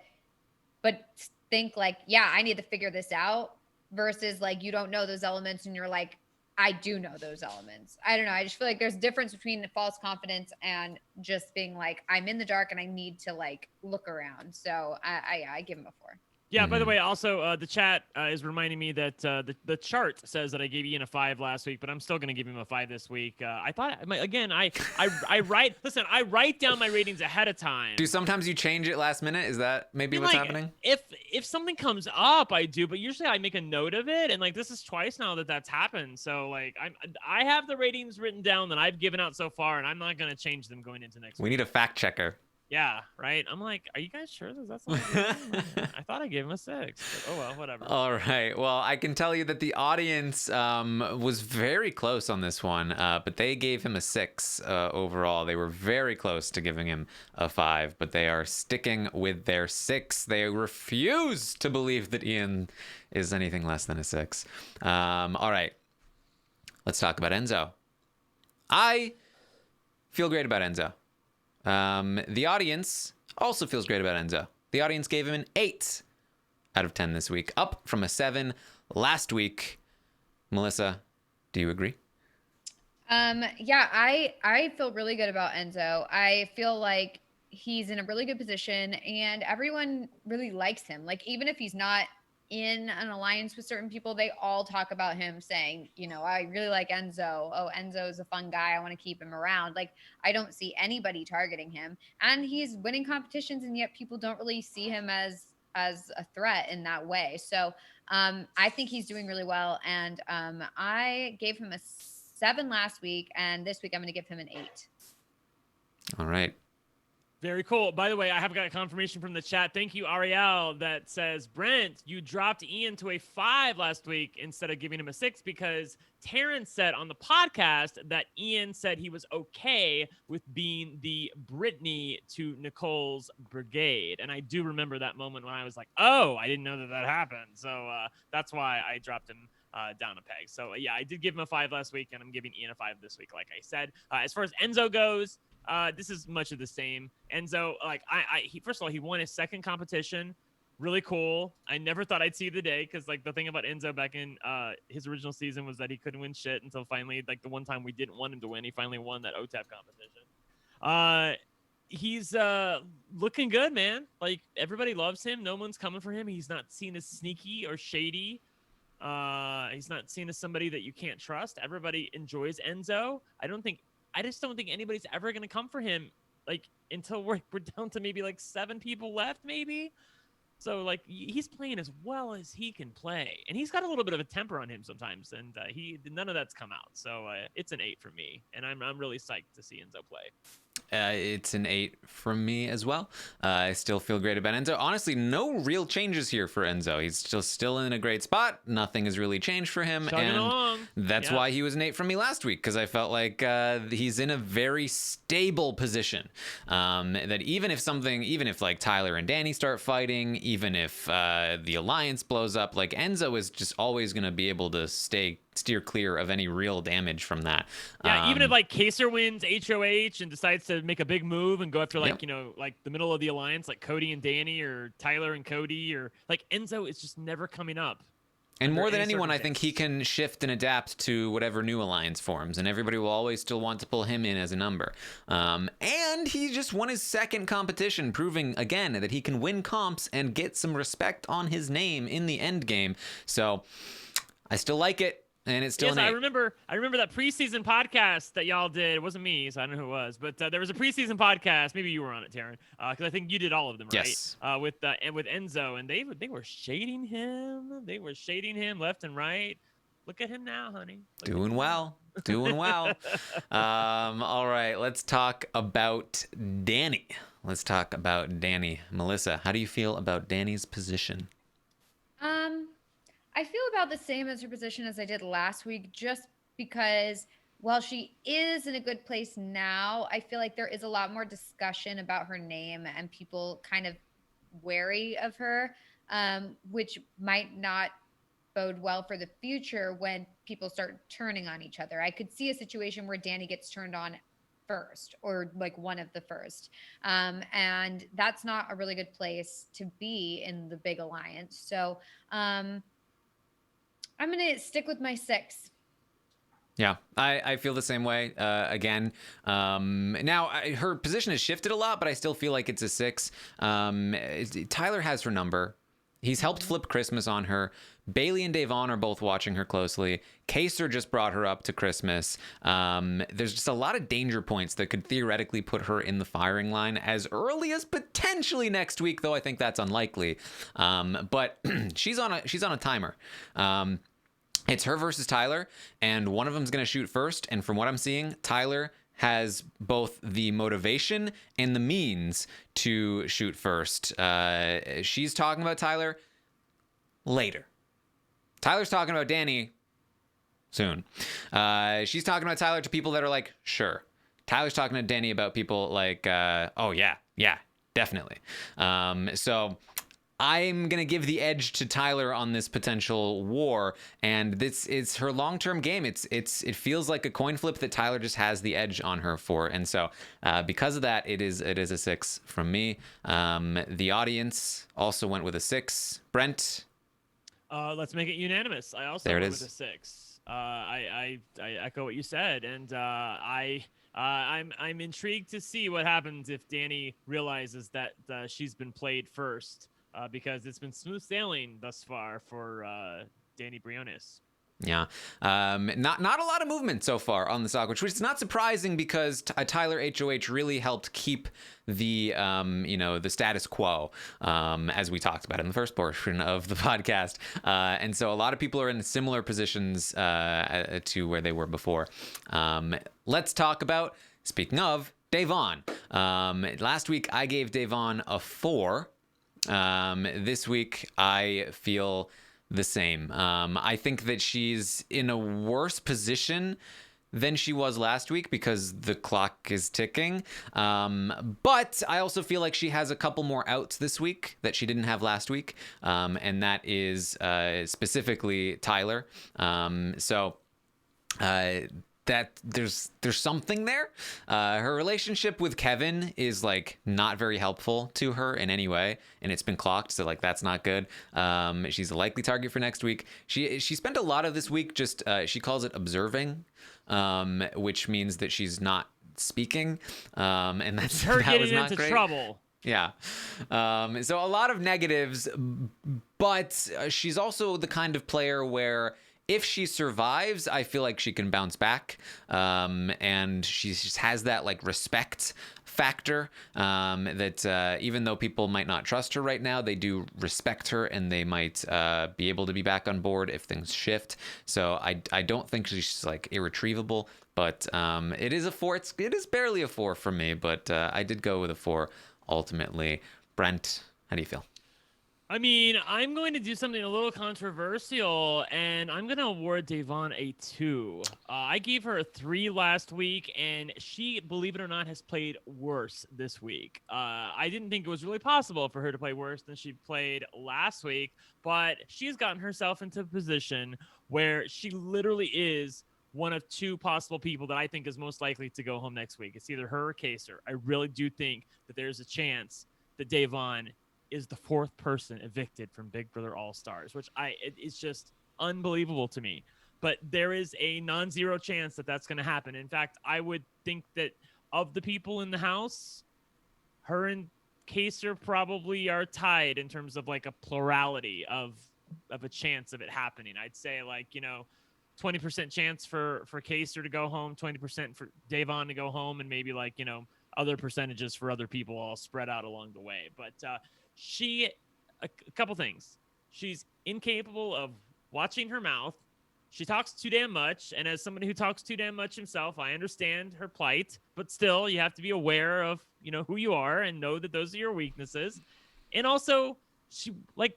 think like, yeah, I need to figure this out, versus like you don't know those elements and you're like, I do know those elements. I don't know. I just feel like there's a difference between false confidence and just being like, I'm in the dark and I need to like look around. So I give him a 4. Yeah, by the way, also the chat is reminding me that the chart says that I gave Ian a 5 last week, but I'm still going to give him a 5 this week. I thought, again, I write down my ratings ahead of time. Do sometimes you change it last minute? Is that maybe what's happening? If something comes up, I do, but usually I make a note of it, and like this is twice now that's happened. So like I have the ratings written down that I've given out so far, and I'm not going to change them going into next week. We need a fact checker. Yeah, right. I'm like, are you guys sure that's not I thought I gave him a 6. But, oh well, whatever. All right. Well, I can tell you that the audience was very close on this one, but they gave him a 6 overall. They were very close to giving him a 5, but they are sticking with their 6. They refuse to believe that Ian is anything less than a 6. All right. Let's talk about Enzo. I feel great about Enzo. The audience also feels great about Enzo. The audience gave him an 8 out of 10 this week, up from a 7 last week. Melissa, do you agree? Yeah, I feel really good about Enzo. I feel like he's in a really good position, and everyone really likes him. Like, even if he's not in an alliance with certain people, they all talk about him, saying, you know, I really like Enzo. Oh, Enzo is a fun guy. I want to keep him around. Like, I don't see anybody targeting him, and he's winning competitions, and yet people don't really see him as a threat in that way. So I think he's doing really well, and I gave him a 7 last week, and this week I'm going to give him an 8. All right. Very cool. By the way, I have got a confirmation from the chat. Thank you, Ariel, that says, Brent, you dropped Ian to a 5 last week instead of giving him a 6 because Taran said on the podcast that Ian said he was okay with being the Brittany to Nicole's brigade. And I do remember that moment when I was like, oh, I didn't know that happened. So that's why I dropped him down a peg. So yeah, I did give him a 5 last week, and I'm giving Ian a 5 this week, like I said. As far as Enzo goes, this is much of the same. Enzo, like he first of all, he won his second competition. Really cool. I never thought I'd see the day, because like the thing about Enzo back in his original season was that he couldn't win shit until finally, like the one time we didn't want him to win, he finally won that OTAP competition. He's looking good, man. Like, everybody loves him. No one's coming for him. He's not seen as sneaky or shady. He's not seen as somebody that you can't trust. Everybody enjoys Enzo. I just don't think anybody's ever going to come for him, like, until we're down to maybe like 7 people left, maybe. So like, he's playing as well as he can play, and he's got a little bit of a temper on him sometimes, and none of that's come out. So it's an 8 for me, and I'm really psyched to see Enzo play. It's an 8 from me as well. I still feel great about Enzo. Honestly, no real changes here for Enzo. He's still in a great spot. Nothing has really changed for him. Chugging and along. That's why he was an 8 from me last week, because I felt like he's in a very stable position. That even if like Tyler and Deni start fighting, even if the alliance blows up, like, Enzo is just always going to be able to steer clear of any real damage from that. Yeah, even if like Kaser wins HOH and decides to make a big move and go after like, like the middle of the alliance, like Cody and Deni or Tyler and Cody, or like, Enzo is just never coming up. And more than anyone, I think he can shift and adapt to whatever new alliance forms, and everybody will always still want to pull him in as a number. And he just won his second competition, proving again that he can win comps and get some respect on his name in the end game. So I still like it. and it's still Yes, an 8. I remember that preseason podcast that y'all did. It wasn't me, so I don't know who it was, but there was a preseason podcast. Maybe you were on it, Taran, because I think you did all of them, right? Yes. With Enzo, and they were shading him. They were shading him left and right. Look at him now, honey. Doing well. Doing well. All right, let's talk about Deni. Melissa, how do you feel about Dani's position? I feel about the same as her position as I did last week, just because while she is in a good place now, I feel like there is a lot more discussion about her name and people kind of wary of her, which might not bode well for the future when people start turning on each other. I could see a situation where Dani gets turned on first, or like one of the first. And that's not a really good place to be in the big alliance. So I'm going to stick with my 6. Yeah, I feel the same way. Again, now her position has shifted a lot, but I still feel like it's a 6. Tyler has her number. He's helped flip Christmas on her. Bailey and Davon are both watching her closely. Kaser just brought her up to Christmas. There's just a lot of danger points that could theoretically put her in the firing line as early as potentially next week, though I think that's unlikely. But she's on a timer. It's her versus Tyler, and one of them's going to shoot first. And from what I'm seeing, Tyler has both the motivation and the means to shoot first. She's talking about Tyler later. Tyler's talking about Dani soon. She's talking about Tyler to people that are like, sure. Tyler's talking to Dani about people like, oh, yeah, definitely. So I'm going to give the edge to Tyler on this potential war, and this is her long-term game. It feels like a coin flip that Tyler just has the edge on her for, and so because of that, it is a 6 from me. The audience also went with a 6. Brent? Let's make it unanimous. I also went with a 6. I echo what you said, and I'm intrigued to see what happens if Dani realizes that she's been played first. Because it's been smooth sailing thus far for Dani Briones. Yeah, not a lot of movement so far on the Sock, which is not surprising because Tyler HOH really helped keep the the status quo, as we talked about in the first portion of the podcast, and so a lot of people are in similar positions to where they were before. Let's talk about, speaking of, Davon. Last week I gave Davon a 4. This week I feel the same. I think that she's in a worse position than she was last week because the clock is ticking. But I also feel like she has a couple more outs this week that she didn't have last week. And that is specifically Tyler. That there's something there. Her relationship with Kevin is like not very helpful to her in any way, and it's been clocked, so like that's not good. She's a likely target for next week. She spent a lot of this week just she calls it observing, which means that she's not speaking, and that's her that getting was not into great. trouble. Yeah. So a lot of negatives, but she's also the kind of player where if she survives, I feel like she can bounce back. And she just has that like respect factor that even though people might not trust her right now, they do respect her and they might be able to be back on board if things shift. So I don't think she's like irretrievable, but it is a 4. It is barely a 4 for me, but I did go with a 4 ultimately. Brent, how do you feel? I mean, I'm going to do something a little controversial, and I'm going to award Davon a 2. I gave her a 3 last week, and she, believe it or not, has played worse this week. I didn't think it was really possible for her to play worse than she played last week, but she's gotten herself into a position where she literally is one of 2 possible people that I think is most likely to go home next week. It's either her or Kaser. I really do think that there's a chance that Davon is the 4th person evicted from Big Brother All-Stars, which it's just unbelievable to me. But there is a non-zero chance that that's going to happen. In fact, I would think that of the people in the house, her and Kaser probably are tied in terms of like a plurality of a chance of it happening. I'd say like, 20% chance for Kaser to go home, 20% for Davon to go home, and maybe like, other percentages for other people all spread out along the way. But a couple things. She's incapable of watching her mouth. She talks too damn much. And as somebody who talks too damn much himself, I understand her plight. But still, you have to be aware of, who you are and know that those are your weaknesses. And also, she, like,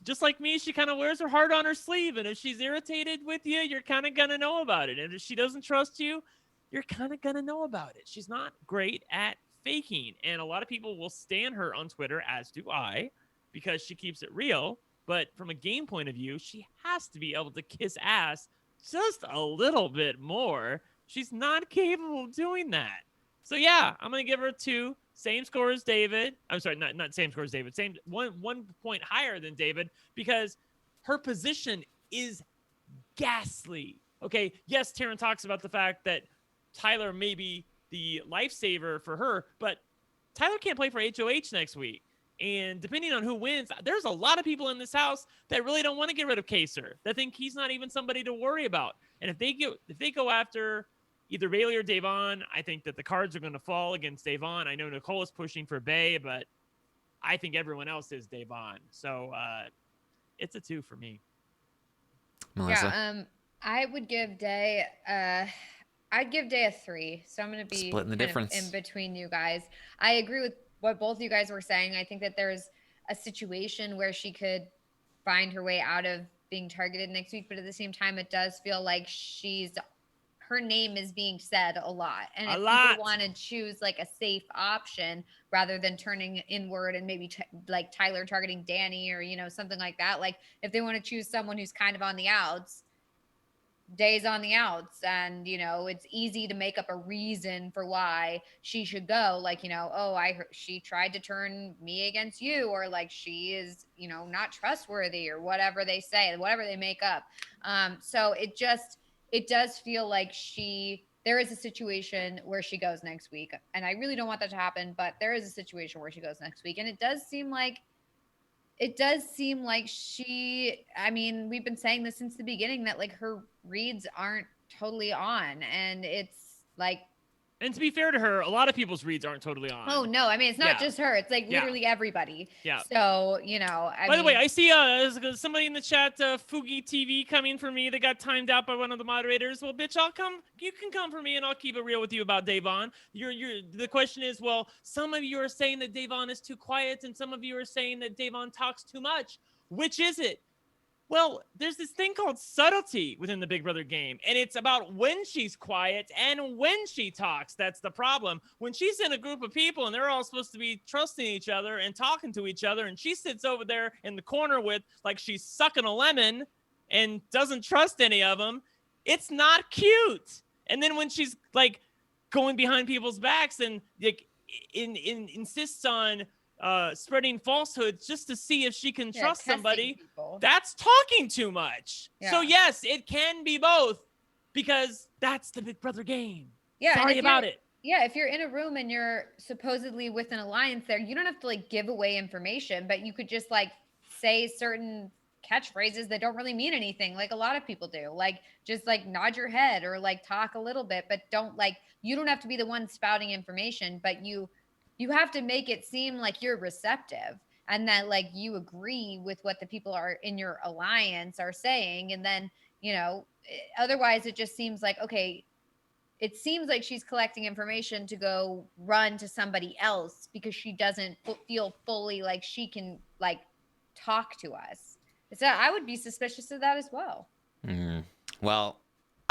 just like me, she kind of wears her heart on her sleeve. And if she's irritated with you, you're kind of going to know about it. And if she doesn't trust you, you're kind of going to know about it. She's not great at faking. And a lot of people will stand her on Twitter, as do I, because she keeps it real. But from a game point of view, she has to be able to kiss ass just a little bit more. She's not capable of doing that. So yeah, I'm going to give her 2. Same score as David. I'm sorry, not same score as David. Same one point higher than David, because her position is ghastly. Okay, yes, Taran talks about the fact that Tyler may be the lifesaver for her, but Tyler can't play for HOH next week. And depending on who wins, there's a lot of people in this house that really don't want to get rid of Kaser, that think he's not even somebody to worry about. And if they go after either Bailey or Davon, I think that the cards are going to fall against Davon. I know Nicole is pushing for Bay, but I think everyone else is Davon. So it's a 2 for me. Melissa? Yeah, I would give Day. I'd give Day a 3. So I'm going to be splitting the difference in between you guys. I agree with what both of you guys were saying. I think that there's a situation where she could find her way out of being targeted next week, but at the same time, it does feel like her name is being said a lot. And if people want to choose like a safe option rather than turning inward and maybe like Tyler targeting Deni or, something like that. Like if they want to choose someone who's kind of on the outs, Day's on the outs, and it's easy to make up a reason for why she should go, like I heard she tried to turn me against you, or like she is not trustworthy, or whatever they say, whatever they make up. So it does feel like there is a situation where she goes next week, and I really don't want that to happen, but there is a situation where she goes next week, and it does seem like we've been saying this since the beginning, that like her reads aren't totally on, and it's like, and to be fair to her, a lot of people's reads aren't totally on. Oh no, it's not just her. It's like literally everybody. Yeah. So, By the way, I see somebody in the chat, Fugi TV, coming for me. They got timed out by one of the moderators. Well, bitch, I'll come. You can come for me, and I'll keep it real with you about Davon. The question is, well, some of you are saying that Davon is too quiet, and some of you are saying that Davon talks too much. Which is it? Well, there's this thing called subtlety within the Big Brother game, and it's about when she's quiet and when she talks. That's the problem. When she's in a group of people and they're all supposed to be trusting each other and talking to each other, and she sits over there in the corner with like she's sucking a lemon and doesn't trust any of them, it's not cute. And then when she's like going behind people's backs and like insists on spreading falsehoods just to see if she can trust somebody, that's talking too much. So yes, it can be both, because that's the Big Brother game. Sorry about it. Yeah, if you're in a room and you're supposedly with an alliance there, you don't have to like give away information, but you could just like say certain catchphrases that don't really mean anything, like a lot of people do. Like just like nod your head or like talk a little bit, but you don't have to be the one spouting information, but you have to make it seem like you're receptive and that like you agree with what the people are in your alliance are saying. And then, otherwise it just seems like, okay, it seems like she's collecting information to go run to somebody else because she doesn't feel fully like she can like talk to us. So I would be suspicious of that as well. Mm-hmm. Well,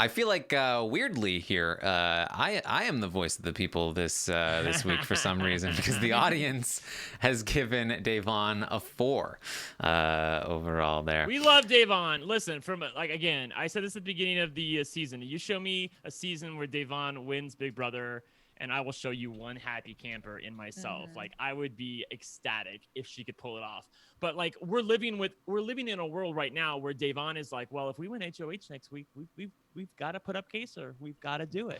I feel like weirdly here, I am the voice of the people this week for some reason, because the audience has given Davon a 4 overall there. We love Davon. Listen, again, I said this at the beginning of the season. You show me a season where Davon wins Big Brother, and I will show you one happy camper in myself. Mm-hmm. Like I would be ecstatic if she could pull it off. But like we're living in a world right now where Davon is like, well, if we win HOH next week, we've got to put up Kaser. We've got to do it.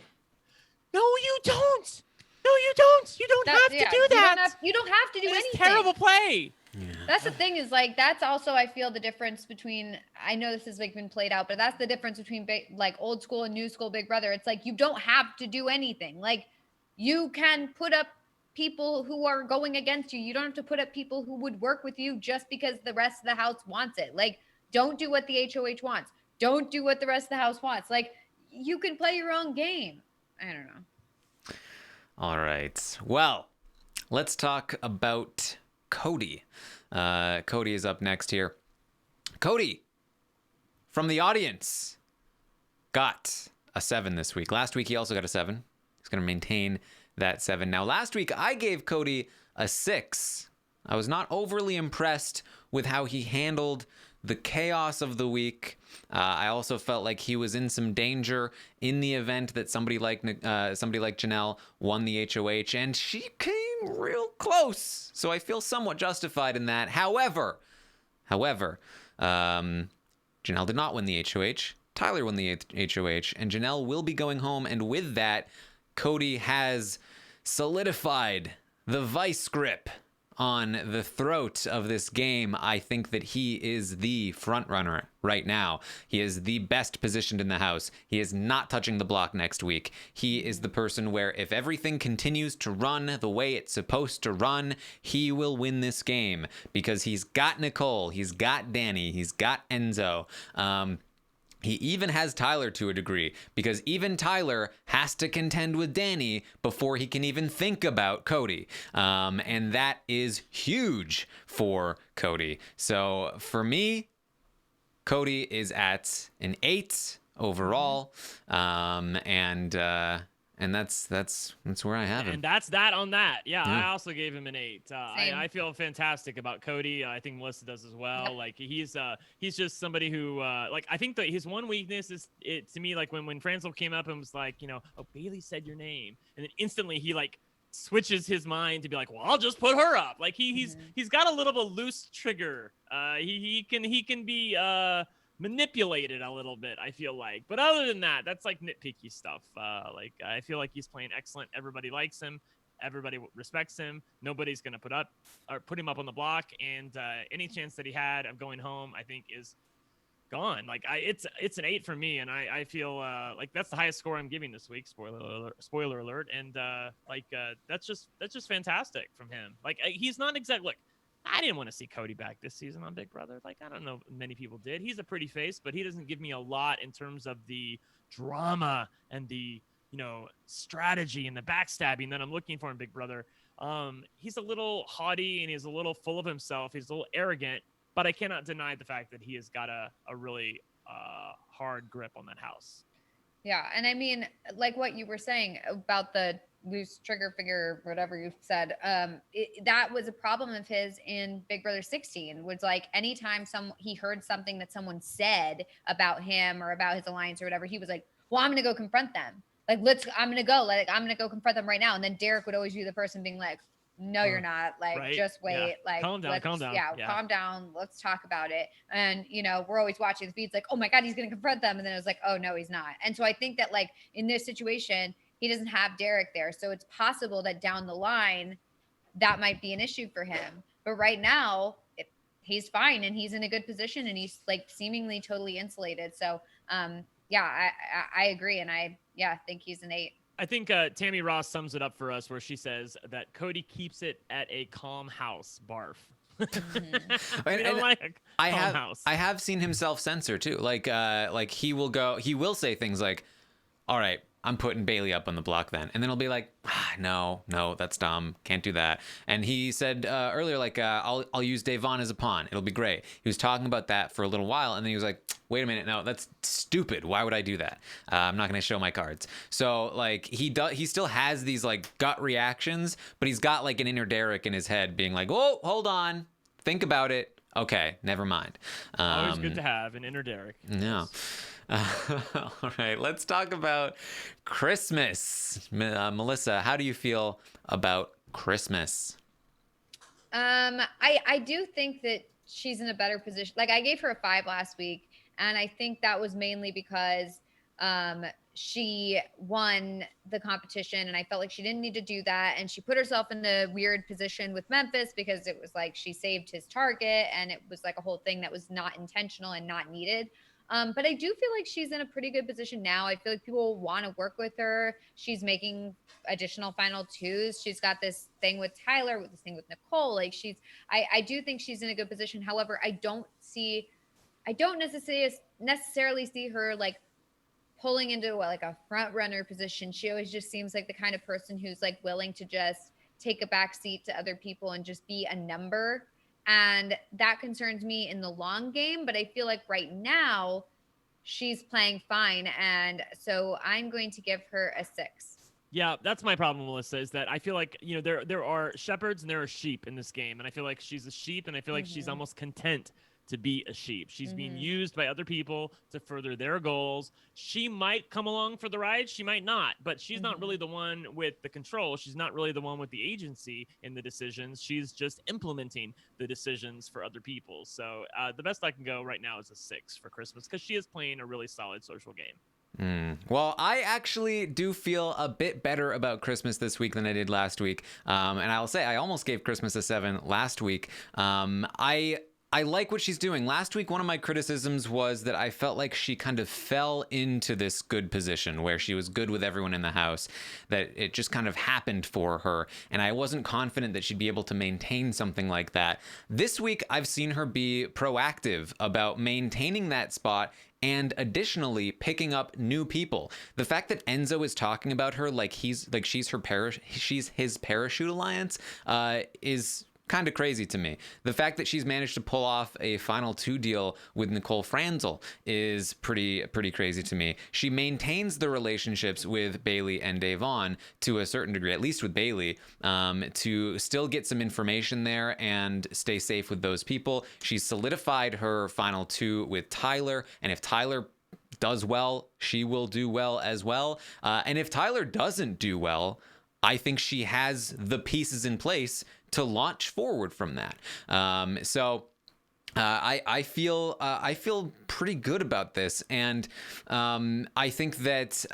No, you don't. No, you don't. You don't have to do that. You don't have to do anything. Terrible play. That's the thing is like, that's also, I feel the difference between, I know this has like been played out, but that's the difference between like old school and new school Big Brother. It's like, you don't have to do anything. Like you can put up people who are going against you. You don't have to put up people who would work with you just because the rest of the house wants it. Like, don't do what the HOH wants. Don't do what the rest of the house wants. Like, you can play your own game. I don't know. All right. Well, let's talk about Cody. Cody is up next here. Cody, from the audience, got a 7 this week. Last week, he also got a 7. He's going to maintain that 7. Now, last week, I gave Cody a 6. I was not overly impressed with how he handled the chaos of the week. I also felt like he was in some danger in the event that somebody like Janelle won the HOH, and she came real close. So I feel somewhat justified in that. However, Janelle did not win the HOH. Tyler won the HOH, and Janelle will be going home. And with that, Cody has solidified the vice grip on the throat of this game. I think that he is the front runner right now. He is the best positioned in the house. He is not touching the block next week. He is the person where if everything continues to run the way it's supposed to run, he will win this game because he's got Nicole, he's got Deni, he's got Enzo. He even has Tyler to a degree because even Tyler has to contend with Deni before he can even think about Cody. And that is huge for Cody. So for me, Cody is at an 8 overall. And that's where I have him. And that's that on that. Yeah, I also gave him an 8. I feel fantastic about Cody. I think Melissa does as well. Yep. Like he's just somebody who like I think that his one weakness is it to me like when Franzel came up and was like, oh, Bailey said your name, and then instantly he like switches his mind to be like, well, I'll just put her up. Like he's got a little bit of loose trigger. He can be manipulated a little bit, I feel like. But other than that, that's like nitpicky stuff. Like I feel like he's playing excellent. Everybody likes him. Everybody respects him. Nobody's gonna put him up on the block. And any chance that he had of going home, I think is gone. Like it's an 8 for me, and I feel like that's the highest score I'm giving this week. Spoiler alert. And that's just fantastic from him. Like he's not exactly look. I didn't want to see Cody back this season on Big Brother. Like, I don't know if many people did. He's a pretty face, but he doesn't give me a lot in terms of the drama and the, strategy and the backstabbing that I'm looking for in Big Brother. He's a little haughty and he's a little full of himself. He's a little arrogant, but I cannot deny the fact that he has got a really hard grip on that house. Yeah. And I mean, like what you were saying about the loose trigger figure, whatever you said, that was a problem of his in Big Brother 16, was like anytime he heard something that someone said about him or about his alliance or whatever, he was like, well, I'm gonna go confront them. Like, I'm gonna go confront them right now. And then Derek would always be the person being like, no, you're not. Like, right. Just wait. Yeah. Like, calm down. Yeah, calm down. Let's talk about it. And, we're always watching the feeds like, oh my God, he's going to confront them. And then it was like, oh no, he's not. And so I think that like in this situation, he doesn't have Derek there. So it's possible that down the line, that might be an issue for him. But right now, he's fine and he's in a good position and he's like seemingly totally insulated. So I agree. And I think he's an 8. I think Tammy Ross sums it up for us where she says that Cody keeps it at a calm house. Barf. I have seen him self-censor too. Like he will say things like, all right, I'm putting Bailey up on the block then. And then he'll be like, no, that's dumb. Can't do that. And he said earlier, like, I'll use Davon as a pawn. It'll be great. He was talking about that for a little while. And then he was like, wait a minute. No, that's stupid. Why would I do that? I'm not going to show my cards. So like he still has these like gut reactions, but he's got like an inner Derek in his head being like, whoa, hold on. Think about it. Okay, never mind. Always good to have an inner Derek. No. All right, let's talk about Christmas. Melissa, how do you feel about Christmas? I do think that she's in a better position. Like I gave her a 5 last week, and I think that was mainly because she won the competition, and I felt like she didn't need to do that. And she put herself in a weird position with Memphis because it was like she saved his target, and it was like a whole thing that was not intentional and not needed. But I do feel like she's in a pretty good position now. I feel like people want to work with her. She's making additional final twos. She's got this thing with Tyler, with this thing with Nicole. Like I do think she's in a good position. However, I don't necessarily see her like pulling into like a front runner position. She always just seems like the kind of person who's like willing to just take a back seat to other people and just be a number. And that concerns me in the long game. But I feel like right now she's playing fine. And so I'm going to give her a 6. Yeah, that's my problem, Melissa, is that I feel like, there are shepherds and there are sheep in this game. And I feel like she's a sheep, and I feel like she's almost content to be a sheep. She's being used by other people to further their goals. She might come along for the ride. She might not, but she's not really the one with the control. She's not really the one with the agency in the decisions. She's just implementing the decisions for other people. So the best I can go right now is a 6 for Christmas, because she is playing a really solid social game. Well, I actually do feel a bit better about Christmas this week than I did last week. And I'll say I almost gave Christmas a 7 last week. I like what she's doing. Last week, one of my criticisms was that I felt like she kind of fell into this good position where she was good with everyone in the house, that it just kind of happened for her. And I wasn't confident that she'd be able to maintain something like that. This week, I've seen her be proactive about maintaining that spot and additionally picking up new people. The fact that Enzo is talking about her like she's his parachute alliance is kind of crazy to me. The fact that she's managed to pull off a final 2 deal with Nicole Franzel is pretty crazy to me. She maintains the relationships with Bailey and Davon to a certain degree, at least with Bailey, to still get some information there and stay safe with those people. She's solidified her final 2 with Tyler, and if Tyler does well, she will do well as well. And if Tyler doesn't do well, I think she has the pieces in place to launch forward from that. I feel pretty good about this, and I think that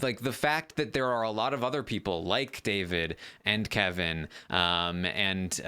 like the fact that there are a lot of other people like David and Kevin, and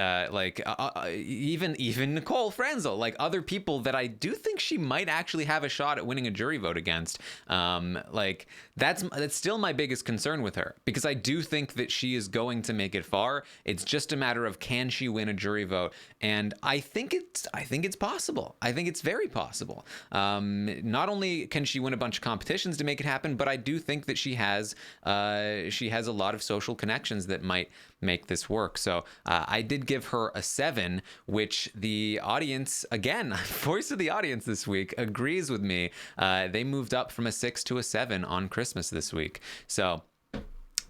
even Nicole Franzel, like other people that I do think she might actually have a shot at winning a jury vote against. Like that's still my biggest concern with her, because I do think that she is going to make it far. It's just a matter of, can she win a jury vote, and I think it's possible. I think it's very possible. Not only can she win a bunch of competitions to make it happen, but I do think that she has a lot of social connections that might make this work. So I did give her a 7, which the audience, again, voice of the audience this week, agrees with me. They moved up from a 6 to a 7 on Christmas this week. So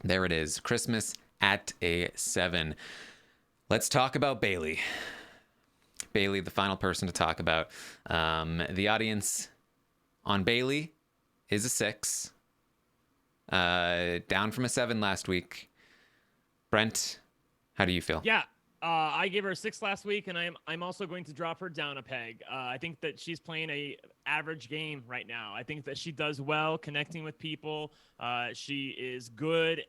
there it is. Christmas at a 7. Let's talk about Bailey. Bailey, the final person to talk about. The audience on Bailey is a 6, down from a 7 last week. Brent, how do you feel? Yeah, I gave her a 6 last week, and I'm also going to drop her down a peg. I think that she's playing a average game right now. I think that she does well connecting with people. She is good.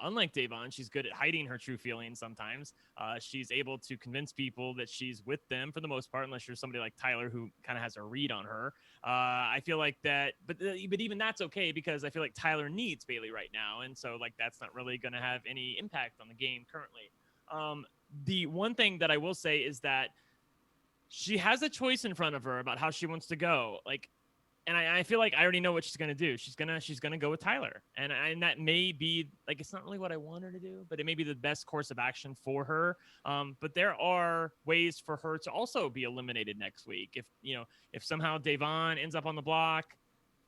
Unlike Davon, she's good at hiding her true feelings sometimes. She's able to convince people that she's with them for the most part, unless you're somebody like Tyler who kind of has a read on her. I feel like that, but even that's okay, because I feel like Tyler needs Bailey right now. And so like that's not really going to have any impact on the game currently. The one thing that I will say is that she has a choice in front of her about how she wants to go. Like, and I feel like I already know what she's gonna do. She's gonna go with Tyler, and that may be like, it's not really what I want her to do, but it may be the best course of action for her. But there are ways for her to also be eliminated next week. If somehow Davon ends up on the block,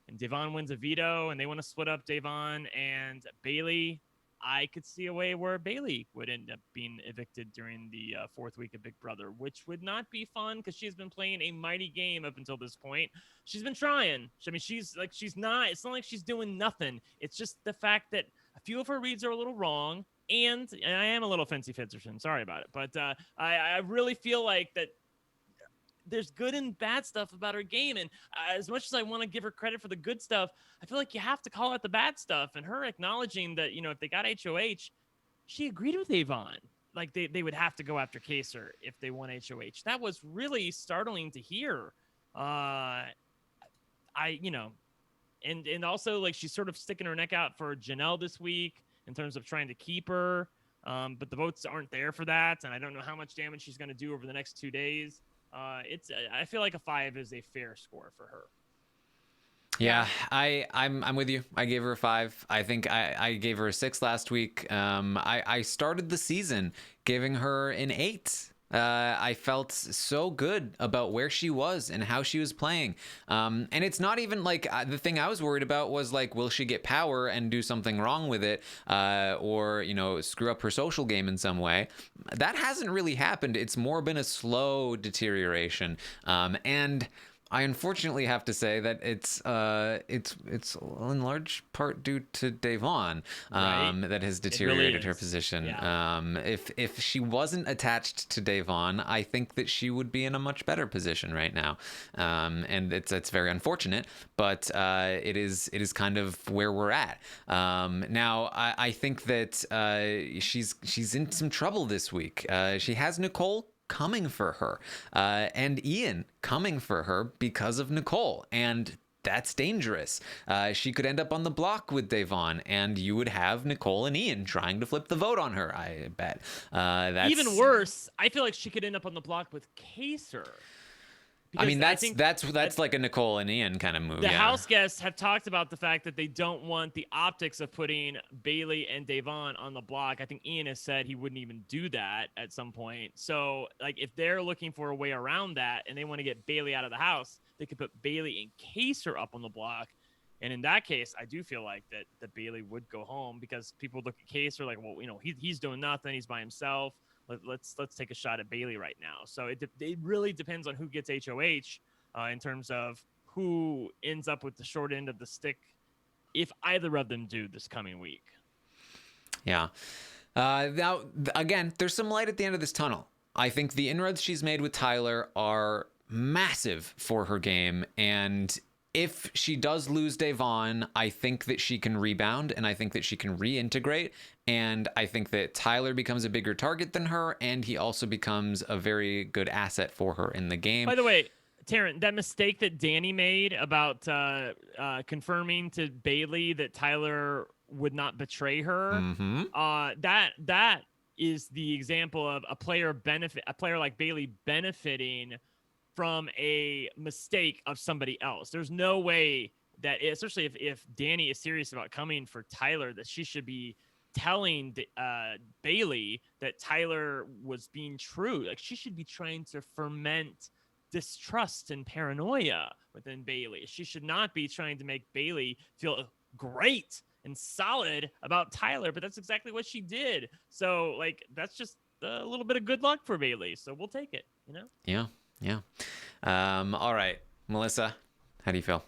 and Davon wins a veto, and they want to split up Davon and Bailey, I could see a way where Bailey would end up being evicted during the 4th week of Big Brother, which would not be fun, because she's been playing a mighty game up until this point. She's been trying. I mean, it's not like she's doing nothing. It's just the fact that a few of her reads are a little wrong, and I am a little fancy Fitzerson. Sorry about it. But I really feel like that there's good and bad stuff about her game. And as much as I want to give her credit for the good stuff, I feel like you have to call out the bad stuff. And her acknowledging that, if they got HOH, she agreed with Avon. Like they would have to go after Kaser if they won HOH. That was really startling to hear. And also, like, she's sort of sticking her neck out for Janelle this week in terms of trying to keep her. But the votes aren't there for that. And I don't know how much damage she's going to do over the next 2 days. I feel like a 5 is a fair score for her. Yeah, I'm with you. I gave her a 5. I think I gave her a 6 last week. I started the season giving her an 8. I felt so good about where she was and how she was playing. And it's not even like the thing I was worried about was like, will she get power and do something wrong with it, or screw up her social game in some way? That hasn't really happened. It's more been a slow deterioration. And I unfortunately have to say that it's in large part due to Devon, that has deteriorated really her position. Yeah. If she wasn't attached to Devon, I think that she would be in a much better position right now. And it's very unfortunate, but it is kind of where we're at. Now I think that she's in some trouble this week. She has Nicole coming for her, and Ian coming for her because of Nicole, and that's dangerous. She could end up on the block with Devon, and you would have Nicole and Ian trying to flip the vote on her, I bet. That's even worse. I feel like she could end up on the block with Kaser. I mean, that's like a Nicole and Ian kind of move. The house guests have talked about the fact that they don't want the optics of putting Bailey and Devon on the block. I think Ian has said he wouldn't even do that at some point. So, like, if they're looking for a way around that and they want to get Bailey out of the house, they could put Bailey and Kaser up on the block. And in that case, I do feel like that Bailey would go home, because people look at Kaser like, well, he's doing nothing. He's by himself. Let's take a shot at Bailey right now. So it really depends on who gets HOH in terms of who ends up with the short end of the stick, if either of them do this coming week. Yeah. Now, again, there's some light at the end of this tunnel. I think the inroads she's made with Tyler are massive for her game, and if she does lose Devon, I think that she can rebound, and I think that she can reintegrate, and I think that Tyler becomes a bigger target than her, and he also becomes a very good asset for her in the game. By the way, Taran, that mistake that Deni made about confirming to Bailey that Tyler would not betray her, that is the example of a player like Bailey benefiting from a mistake of somebody else. There's no way that, especially if Deni is serious about coming for Tyler, that she should be telling Bailey that Tyler was being true. Like, she should be trying to ferment distrust and paranoia within Bailey. She should not be trying to make Bailey feel great and solid about Tyler, but that's exactly what she did. So, like, that's just a little bit of good luck for Bailey. So we'll take it, Yeah. All right, Melissa, how do you feel?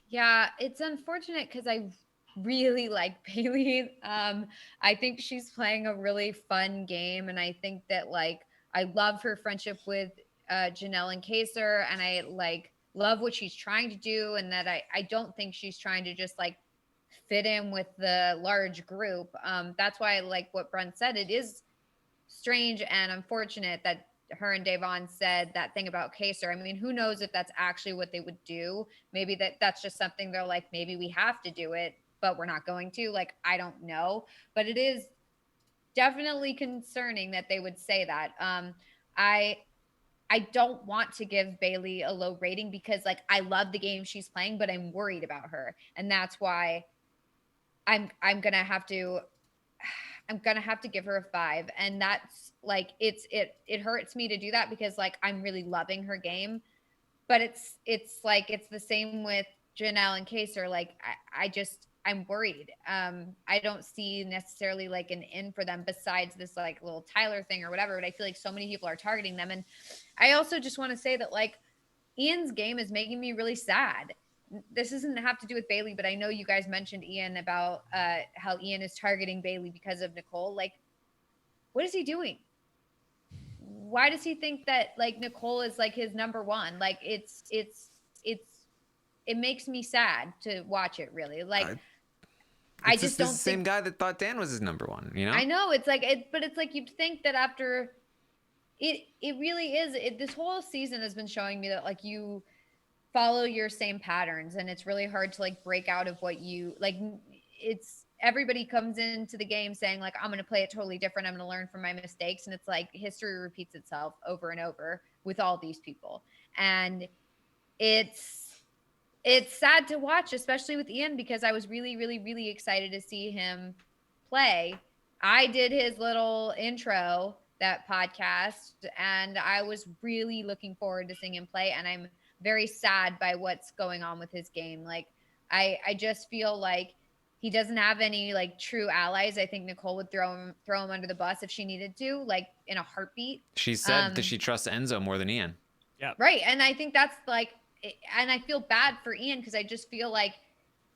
Yeah, it's unfortunate because I really like Bailey. I think she's playing a really fun game, and I think that, like, I love her friendship with Janelle and Kaser, and I love what she's trying to do, and that I don't think she's trying to just like fit in with the large group. That's why I like what Brent said. It is strange and unfortunate that her and Devon said that thing about Kaser. I mean, who knows if that's actually what they would do? Maybe that's just something they're like, maybe we have to do it, but we're not going to. Like, I don't know. But it is definitely concerning that they would say that. I don't want to give Bailey a low rating because, like, I love the game she's playing, but I'm worried about her. And that's why I'm gonna have to give her a 5. And that's like, it hurts me to do that because, like, I'm really loving her game, but it's like, it's the same with Janelle and Kaser. Like, I'm worried. I don't see necessarily like an in for them besides this like little Tyler thing or whatever, but I feel like so many people are targeting them. And I also just want to say that, like, Ian's game is making me really sad. This doesn't have to do with Bailey, but I know you guys mentioned Ian about how Ian is targeting Bailey because of Nicole. Like, what is he doing? why does he think that like Nicole is like his number one? Like it makes me sad to watch it, really. Like I just don't the same guy that thought Dan was his number one, you know? I know it's like but it's like you'd think that after it really is this whole season has been showing me that like you follow your same patterns, and it's really hard to like break out of what you like. It's everybody comes into the game saying like, I'm going to play it totally different, I'm going to learn from my mistakes, and it's like history repeats itself over and over with all these people, and it's sad to watch, especially with Ian, because I was really, really, really excited to see him play. I did his little intro, that podcast, and I was really looking forward to seeing him play. And I'm very sad by what's going on with his game. Like, I just feel like he doesn't have any like true allies. I think Nicole would throw him under the bus if she needed to, like in a heartbeat. She said that she trusts Enzo more than Ian. Yeah. Right. And I think that's like, and I feel bad for Ian because I just feel like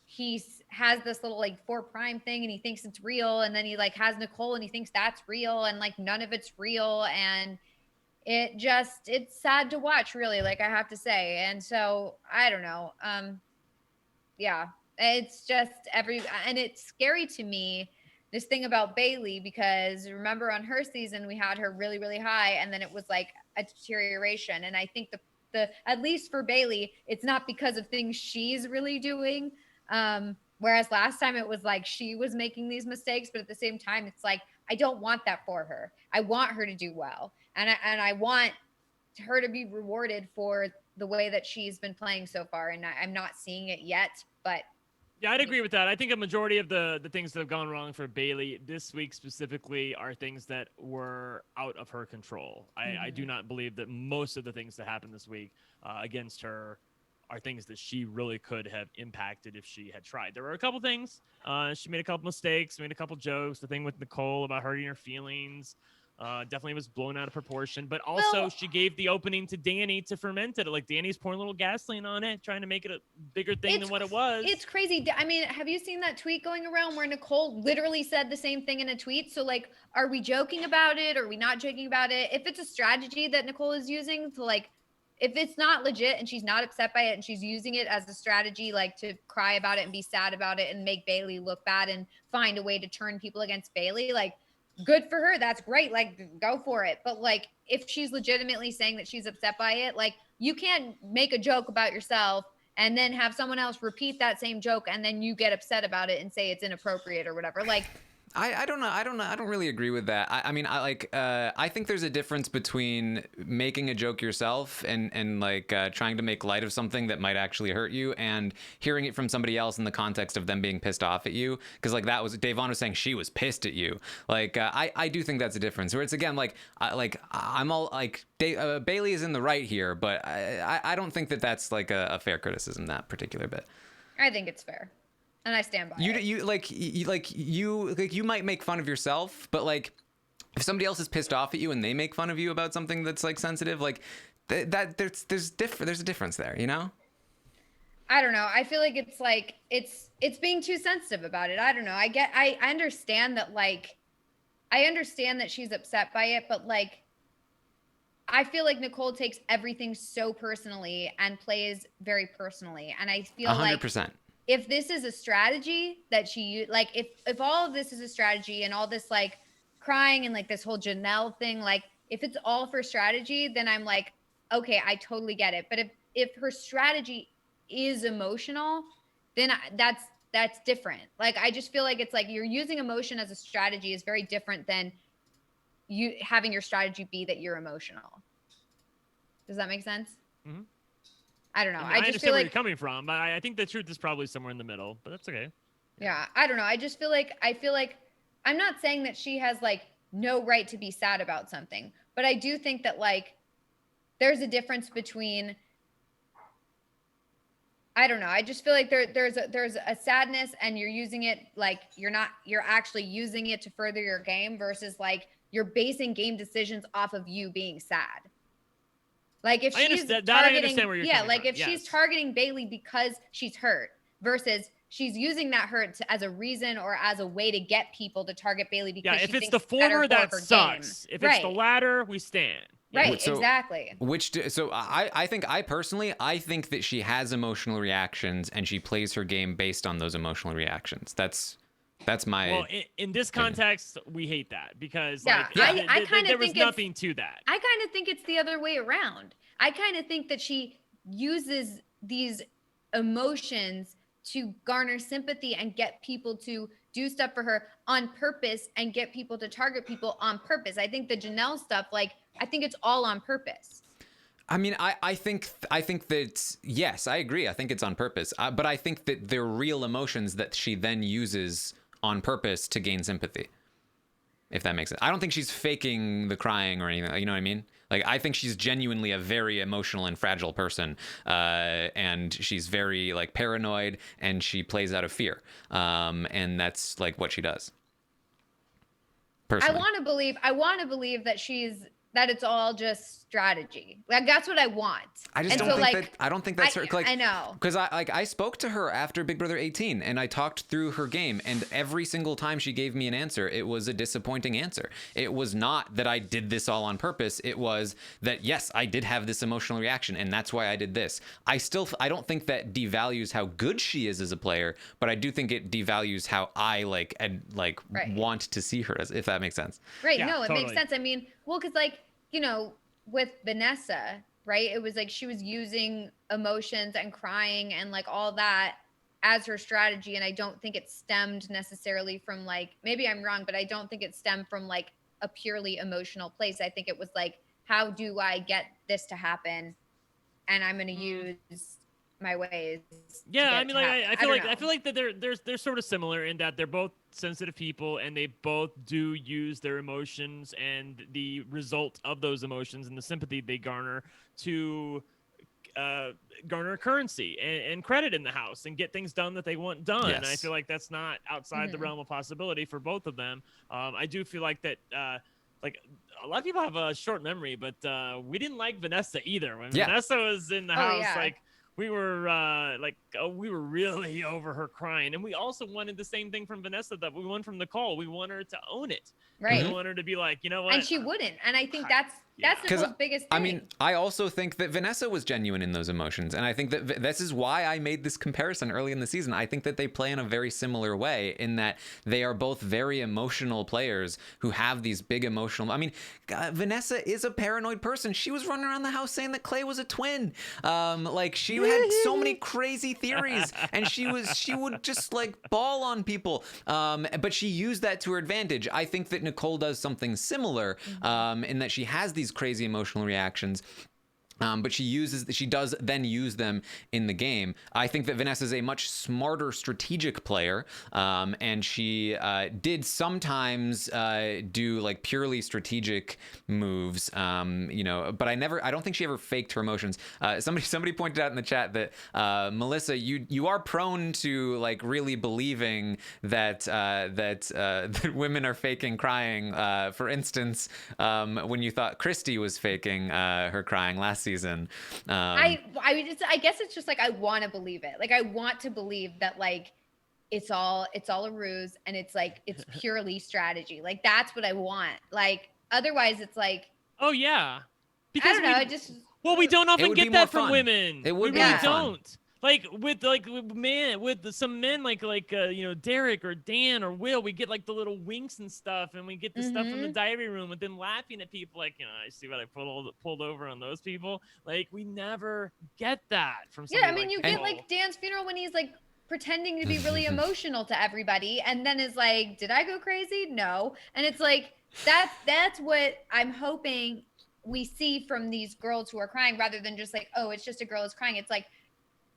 he has this little like 4 Prime thing and he thinks it's real, and then he like has Nicole and he thinks that's real, and like none of it's real, and it's sad to watch, really, like I have to say. And so I don't know, yeah, it's just and it's scary to me, this thing about Bailey, because remember on her season we had her really, really high, and then it was like a deterioration. And I think the at least for Bailey, it's not because of things she's really doing. Whereas last time it was like she was making these mistakes, but at the same time, it's like, I don't want that for her. I want her to do well. And I want her to be rewarded for the way that she's been playing so far. And I'm not seeing it yet, but. Yeah, I'd agree with that. I think a majority of the things that have gone wrong for Bailey this week specifically are things that were out of her control. I do not believe that most of the things that happened this week against her are things that she really could have impacted if she had tried. There were a couple things. She made a couple mistakes, made a couple jokes. The thing with Nicole about hurting her feelings definitely was blown out of proportion. But also, she gave the opening to Deni to ferment it. Like, Dani's pouring a little gasoline on it, trying to make it a bigger thing than what it was. It's crazy. I mean, have you seen that tweet going around where Nicole literally said the same thing in a tweet? So, like, are we joking about it? Or are we not joking about it? If it's a strategy that Nicole is using to, like, if it's not legit and she's not upset by it and she's using it as a strategy, like to cry about it and be sad about it and make Bailey look bad and find a way to turn people against Bailey, like, good for her. That's great. Like, go for it. But like, if she's legitimately saying that she's upset by it, like, you can't make a joke about yourself and then have someone else repeat that same joke and then you get upset about it and say it's inappropriate or whatever. Like, I don't know. I don't really agree with that. I mean, I think there's a difference between making a joke yourself and like trying to make light of something that might actually hurt you, and hearing it from somebody else in the context of them being pissed off at you. Because like that was Davon was saying she was pissed at you. Like I do think that's a difference. Where it's again like I'm all like Bailey is in the right here, but I don't think that that's like a fair criticism, that particular bit. I think it's fair. And I stand by it. You might make fun of yourself, but like if somebody else is pissed off at you and they make fun of you about something that's like sensitive, like that there's a difference there, you know? I don't know. I feel like it's like it's being too sensitive about it. I don't know. I understand that, like, I understand that she's upset by it, but like I feel like Nicole takes everything so personally and plays very personally, and I feel 100%. like if this is a strategy that she, like, if all of this is a strategy and all this like crying and like this whole Janelle thing, like if it's all for strategy, then I'm like, okay, I totally get it. But if her strategy is emotional, then that's different. Like, I just feel like it's like you're using emotion as a strategy is very different than you having your strategy be that you're emotional. Does that make sense? Mm-hmm. I don't know. I just understand feel where like you're coming from, but I think the truth is probably somewhere in the middle, but that's okay. Yeah, I don't know. I feel like I'm not saying that she has like no right to be sad about something, but I do think that like there's a difference between, I don't know. I just feel like there's a sadness and you're using it like you're actually using it to further your game versus like you're basing game decisions off of you being sad. Like if she's targeting, she's targeting Bailey because she's hurt versus she's using that hurt as a reason or as a way to get people to target Bailey because if it's the former, that sucks. If it's the latter, we stand. Right, So- exactly. I think I think that she has emotional reactions and she plays her game based on those emotional reactions. That's my Well, in this context, we hate that because Yeah, like I kind there of was think it's nothing to that. I kind of think it's the other way around. I kind of think that she uses these emotions to garner sympathy and get people to do stuff for her on purpose and get people to target people on purpose. I think the Janelle stuff, like, I think it's all on purpose. I mean, I think that yes, I agree. I think it's on purpose, but I think that they're real emotions that she then uses on purpose to gain sympathy. If that makes sense, I don't think she's faking the crying or anything. You know what I mean? Like, I think she's genuinely a very emotional and fragile person, and she's very like paranoid, and she plays out of fear, and that's like what she does. Personally. I want to believe that it's all just strategy. Like, that's what I want. I just And don't so, think like, that. I don't think that's her. Like, I know. Because I spoke to her after Big Brother 18, and I talked through her game, and every single time she gave me an answer, it was a disappointing answer. It was not that I did this all on purpose. It was that yes, I did have this emotional reaction, and that's why I did this. I don't think that devalues how good she is as a player, but I do think it devalues how I Right. want to see her as, if that makes sense. Right. Yeah, No, it totally. makes sense. I mean, well, because, like, with Vanessa, right? It was like she was using emotions and crying and like all that as her strategy. And I don't think it stemmed necessarily from, like, maybe I'm wrong, but I don't think it stemmed from like a purely emotional place. I think it was like, how do I get this to happen? And I'm going to use my ways. Yeah, I mean, like I feel don't like know. I feel like that they're sort of similar in that they're both sensitive people and they both do use their emotions and the result of those emotions and the sympathy they garner to garner currency and credit in the house and get things done that they want done. And I Yes. feel like that's not outside the realm of possibility for both of them. I do feel like that. Like a lot of people have a short memory, but we didn't like Vanessa either. When Yeah. Vanessa was in the Oh, house, yeah. like we were we were really over her crying, and we also wanted the same thing from Vanessa that we want from Nicole. We want her to own it. Right. We want her to be like, you know what? And she wouldn't. And I think Yeah. that's Because Nicole's biggest thing. I mean, I also think that Vanessa was genuine in those emotions, and I think that this is why I made this comparison early in the season. I think that they play in a very similar way in that they are both very emotional players who have these big emotional. I mean, Vanessa is a paranoid person. She was running around the house saying that Clay was a twin. Like, she had so many crazy theories, and she would just like bawl on people. But she used that to her advantage. I think that Nicole does something similar, in that she has these crazy emotional reactions. But she does then use them in the game. I think that Vanessa is a much smarter strategic player, and she did sometimes do like purely strategic moves, but I don't think she ever faked her emotions. Somebody pointed out in the chat that Melissa, you are prone to like really believing that that women are faking crying. For instance, when you thought Christy was faking her crying last season. I guess it's just like, I want to believe it. Like, I want to believe that, like, it's all a ruse and it's like, it's purely strategy. Like, that's what I want. Like, otherwise it's like, Oh yeah, I don't know. we don't often would get be more that from fun. women. It would we be really more fun. don't. Like with some men like Derek or Dan or Will, we get like the little winks and stuff, and we get the stuff from the diary room with them laughing at people like, I see what I pulled over on those people. Like, we never get that from yeah, I somebody mean, like you get Nicole. like Dan's funeral when he's like pretending to be really emotional to everybody, and then is like, did I go crazy? No. And it's like, that's what I'm hoping we see from these girls who are crying, rather than just like, oh, it's just a girl who's crying. It's like,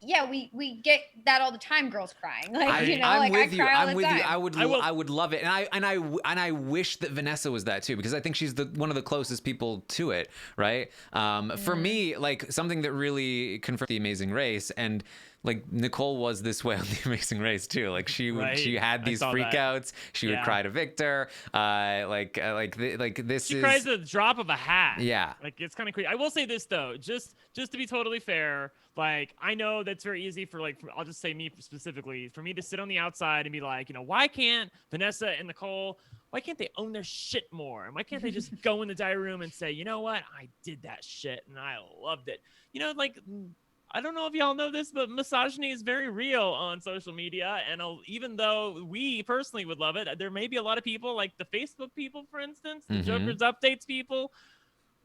yeah, we get that all the time, girls crying. Like, I'm with I you. cry all I'm the with you. time. I would love it, and I wish that Vanessa was that too, because I think she's one of the closest people to it, right? For me, like, something that really confirmed The Amazing Race, and like Nicole was this way on The Amazing Race too. Like, she had these freakouts. She would cry to Victor. She cries at the drop of a hat. Yeah. Like, it's kind of crazy. I will say this though, just to be totally fair, like, I know that's very easy for I'll just say me specifically, for me to sit on the outside and be like, why can't Vanessa and Nicole why can't they own their shit more? And why can't they just go in the diary room and say, you know what, I did that shit and I loved it. You know, like, I don't know if y'all know this, but misogyny is very real on social media. And even though we personally would love it, there may be a lot of people, like the Facebook people, for instance, the Joker's Updates people,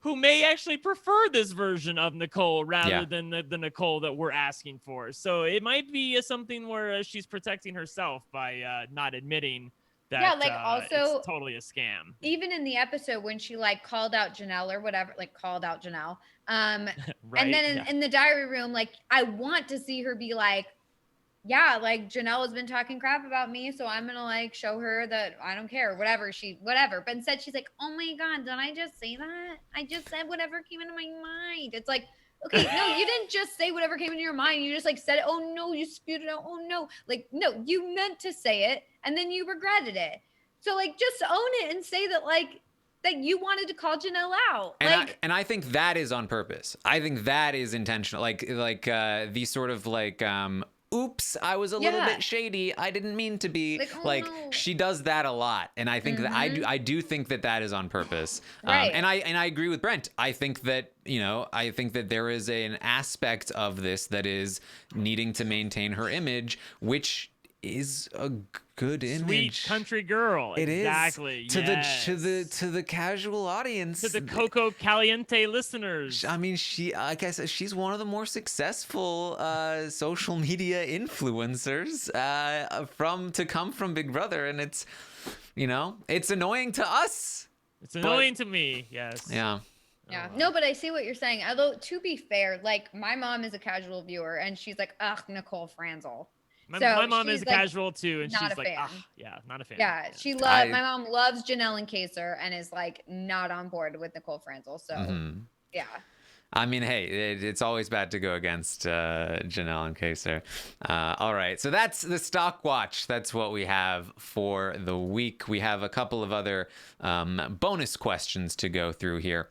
who may actually prefer this version of Nicole rather than the Nicole that we're asking for. So it might be something where she's protecting herself by not admitting that also it's totally a scam. Even in the episode when she like called out Janelle or whatever, like called out Janelle. Right, and then in the diary room, like I want to see her be like, yeah, like Janelle has been talking crap about me, so I'm gonna like show her that I don't care, whatever. But instead she's like, oh my God, did I just say that? I just said whatever came into my mind. It's like, okay, no, you didn't just say whatever came into your mind. You just like said it. Oh no, you spewed it out. Oh no. Like, no, you meant to say it and then you regretted it. So like just own it and say that like that you wanted to call Janelle out. And I think that is on purpose. I think that is intentional. Like the sort of like oops, I was a little bit shady. I didn't mean to be. Like no. She does that a lot, and I think that I do think that is on purpose. Right. And I agree with Brent. I think that there is an aspect of this that is needing to maintain her image, which is a good image. Sweet country girl. It exactly. is to the casual audience, to the Coco Caliente listeners. I mean, like I said, she's one of the more successful social media influencers to come from Big Brother, and it's it's annoying to us. It's annoying to me. Yes. Yeah. Yeah. No, but I see what you're saying. Although to be fair, like my mom is a casual viewer, and she's like, ugh, Nicole Franzel. My mom is a like, casual too, and she's like, not a fan. Yeah, my mom loves Janelle and Kaser and is like not on board with Nicole Franzel. So yeah. I mean, hey, it's always bad to go against Janelle and Kaser. All right, so that's the Stock Watch. That's what we have for the week. We have a couple of other bonus questions to go through here.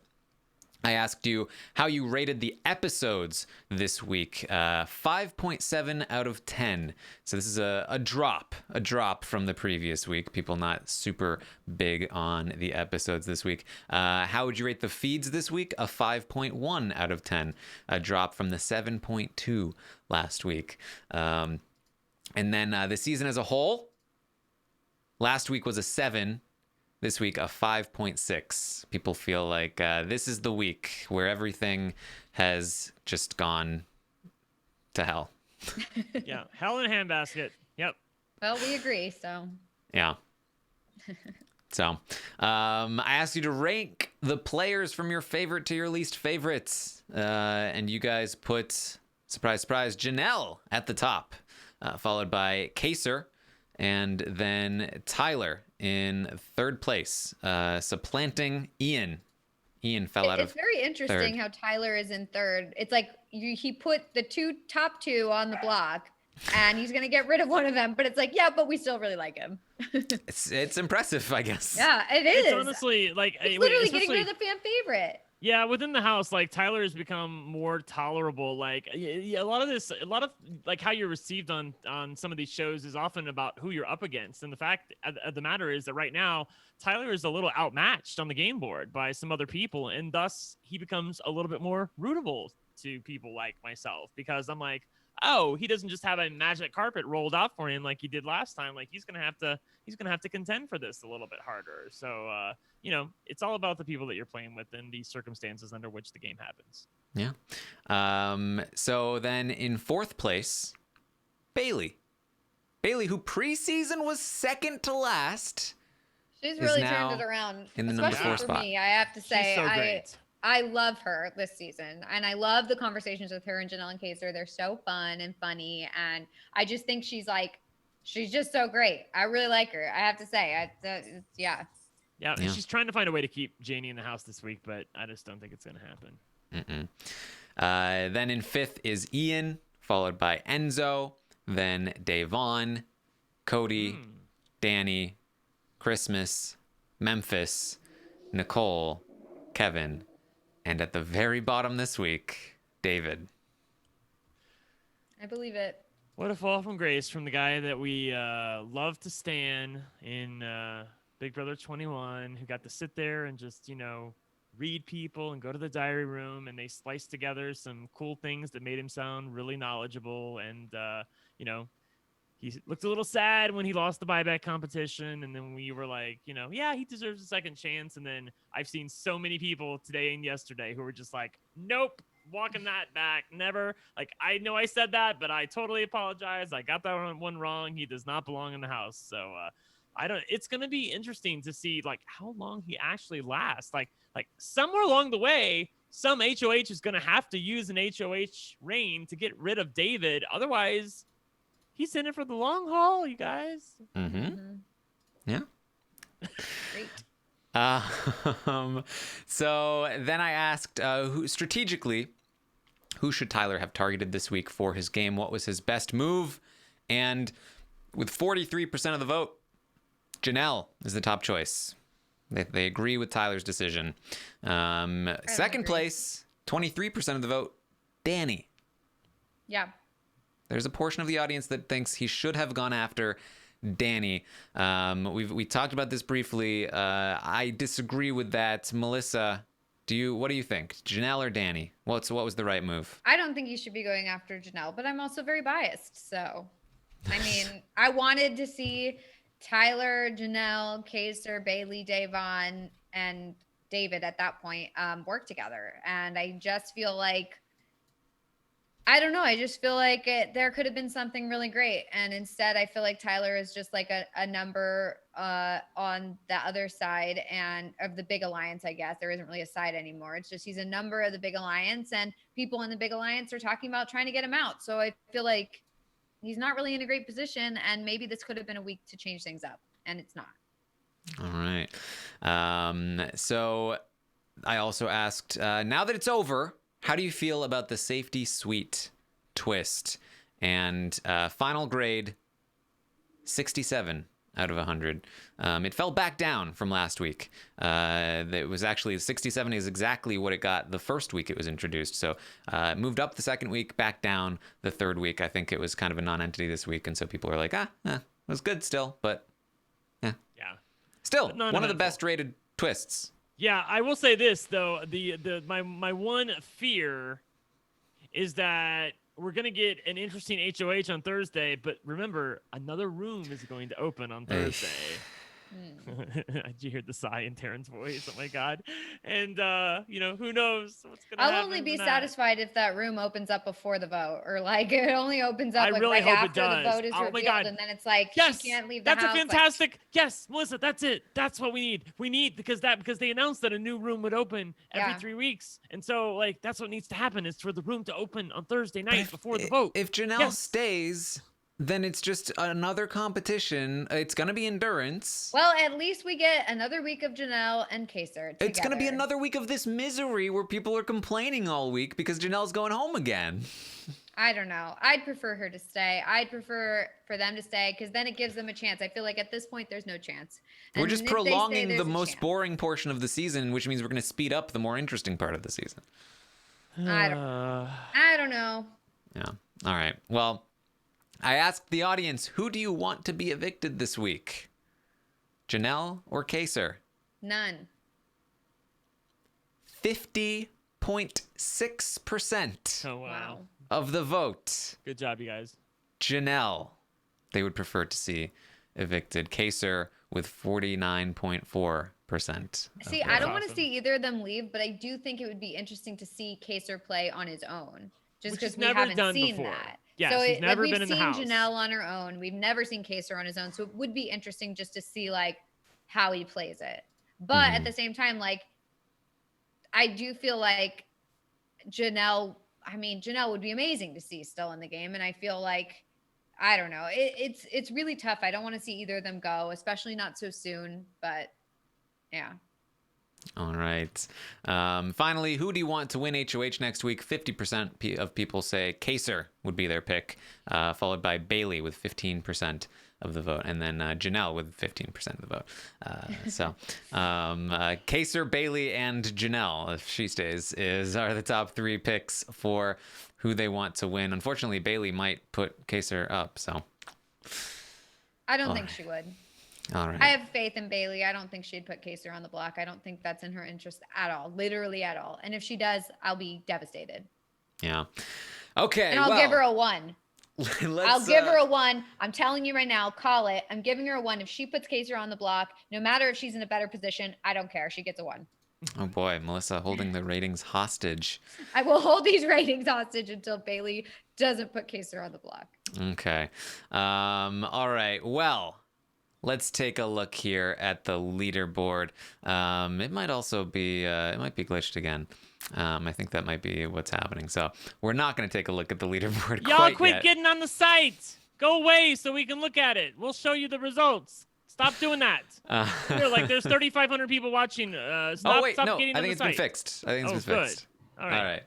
I asked you how you rated the episodes this week. 5.7 out of 10. So this is a drop from the previous week. People not super big on the episodes this week. How would you rate the feeds this week? A 5.1 out of 10. A drop from the 7.2 last week. And then the season as a whole, last week was a 7. This week, a 5.6. People feel like this is the week where everything has just gone to hell. Yeah, hell in a handbasket. Yep. Well, we agree, so. Yeah. So, I asked you to rank the players from your favorite to your least favorites. And you guys put, surprise, surprise, Janelle at the top, followed by Kaser, and then Tyler in third place, supplanting Ian. Ian fell out of It's very interesting third. how Tyler is in third. It's like he put the top two on the block, and he's gonna get rid of one of them. But it's like, yeah, but we still really like him. It's impressive, I guess. Yeah, it is. It's honestly like it's literally getting rid of the fan favorite. Yeah, within the house, like Tyler has become more tolerable. Like a lot of like how you're received on some of these shows is often about who you're up against. And the fact of the matter is that right now, Tyler is a little outmatched on the game board by some other people. And thus he becomes a little bit more rootable to people like myself, because I'm like, oh, he doesn't just have a magic carpet rolled out for him like he did last time. Like he's gonna have to contend for this a little bit harder. So it's all about the people that you're playing with and the circumstances under which the game happens. Yeah. So then in fourth place, Bailey. Bailey, who preseason was second to last. She's really turned it around. In the number 4 for spot. me, I have to say, She's so great. I love her this season, and I love the conversations with her and Janelle and Kaser. They're so fun and funny, and I just think she's just so great. I really like her. I have to say, yeah. Yeah, and she's trying to find a way to keep Janie in the house this week, but I just don't think it's going to happen. Then in fifth is Ian, followed by Enzo, then Davon, Cody, Deni, Christmas, Memphis, Nicole, Kevin, and at the very bottom this week, David. I believe it. What a fall from grace from the guy that we love to stan in Big Brother 21, who got to sit there and just, read people and go to the diary room, and they spliced together some cool things that made him sound really knowledgeable. And, he looked a little sad when he lost the buyback competition. And then we were like, yeah, he deserves a second chance. And then I've seen so many people today and yesterday who were just like, nope, walking that back. Never. Like, I know I said that, but I totally apologize. I got that one wrong. He does not belong in the house. So, it's going to be interesting to see like how long he actually lasts. Like somewhere along the way, some HOH is going to have to use an HOH reign to get rid of David. Otherwise, he's in it for the long haul, you guys. Yeah. Great. So then I asked, who should Tyler have targeted this week for his game? What was his best move? And with 43% of the vote, Janelle is the top choice. They agree with Tyler's decision. Second place, 23% of the vote, Deni. Yeah. There's a portion of the audience that thinks he should have gone after Deni. We talked about this briefly. I disagree with that. Melissa, what do you think? Janelle or Deni? What was the right move? I don't think you should be going after Janelle, but I'm also very biased. So, I mean, I wanted to see Tyler, Janelle, Kaser, Bailey, Davon, and David at that point work together. And I just feel like, I don't know. I just feel like there could have been something really great. And instead, I feel like Tyler is just like a number on the other side and of the big alliance, I guess. There isn't really a side anymore. It's just he's a number of the big alliance, and people in the big alliance are talking about trying to get him out. So I feel like he's not really in a great position, and maybe this could have been a week to change things up, and it's not. All right. So I also asked, now that it's over, how do you feel about the safety suite twist? And final grade, 67 out of 100. It fell back down from last week. It was actually 67 is exactly what it got the first week it was introduced. So it moved up the second week, back down the third week. I think it was kind of a non-entity this week. And so people were like, it was good still, but yeah. Still, one of the best rated twists. Yeah, I will say this though, my one fear is that we're gonna get an interesting HOH on Thursday, but remember, another room is going to open on Thursday. Did you hear the sigh in Taran's voice? Oh my god! And who knows what's gonna happen? I'll only be satisfied if that room opens up before the vote, or like it only opens up right after the vote is revealed, and then it's like she can't leave the house. That's a fantastic. Yes, Melissa, that's it. That's what we need. We need because they announced that a new room would open every 3 weeks, and so that's what needs to happen is for the room to open on Thursday night before the vote. If Janelle stays, then it's just another competition. It's going to be endurance. Well, at least we get another week of Janelle and Kaser together. It's going to be another week of this misery where people are complaining all week because Janelle's going home again. I don't know. I'd prefer her to stay. I'd prefer for them to stay because then it gives them a chance. I feel like at this point, there's no chance. We're just prolonging the most boring portion of the season, which means we're going to speed up the more interesting part of the season. I don't know. Yeah. All right. Well, I asked the audience, who do you want to be evicted this week? Janelle or Kaser? None. 50.6% of the vote. Good job, you guys. Janelle, they would prefer to see evicted. Kaser with 49.4%. See, I don't want to see either of them leave, but I do think it would be interesting to see Kaser play on his own. Just because we haven't seen that. Yes, so he's never been in the house. We've seen Janelle on her own. We've never seen Kaser on his own. So it would be interesting just to see how he plays it. But at the same time, I do feel like Janelle would be amazing to see still in the game. And I feel like, I don't know, it's really tough. I don't want to see either of them go, especially not so soon. But yeah. All right. Finally, who do you want to win HOH next week? 50% of people say Kaser would be their pick, followed by Bailey with 15% of the vote, and then Janelle with 15% of the vote. Kaser, Bailey, and Janelle, if she stays, are the top 3 picks for who they want to win. Unfortunately, Bailey might put Kaser up, so. I don't think she would. All right. I have faith in Bailey. I don't think she'd put Kaser on the block. I don't think that's in her interest at all, literally at all. And if she does, I'll be devastated. Yeah. Okay. And I'll give her a 1. I'll give her a 1. I'm telling you right now, call it. I'm giving her a 1. If she puts Kaser on the block, no matter if she's in a better position, I don't care. She gets a 1. Oh boy, Melissa holding the ratings hostage. I will hold these ratings hostage until Bailey doesn't put Kaser on the block. Okay. All right. Well, let's take a look here at the leaderboard. It might also be glitched again. I think that might be what's happening. So we're not going to take a look at the leaderboard. Y'all quite quit yet. getting on the site. Go away so we can look at it. We'll show you the results. Stop doing that. There's 3,500 people watching. Stop no, getting I on think the it's site. been fixed. I think it's Oh, been good. fixed. All right.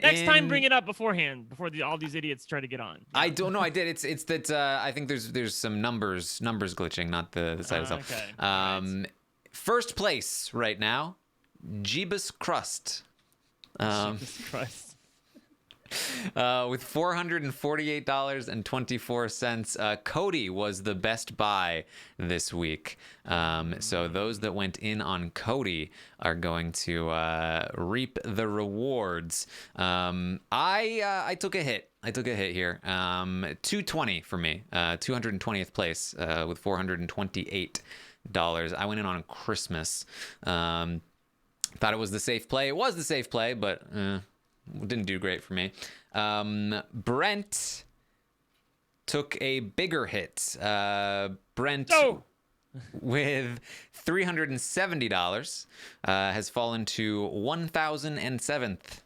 Next time, bring it up beforehand, before all these idiots try to get on. I don't know. I did. It's that I think there's some numbers glitching, not the site itself. Okay. Right. First place right now, Jeebus Crust. Jesus Christ. With $448.24. Cody was the best buy this week. So those that went in on Cody are going to reap the rewards. I took a hit. I took a hit here. 220 for me. 220th place with $428. I went in on Christmas. Thought it was the safe play. It was the safe play, but didn't do great for me. Brent took a bigger hit. Brent, with $370, has fallen to 1,007th.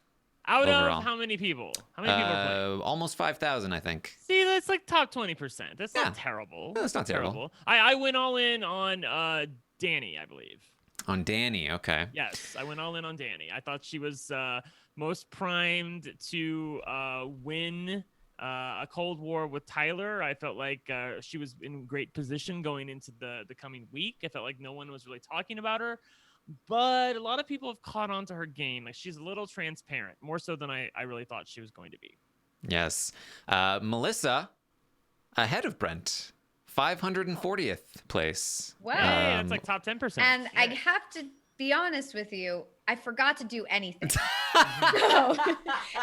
Out overall. of how many people? How many people are playing? Almost 5,000, I think. See, that's like top 20%. That's Yeah. not terrible. No, that's not terrible. I went all in on Deni, I believe. On Deni, okay. Yes, I went all in on Deni. I thought she was most primed to win a Cold War with Tyler. I felt like she was in great position going into the coming week. I felt like no one was really talking about her. But a lot of people have caught on to her game. Like, she's a little transparent, more so than I really thought she was going to be. Yes. Melissa, ahead of Brent, 540th place. Wow. Hey, that's like top 10%. And Yeah. I have to be honest with you, I forgot to do anything. So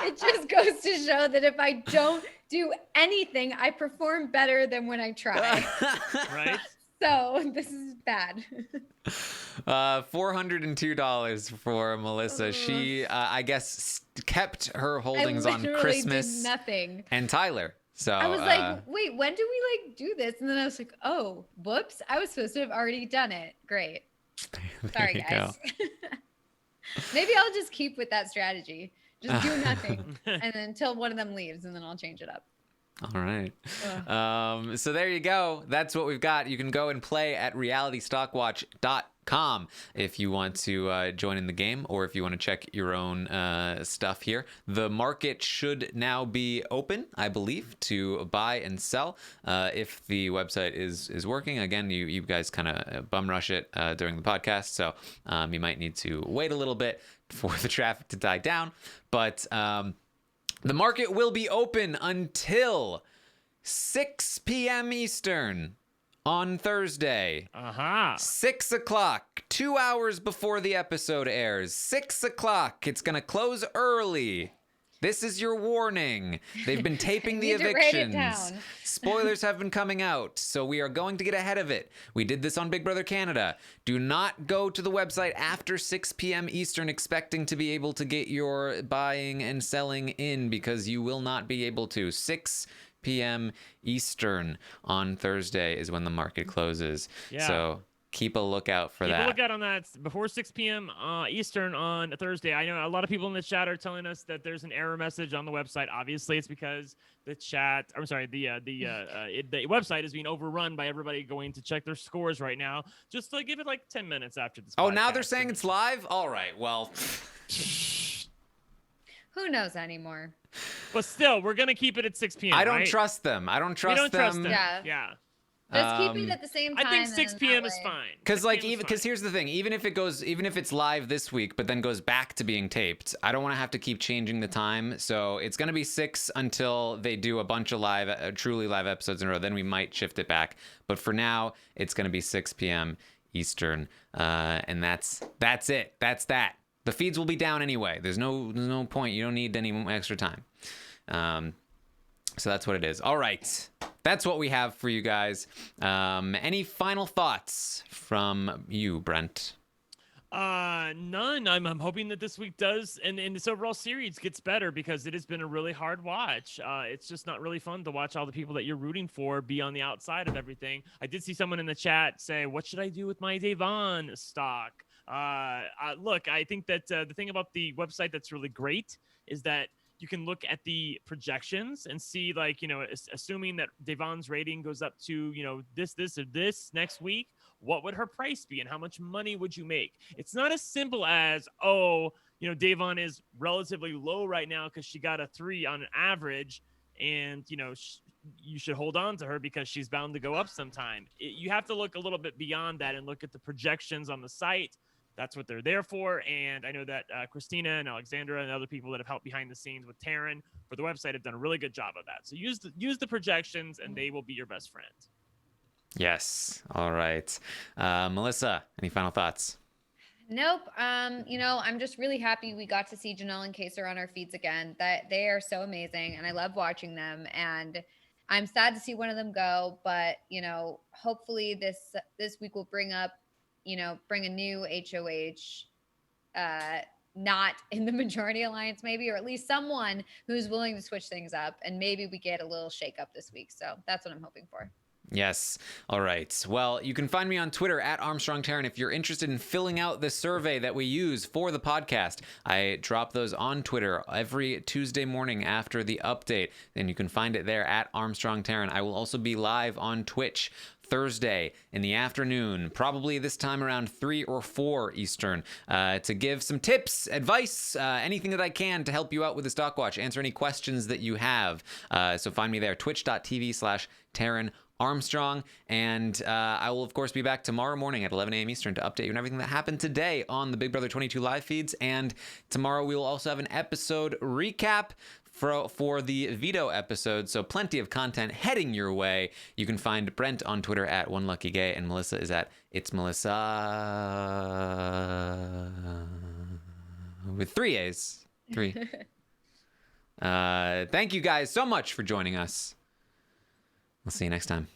it just goes to show that if I don't do anything, I perform better than when I try. Right? So this is bad. $402 for Melissa. She, I guess, kept her holdings I on literally Christmas did nothing. and Tyler. So I was like, wait, when do we like do this? And then I was like, oh, whoops. I was supposed to have already done it. Great. Sorry, you guys. Maybe I'll just keep with that strategy. Just do nothing. And then until one of them leaves, and then I'll change it up. All right. So there you go. That's what we've got. You can go and play at realitystockwatch.com if you want to join in the game, or if you want to check your own stuff here. The market should now be open, I believe, to buy and sell if the website is working. Again, you guys kind of bum rush it during the podcast, so you might need to wait a little bit for the traffic to die down. But the market will be open until 6 p.m. Eastern on Thursday. 6 o'clock, 2 hours before the episode airs. 6 o'clock. It's going to close early. This is your warning. They've been taping the Need to write it evictions. down. Spoilers have been coming out, so we are going to get ahead of it. We did this on Big Brother Canada. Do not go to the website after 6 p.m. Eastern expecting to be able to get your buying and selling in, because you will not be able to. 6 p.m. Eastern on Thursday is when the market closes. Yeah. So keep a lookout for that. Keep a lookout on that before 6 p.m. Eastern on Thursday. I know a lot of people in the chat are telling us that there's an error message on the website. Obviously, it's because the website is being overrun by everybody going to check their scores right now. Just to give it like 10 minutes after this. Oh, now they're podcast. saying it's live? All right, well. Who knows anymore? But still, we're going to keep it at 6 p.m. I don't right? trust them. I don't trust We don't them. trust them. Yeah. Yeah. Just keep it at the same time. I think and 6 then p.m. that is way- fine. Because 6 like p.m. is even because fine. here's the thing, even if it's live this week but then goes back to being taped, I don't want to have to keep changing the time. So it's gonna be 6 until they do a bunch of truly live episodes in a row. Then we might shift it back. But for now, it's gonna be 6 p.m. Eastern, and that's it. That's that. The feeds will be down anyway. There's no point. You don't need any extra time. So that's what it is. All right. That's what we have for you guys. Any final thoughts from you, Brent? None. I'm hoping that this week does, and this overall series gets better because it has been a really hard watch. It's just not really fun to watch all the people that you're rooting for be on the outside of everything. I did see someone in the chat say, "What should I do with my Devon stock?" Look, I think that the thing about the website that's really great is that you can look at the projections and see, like, assuming that Devon's rating goes up to, this next week, what would her price be and how much money would you make? It's not as simple as, Devon is relatively low right now because she got a 3 on an average, and, you should hold on to her because she's bound to go up sometime. You have to look a little bit beyond that and look at the projections on the site. That's what they're there for. And I know that Christina and Alexandra and other people that have helped behind the scenes with Taran for the website have done a really good job of that. So use the projections and they will be your best friend. Yes. All right. Melissa, any final thoughts? Nope. I'm just really happy we got to see Janelle and Kaser on our feeds again. That they are so amazing, and I love watching them. And I'm sad to see one of them go, but hopefully this week will bring a new HOH, not in the majority alliance maybe, or at least someone who's willing to switch things up, and maybe we get a little shake up this week. So that's what I'm hoping for. Yes. All right. Well, you can find me on Twitter at Armstrong Taran if you're interested in filling out the survey that we use for the podcast. I drop those on Twitter every Tuesday morning after the update, and you can find it there at Armstrong Taran. I will also be live on Twitch Thursday in the afternoon, probably this time around 3 or 4 Eastern, to give some tips, advice, anything that I can to help you out with the stock watch, answer any questions that you have. So find me there, twitch.tv/Taran Armstrong, and I will of course be back tomorrow morning at 11 a.m. Eastern to update you on everything that happened today on the Big Brother 22 live feeds. And tomorrow we will also have an episode recap for the veto episode, so plenty of content heading your way. You can find Brent on Twitter at OneLuckyGay, and Melissa is at It's Melissa with 3 A's. 3. Thank you guys so much for joining us. We'll see you next time.